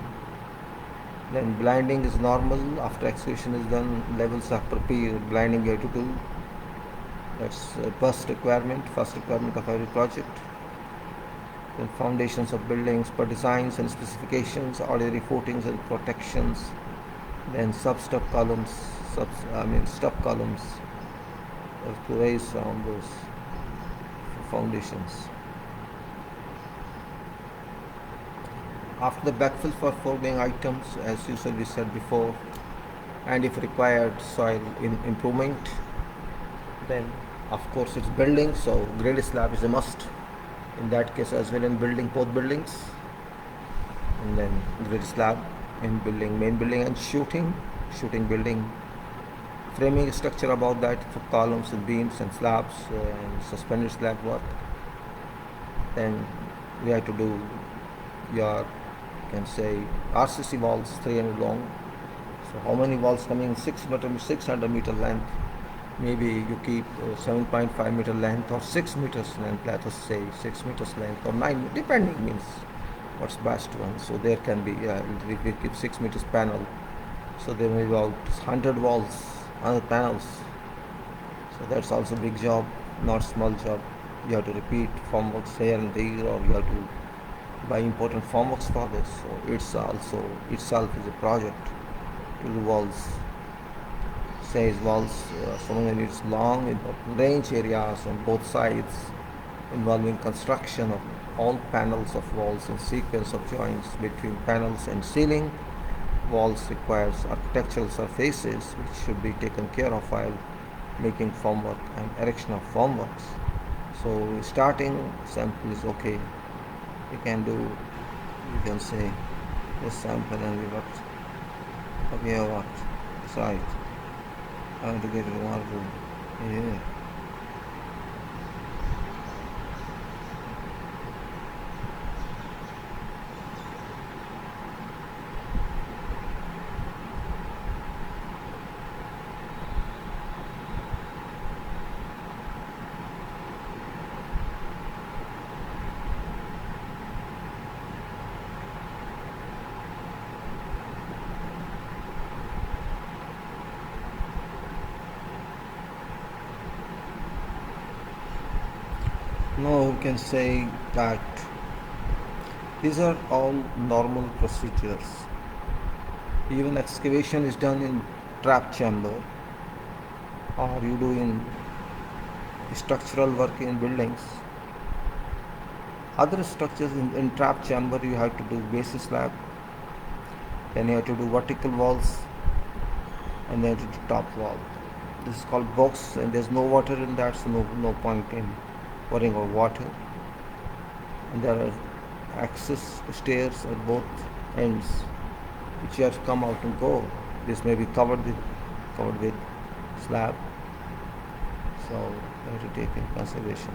Then blinding is normal. After excavation is done, levels are prepared. Blinding you have to do. That's first requirement of every project. Then foundations of buildings per designs and specifications, ordinary footings and protections. Then stub columns have to raise around those foundations. After the backfill for foregoing items, as we said before, and if required soil improvement, then of course it's building, so grade slab is a must in that case as well, in building both buildings. And then grade slab in building, main building, and shooting building, framing structure above that for columns and beams and slabs and suspended slab work. Then we have to do your, you can say, RCC walls 300 long. So how many walls coming? 600 meter length. Maybe you keep 7.5 meter length or 6 meters length. Let us say 6 meters length or 9, depending means what's best one. So there can be we keep 6 meters panel. So there may be about 100 walls, 100 panels. So that's also a big job, not small job. You have to repeat formworks here and there, or you have to buy important formworks for this. So it's also itself is a project to do walls. Says walls so many meters long in range areas on both sides, involving construction of all panels of walls and sequence of joints between panels and ceiling. Walls requires architectural surfaces which should be taken care of while making formwork and erection of formworks. So starting sample is okay. You can do, you can say this sample and we worked. Okay, I worked. That's right. I want to get it marble. Yeah. Now we can say that these are all normal procedures. Even excavation is done in trap chamber, or you do in structural work in buildings. Other structures in trap chamber, you have to do base slab, then you have to do vertical walls, and then you have to do top wall. This is called box, and there's no water in that, so no point in worrying about water. And there are access stairs at both ends, which you have to come out and go. This may be covered with slab, so you have to take in consideration.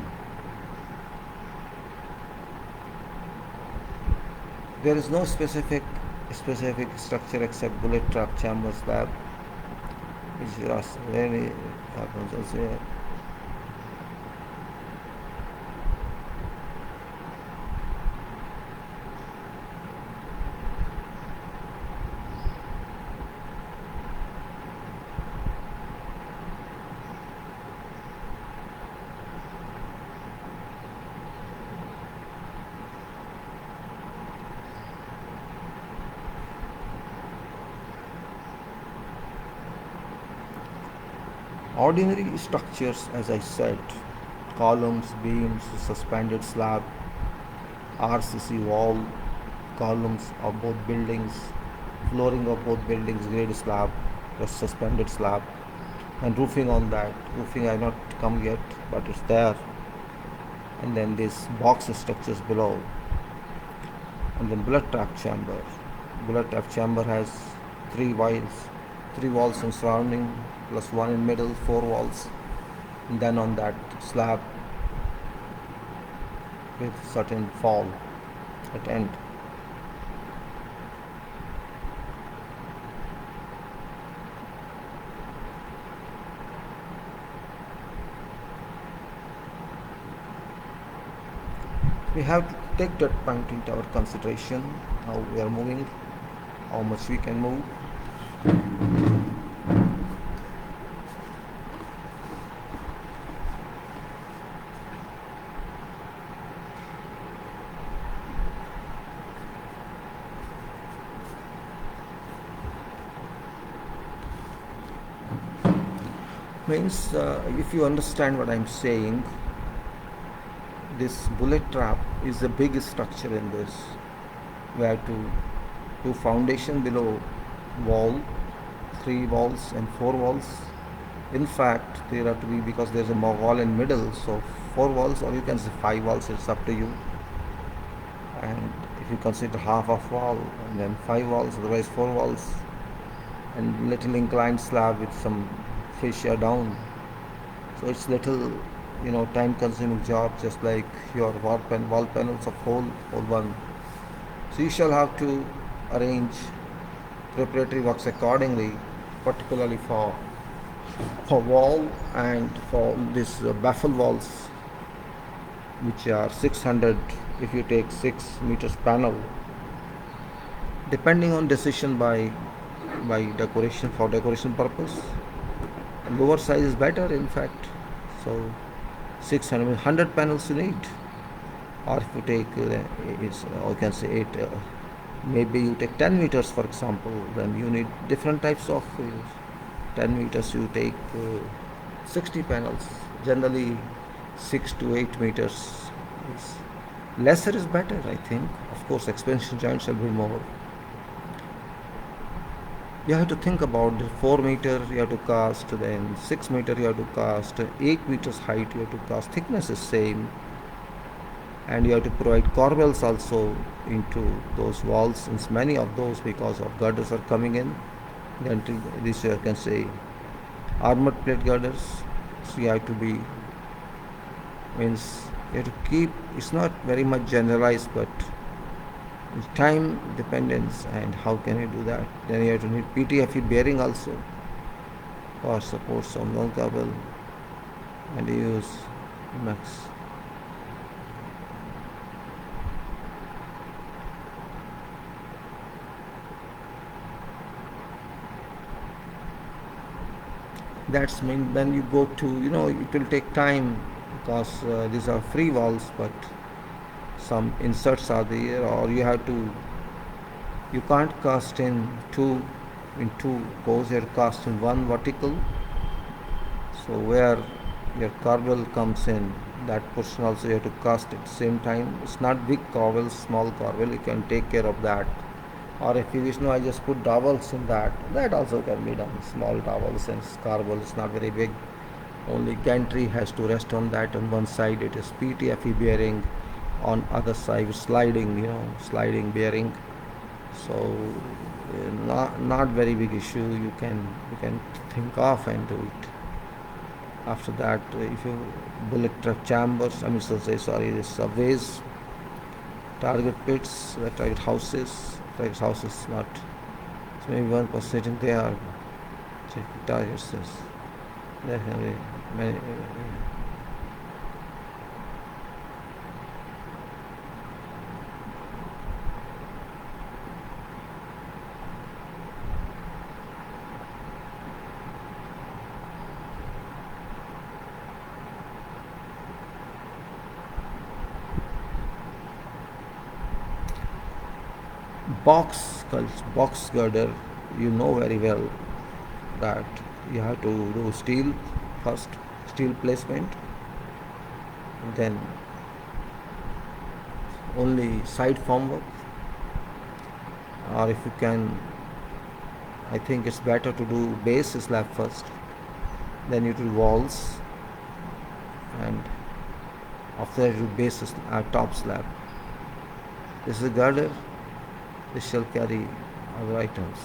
There is no specific structure except bullet trap chamber slab, which really happens also here. Ordinary structures, as I said, columns, beams, suspended slab, RCC wall, columns of both buildings, flooring of both buildings, grade slab, plus suspended slab, and roofing on that. Roofing I not come yet, but it's there. And then this box structures below. And then bullet trap chamber. Bullet trap chamber has three walls in surrounding, plus one in middle, four walls. And then on that slab with certain fall at end. We have to take that point into our consideration, how we are moving, how much we can move. Means if you understand what I'm saying, this bullet trap is the biggest structure in this. We have to do foundation below wall, three walls and four walls. In fact, there have to be, because there's a wall in middle, so four walls, or you can say five walls, it's up to you. And if you consider half of wall and then five walls, otherwise four walls, and little inclined slab with some fascia down. So it's little, time consuming job, just like your wall panels of whole one. So you shall have to arrange preparatory works accordingly, particularly for wall and for this baffle walls, which are 600 if you take 6 meters panel, depending on decision by decoration, for decoration purpose. Lower size is better, in fact. So 600, 100 panels you need, or if you take I can say 8, maybe you take 10 meters for example, then you need different types of 10 meters you take 60 panels. Generally 6 to 8 meters is lesser is better, I think. Of course expansion joints will be more. You have to think about the 4 meter you have to cast, then 6 meter you have to cast, 8 meters height you have to cast, thickness is same, and you have to provide corbels also into those walls, since many of those, because of girders are coming in. Then this you can say armored plate girders. So you have to be, means you have to keep, it's not very much generalized, but time dependence and how can you do that. Then you have to need PTFE bearing also for support some long cable, and you use max. That's mean then you go to, it will take time, because these are free walls, but some inserts are there, or you can't cast in two goes, you have to cast in one vertical. So where your corbel comes in, that portion also you have to cast at the same time. It's not big corbel, small corbel, you can take care of that. Or if you wish, I just put dowels in that also can be done. Small dowels and corbel is not very big, only gantry has to rest on that. On one side it is PTFE bearing, on other side sliding bearing. So not very big issue, you can think of and do it. After that, if you bullet trap chambers, this subways, target pits, target houses not, so maybe one person sitting there, targets this. There can be many. Box girder, you know very well that you have to do steel first steel placement, then only side formwork, or if you can, I think it's better to do base slab first, then you do walls, and after that you do base top slab. This is a girder. This shall carry other items.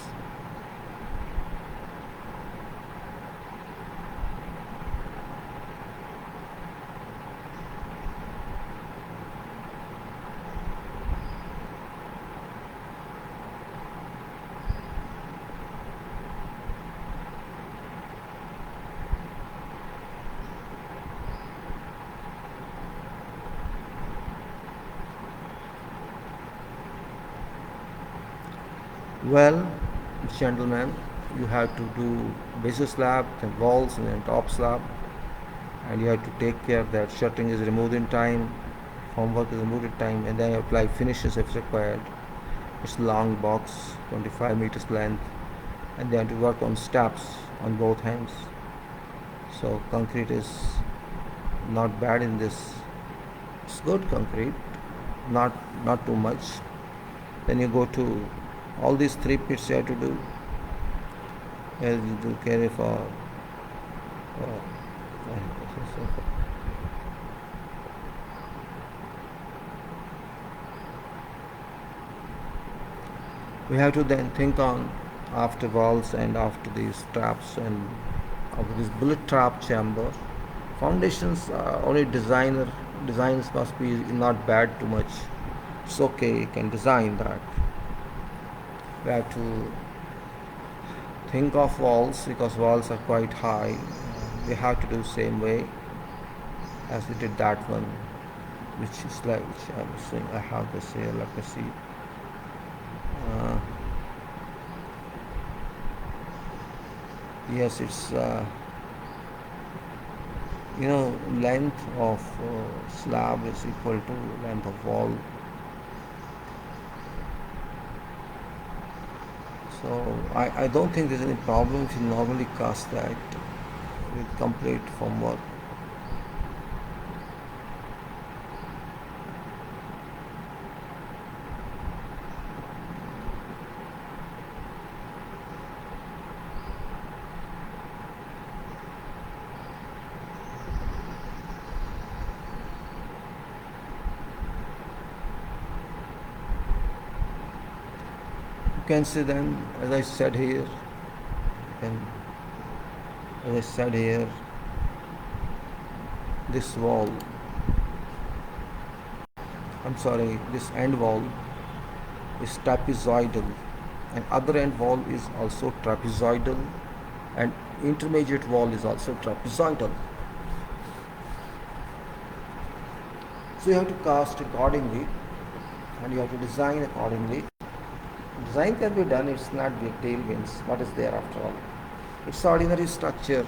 Well, gentlemen, you have to do base slab, then walls, and then top slab, and you have to take care that shutting is removed in time, formwork is removed in time, and then you apply finishes if required. It's a long box, 25 meters length, and then to work on steps on both hands. So concrete is not bad in this. It's good concrete, not too much. Then you go to all these 3 pits you have to do, as you do carry for we have to then think on after walls and after these traps and after this bullet trap chamber. Foundations only designs must be not bad too much. It's okay, you can design that. We have to think of walls because walls are quite high. We have to do the same way as we did that one, which is like, which I'm saying, I have this here, let me see. Yes, it's length of slab is equal to length of wall. So I don't think there's any problem if you normally cast that with complete formwork. You can see then, as I said here, this wall, this end wall is trapezoidal, and other end wall is also trapezoidal, and intermediate wall is also trapezoidal. So you have to cast accordingly, and you have to design accordingly. Design can be done, it's not big deal, means what is there after all. It's ordinary structure,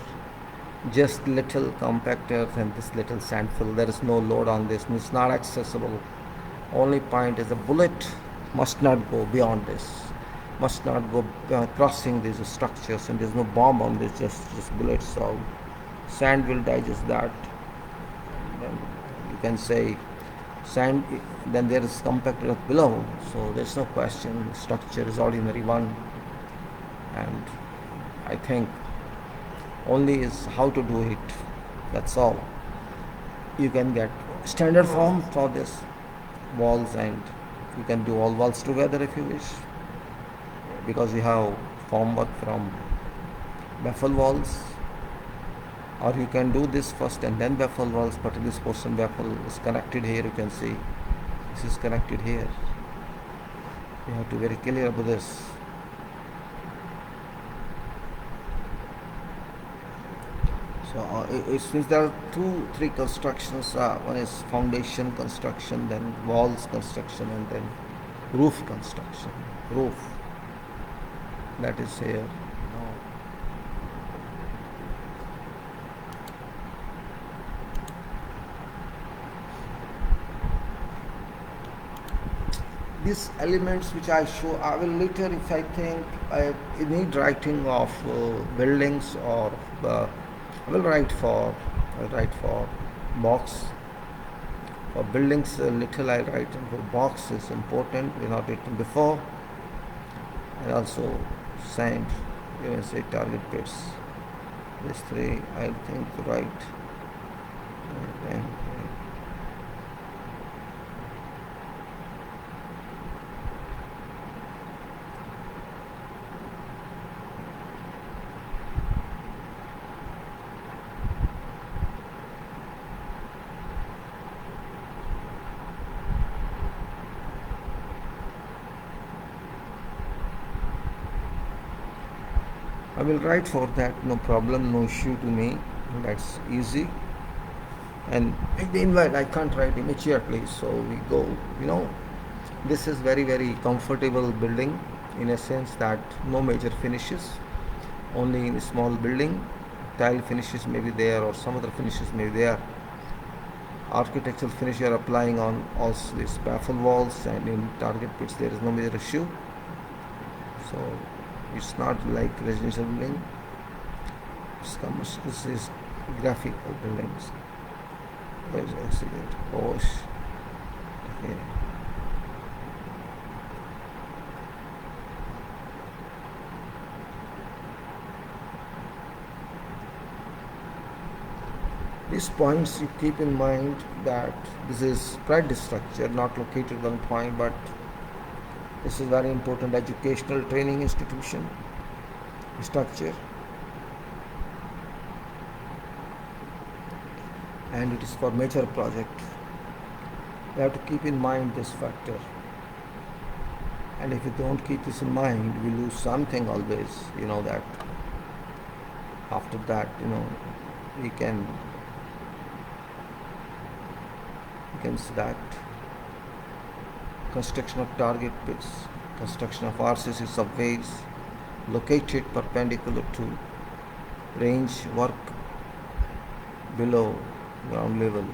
just little compactors and this little sand fill. There is no load on this, it's not accessible. Only point is a bullet must not go beyond this, must not go crossing these structures, and there's no bomb on this, just bullets. So sand will digest that. Then you can say sand, then there is compactor below, so there's no question, structure is ordinary one. And I think only is how to do it, that's all. You can get standard form for this walls, and you can do all walls together if you wish, because you have formwork from baffle walls, or you can do this first and then baffle walls, but this portion baffle is connected here. You can see this is connected here. You have to be very clear about this. So it seems there are 2-3 constructions. One is foundation construction, then walls construction, and then roof construction. Roof, that is here. These elements which I show, I will later, if I think I need writing of buildings or I'll write for box. For buildings, little I'll write. And for box is important. We not written before. And also send. You can say target bits. These three, I think, right. And I will write for that, no problem, no issue to me. That's easy. And meanwhile, I can't write immediately, so we go. You know, this is very comfortable building in a sense that no major finishes, only in a small building. Tile finishes may be there, or some other finishes may be there. Architectural finish you are applying on also these baffle walls, and in target pits there is no major issue. So it's not like residential building. It's commercial. This is graphical buildings. There's accident. Posh. Okay. These points you keep in mind that this is spread structure, not located one point, but this is very important educational training institution structure, and it is for major project. You have to keep in mind this factor, and if you don't keep this in mind, we lose something always. You know that after that, we can see that construction of target pits, construction of RCC subways located perpendicular to range work below ground level.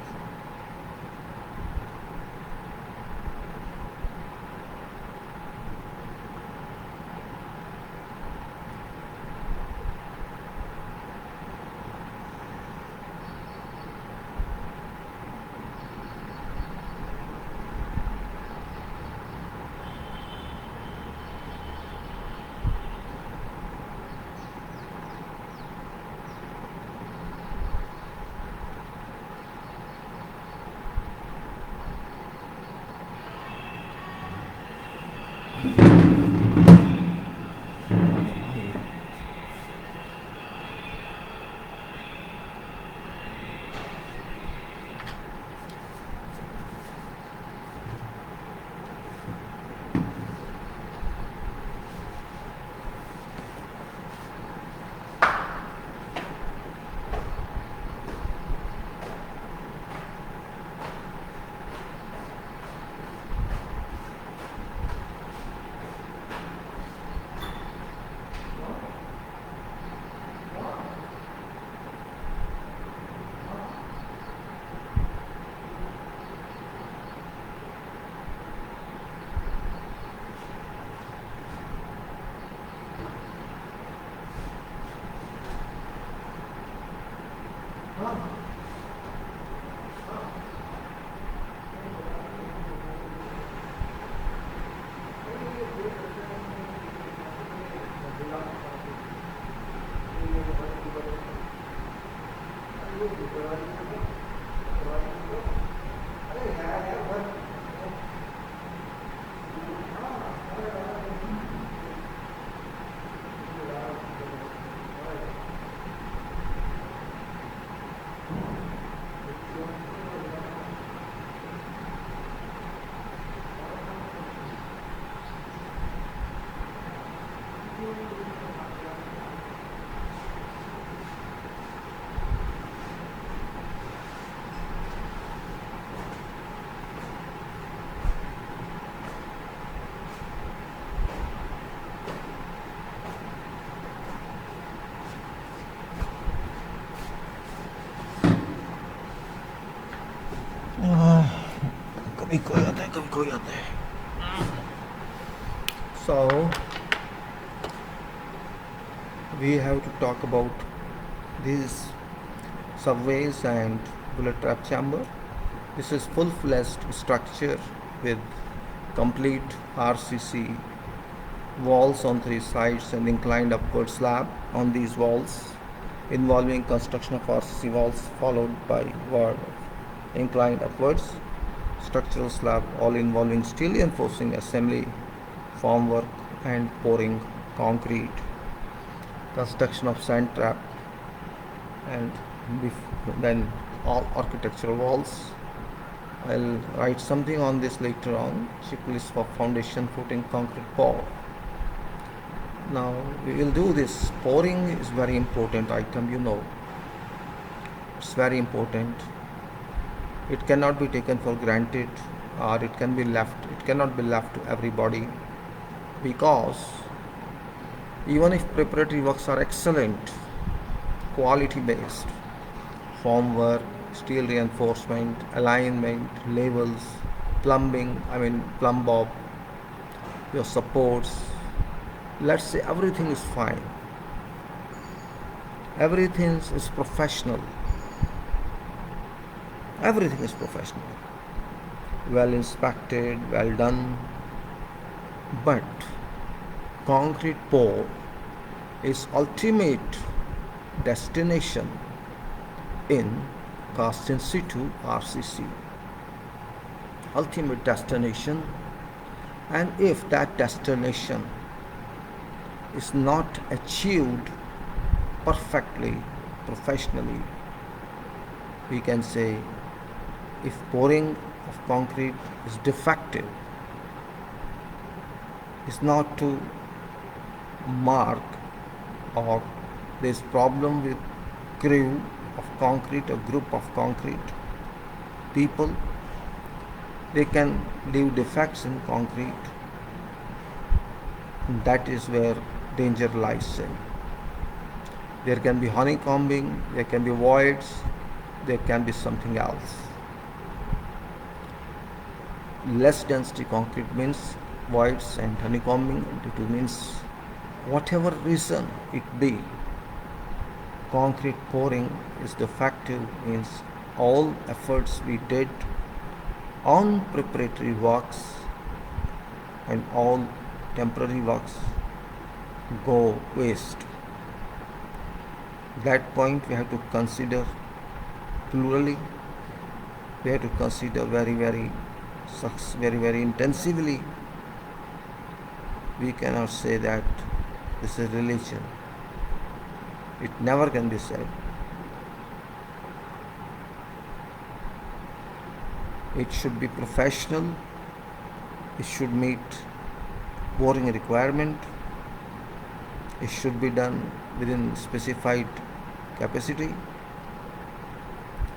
कभी कोई आता है, कभी कोई आता है. So we have to talk about these subways and bullet trap chamber. This is full-fledged structure with complete RCC walls on three sides and inclined upward slab on these walls, involving construction of RCC walls followed by wall inclined upwards, structural slab, all involving steel reinforcing assembly, formwork and pouring concrete, construction of sand trap, and then all architectural walls. I'll write something on this later on. Checklist for foundation footing concrete pour. Now we will do this. Pouring is very important item, you know. It's very important. It cannot be taken for granted, or it cannot be left to everybody, because even if preparatory works are excellent, quality based, formwork, steel reinforcement, alignment, levels, plumb bob, your supports, let's say everything is fine, everything is professional, everything is professional, well inspected, well done, but concrete pour is ultimate destination in cast in situ RCC, ultimate destination. And if that destination is not achieved perfectly, professionally, we can say, if pouring of concrete is defective, is not to mark, or there is problem with crew of concrete, a group of concrete people, they can leave defects in concrete. That is where danger lies in. There can be honeycombing, there can be voids, there can be something else. Less density concrete means voids, and honeycombing due to means whatever reason it be, concrete pouring is defective, means all efforts we did on preparatory works and all temporary works go waste. That point we have to consider plurally. We have to consider very intensively. We cannot say that this is religion. It never can be said. It should be professional. It should meet pouring requirement. It should be done within specified capacity.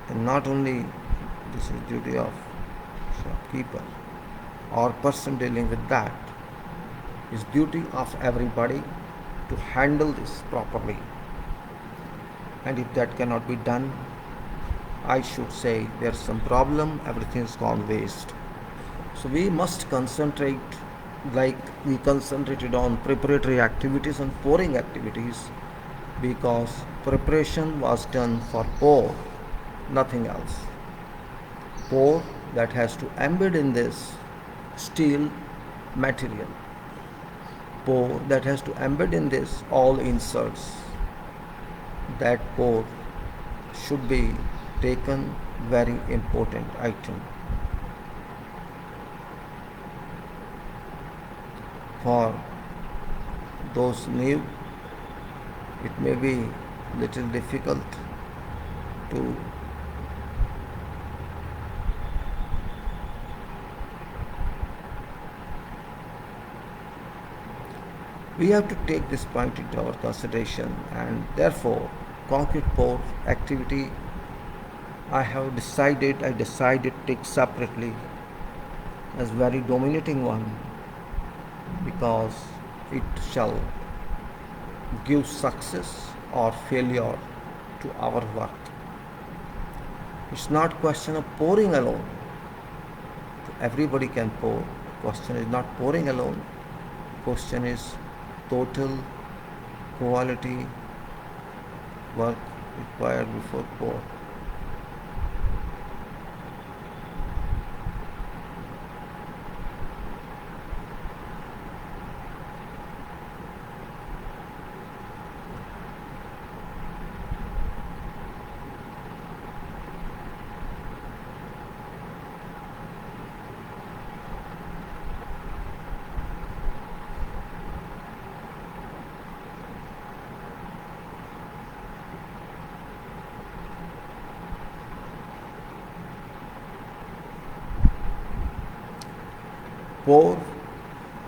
And not only this is duty of shopkeeper or person dealing with that, it's duty of everybody to handle this properly. And if that cannot be done, I should say there's some problem, everything has gone waste. So we must concentrate like we concentrated on preparatory activities and pouring activities, because preparation was done for pour, nothing else. Pour that has to embed in this steel material. Pour that has to embed in this all inserts. That pour should be taken very important item. For those new, it may be little difficult to we have to take this point into our consideration, and therefore concrete pour activity I decided to take separately as very dominating one, because it shall give success or failure to our work. It's not question of pouring alone. Everybody can pour. Question is not pouring alone. Question is total quality work required before pour. Pour,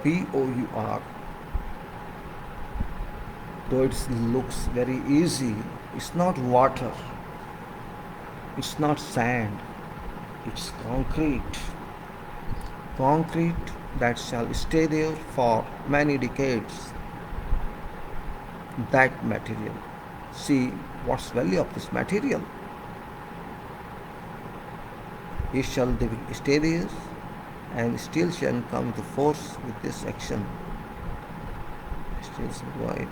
Pour, though it looks very easy, it's not water, it's not sand, it's concrete. Concrete that shall stay there for many decades. That material. See what's value of this material. It shall stay there and still shall come to force with this action. Still survive.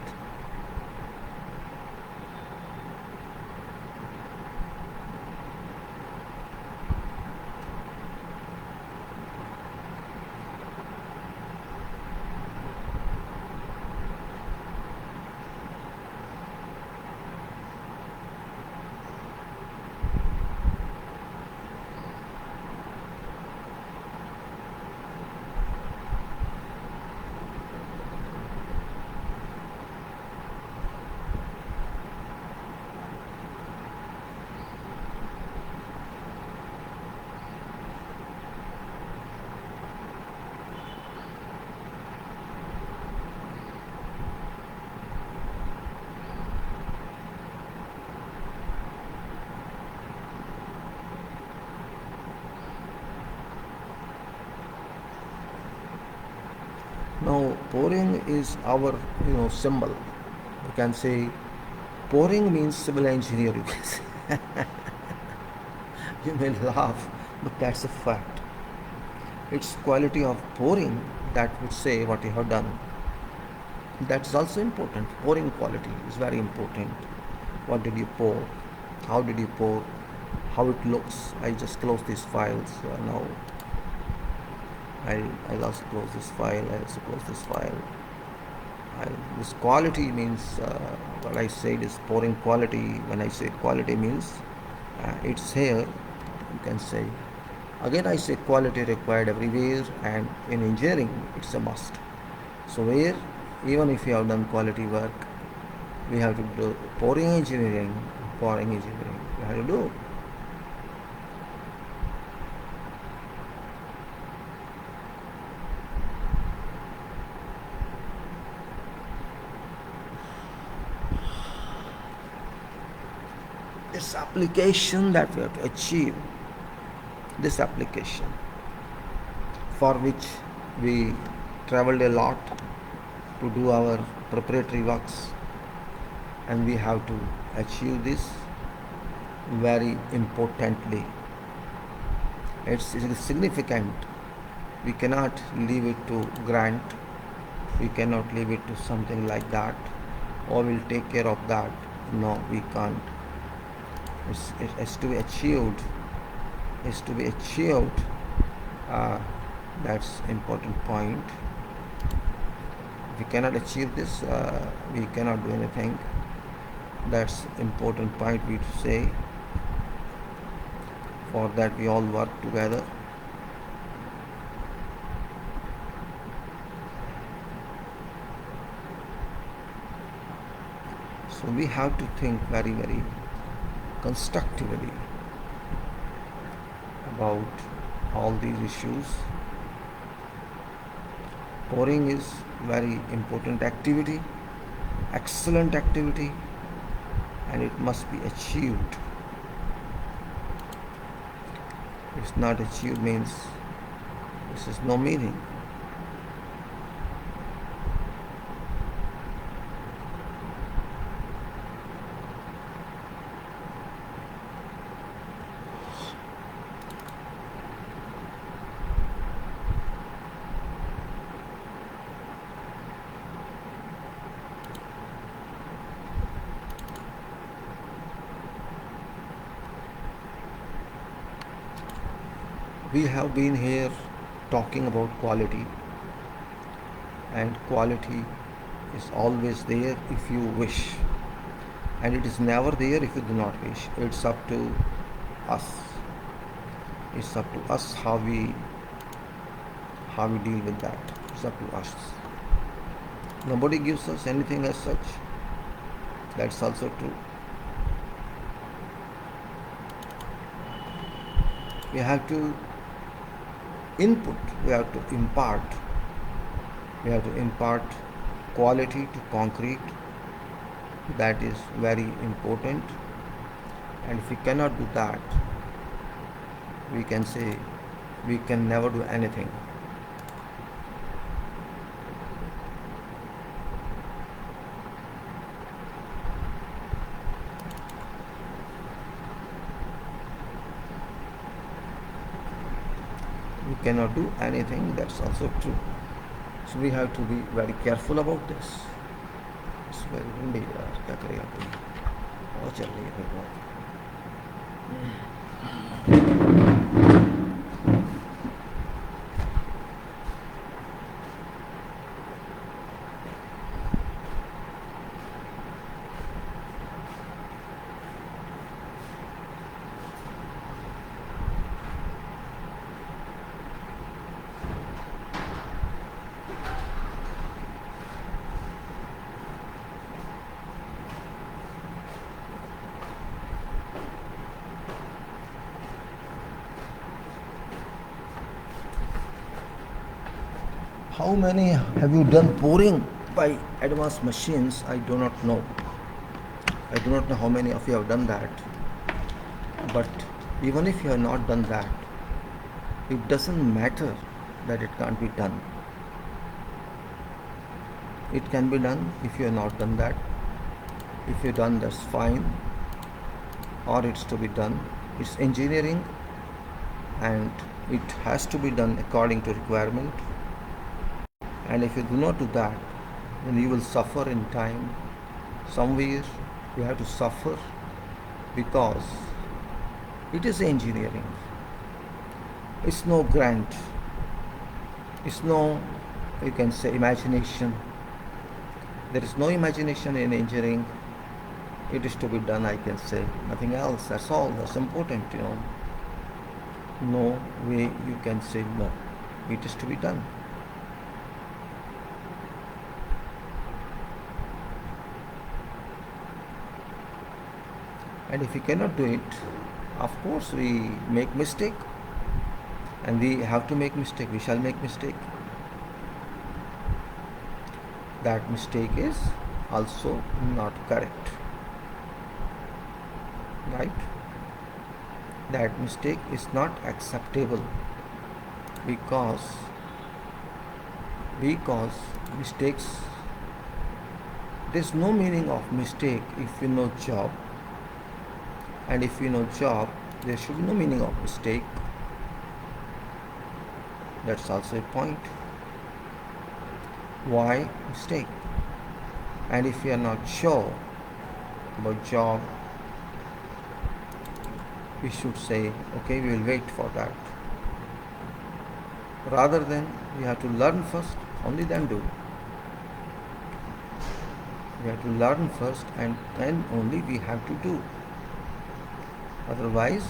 Now pouring is our symbol. You can say pouring means civil engineer. You can say. You may laugh, but that's a fact. It's quality of pouring that would say what you have done. That's also important. Pouring quality is very important. What did you pour? How did you pour? How it looks. I just close these files now. I'll also close this file. I also close this file. This quality means what I said is pouring quality. When I say quality means it's here. You can say again. I say quality required everywhere, and in engineering it's a must. So where even if you have done quality work, we have to do pouring engineering. Pouring engineering. We have to do. This application that we have to achieve, this application for which we traveled a lot to do our preparatory works, and we have to achieve this very importantly. It's significant. We cannot leave it to grant. We cannot leave it to something like that, or we'll take care of that. No, we can't. It has to be achieved. Is to be achieved. That's important point. If we cannot achieve this, we cannot do anything. That's important point we to say. For that we all work together. So we have to think very, very constructively about all these issues. Pouring is very important activity, excellent activity, and it must be achieved. If it's not achieved means this is no meaning. We have been here talking about quality, and quality is always there if you wish, and it is never there if you do not wish. It's up to us. It's up to us how we deal with that. It's up to us. Nobody gives us anything as such. That's also true. We have to input, we have to impart quality to concrete. That is very important. And if we cannot do that, we can say we can never do anything. We cannot do anything, that's also true. So we have to be very careful about this. It's very windy यार, क्या करें आप? और चल रही है फिर बहुत. How many have you done pouring by advanced machines? I do not know. I do not know how many of you have done that. But even if you have not done that, it doesn't matter that it can't be done. It can be done if you have not done that. If you've done, that's fine. Or it's to be done. It's engineering and it has to be done according to requirement. And if you do not do that, then you will suffer in time. Somewhere you have to suffer because it is engineering. It's no grant. It's no, you can say, imagination. There is no imagination in engineering. It is to be done, I can say. Nothing else. That's all. That's important, No way you can say no. It is to be done. And if we cannot do it, of course we make mistake. And we have to make mistake. We shall make mistake. That mistake is also not correct. Right? That mistake is not acceptable because mistakes, there's no meaning of mistake if you know job. And if you know job, there should be no meaning of mistake. That's also a point. Why mistake? And if you are not sure about job, we should say, okay, we will wait for that. Rather than we have to learn first, only then do. We have to learn first and then only we have to do. Otherwise,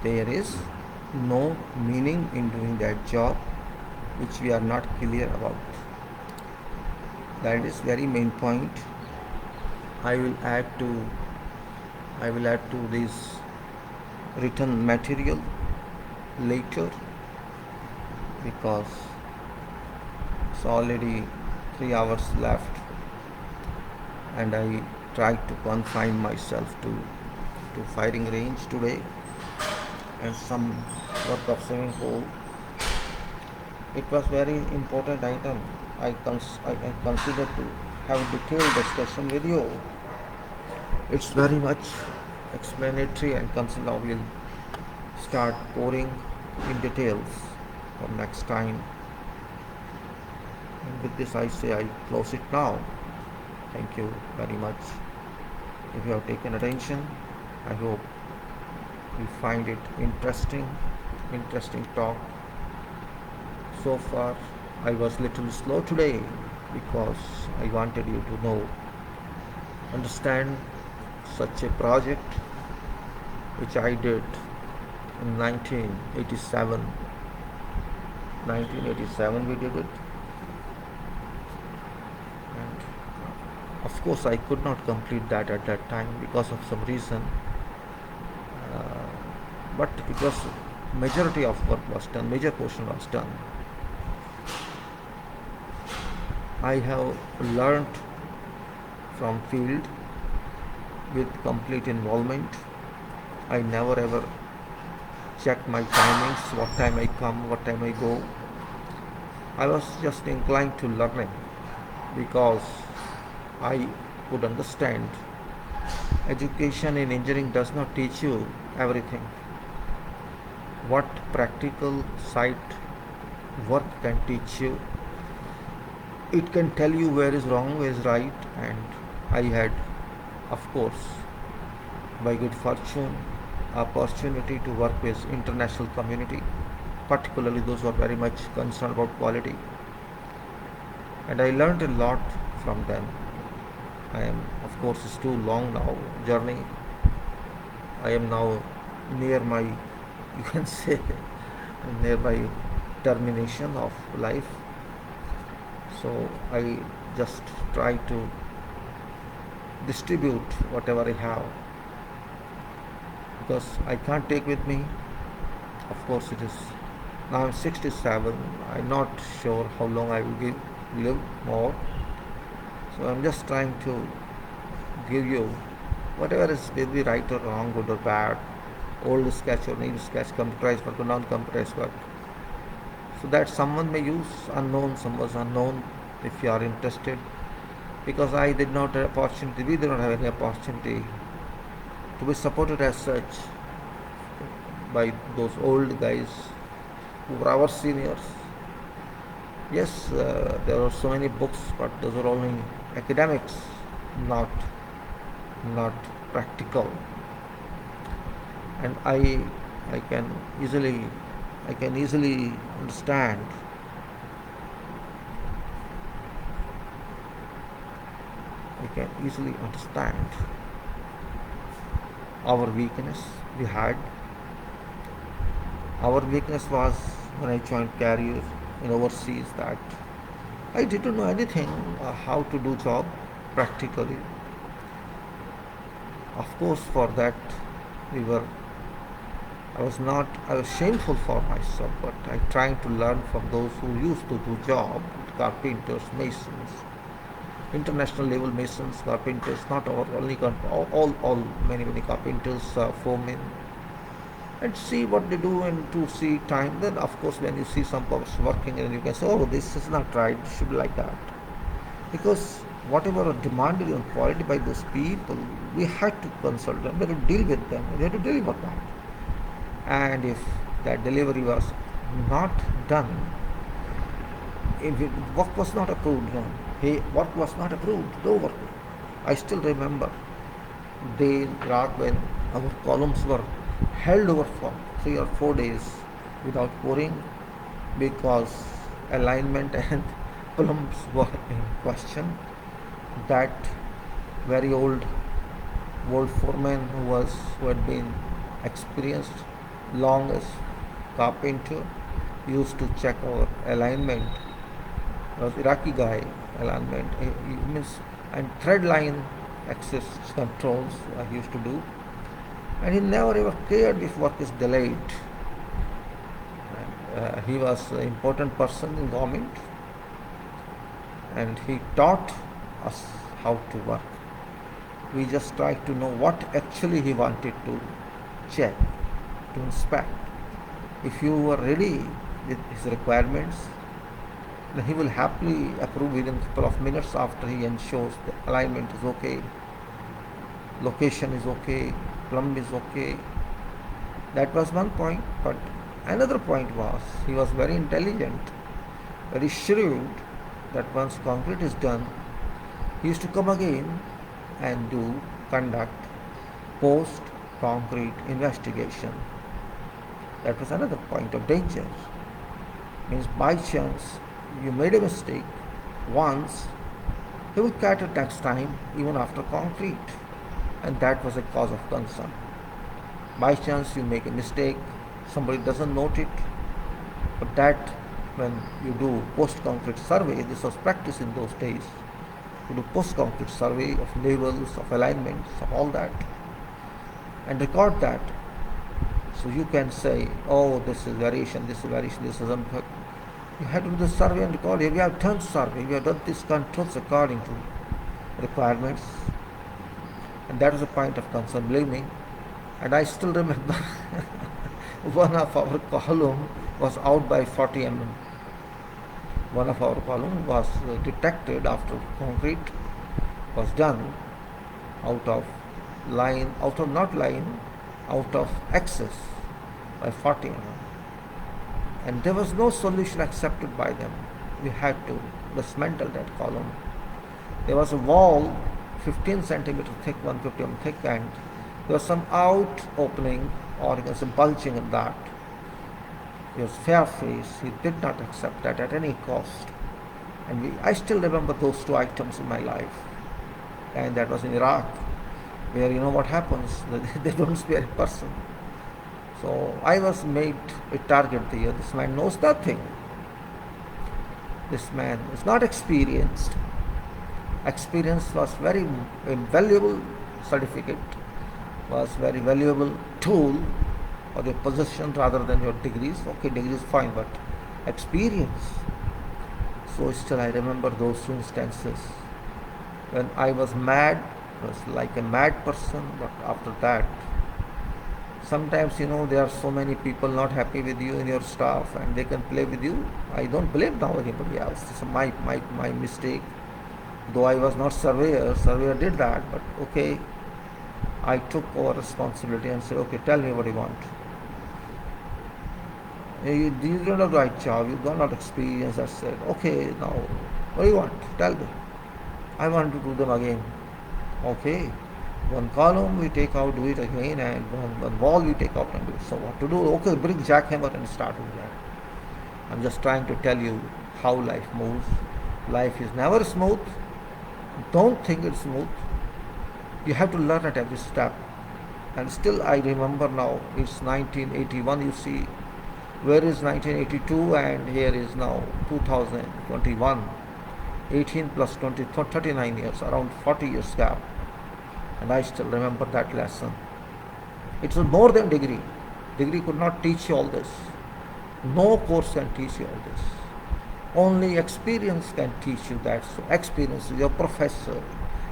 there is no meaning in doing that job which we are not clear about. That is very main point. I will add to this written material later because it's already 3 hours left and I tried to confine myself to firing range today and some work of swimming pool. It was very important item. I consider to have a detailed discussion with you. It's very much explanatory and consider we'll start pouring in details for next time. And with this I say I close it now. Thank you very much. If you have taken attention, I hope you find it interesting interesting talk. So far, I was little slow today because I wanted you to know, understand such a project which I did in 1987. 1987 we did it, and of course I could not complete that at that time because of some reason, uh, but it was majority of work was done, major portion was done. I have learnt from field with complete involvement. I never ever check my timings, what time I come, what time I go. I was just inclined to learning because I could understand education in engineering does not teach you everything. What practical site work can teach you, it can tell you where is wrong, where is right, and I had, of course, by good fortune, opportunity to work with international community, particularly those who are very much concerned about quality, and I learned a lot from them. I am, of course, it's too long now journey. I am now near my, you can say, near my termination of life. So I just try to distribute whatever I have because I can't take with me. Of course, it is now I'm 67. I'm not sure how long I will live more. So I'm just trying to give you whatever is maybe right or wrong, good or bad, old sketch or new sketch, computerized work or non-computerized work. So that someone may use unknown, some was unknown if you are interested. Because I did not have opportunity, we did not have any opportunity to be supported as such by those old guys who were our seniors. Yes, there are so many books, but those are only academics, not not practical. And I can easily understand. I can easily understand our weakness we had. Our weakness was when I joined career in overseas that I didn't know anything how to do job practically. Of course, for that we were. I was shameful for myself, but I trying to learn from those who used to do job, carpenters, masons, international level masons, carpenters, not our only all many carpenters, foremen, and see what they do and to see time. Then of course when you see some folks working and you can say, oh, this is not right, it should be like that. Because whatever are demanded on quality by those people, we had to consult them, we had to deal with them, we had to deliver that. And if that delivery was not done, if work was not approved, no, work was not approved, no work. I still remember day in Iraq when our columns were held over for 3 or 4 days without pouring because alignment and columns were in question. That very old foreman who had been experienced long as carpenter used to check our alignment. Was Iraqi guy alignment he means and thread line access controls he used to do, and he never ever cared if work is delayed. And, he was an important person in government, and he taught us how to work. We just tried to know what actually he wanted to check, to inspect. If you were ready with his requirements, then he will happily approve within a couple of minutes after he ensures the alignment is okay, location is okay, plumb is okay. That was one point, but another point was he was very intelligent, very shrewd, that once concrete is done, he used to come again and conduct post concrete investigation. That was another point of danger. Means by chance you made a mistake once, he will catch it next time even after concrete. And that was a cause of concern. By chance you make a mistake, somebody doesn't note it, but that when you do post-concrete survey, this was practiced in those days, you do post-concrete survey of levels, of alignments, of all that, and record that. So you can say, oh, this is variation, this is variation, this is unperfect. You have to do the survey and record. We have done survey, we have done these controls according to requirements, and that was a point of concern, believe me. And I still remember one of our column was out by 40 mm. One of our column was detected after concrete was done out of line, out of not line, out of excess by 40 mm. And there was no solution accepted by them. We had to dismantle that column. There was a wall 15 centimeter thick, 150 mm thick, and there was some out opening or you can say bulging in that. He was fair face. He did not accept that at any cost. And I still remember those two items in my life. And that was in Iraq, where you know what happens, they don't spare a person. So I was made a target there. This man knows nothing. This man is not experienced. Experience was very valuable certificate, was very valuable tool or your possession rather than your degrees. Okay, degrees fine, but experience. So still I remember those two instances when I was mad, was like a mad person, but after that, sometimes there are so many people not happy with you and your staff and they can play with you. I don't blame now anybody else. It's my mistake. Though I was not surveyor did that, but okay, I took over responsibility and said, okay, tell me what you want. You don't have the right job, you don't have experience. I said, okay, now what do you want? Tell me. I want to do them again. Okay, one column we take out, do it again, and one wall we take out and do it. So what to do? Okay, bring jackhammer and start with that. I'm just trying to tell you how life moves. Life is never smooth. Don't think it's smooth. You have to learn at every step. And still I remember now, it's 1981, you see. Where is 1982 and here is now 2021. 18 plus 20, 39 years, around 40 years gap. And I still remember that lesson. It was more than degree. Degree could not teach you all this. No course can teach you all this. Only experience can teach you that. So experience is your professor,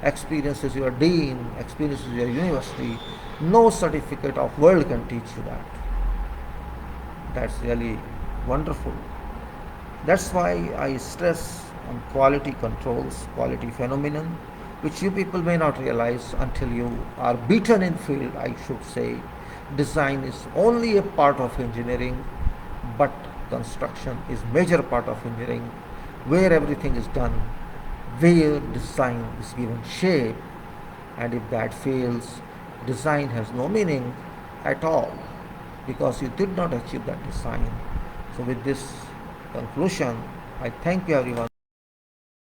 experience is your dean, experience is your university. No certificate of world can teach you that. That's really wonderful. That's why I stress on quality controls, quality phenomenon, which you people may not realize until you are beaten in field, I should say. Design is only a part of engineering, but construction is major part of engineering, where everything is done, where design is given shape, and if that fails, design has no meaning at all, because you did not achieve that design. So with this conclusion, I thank you everyone.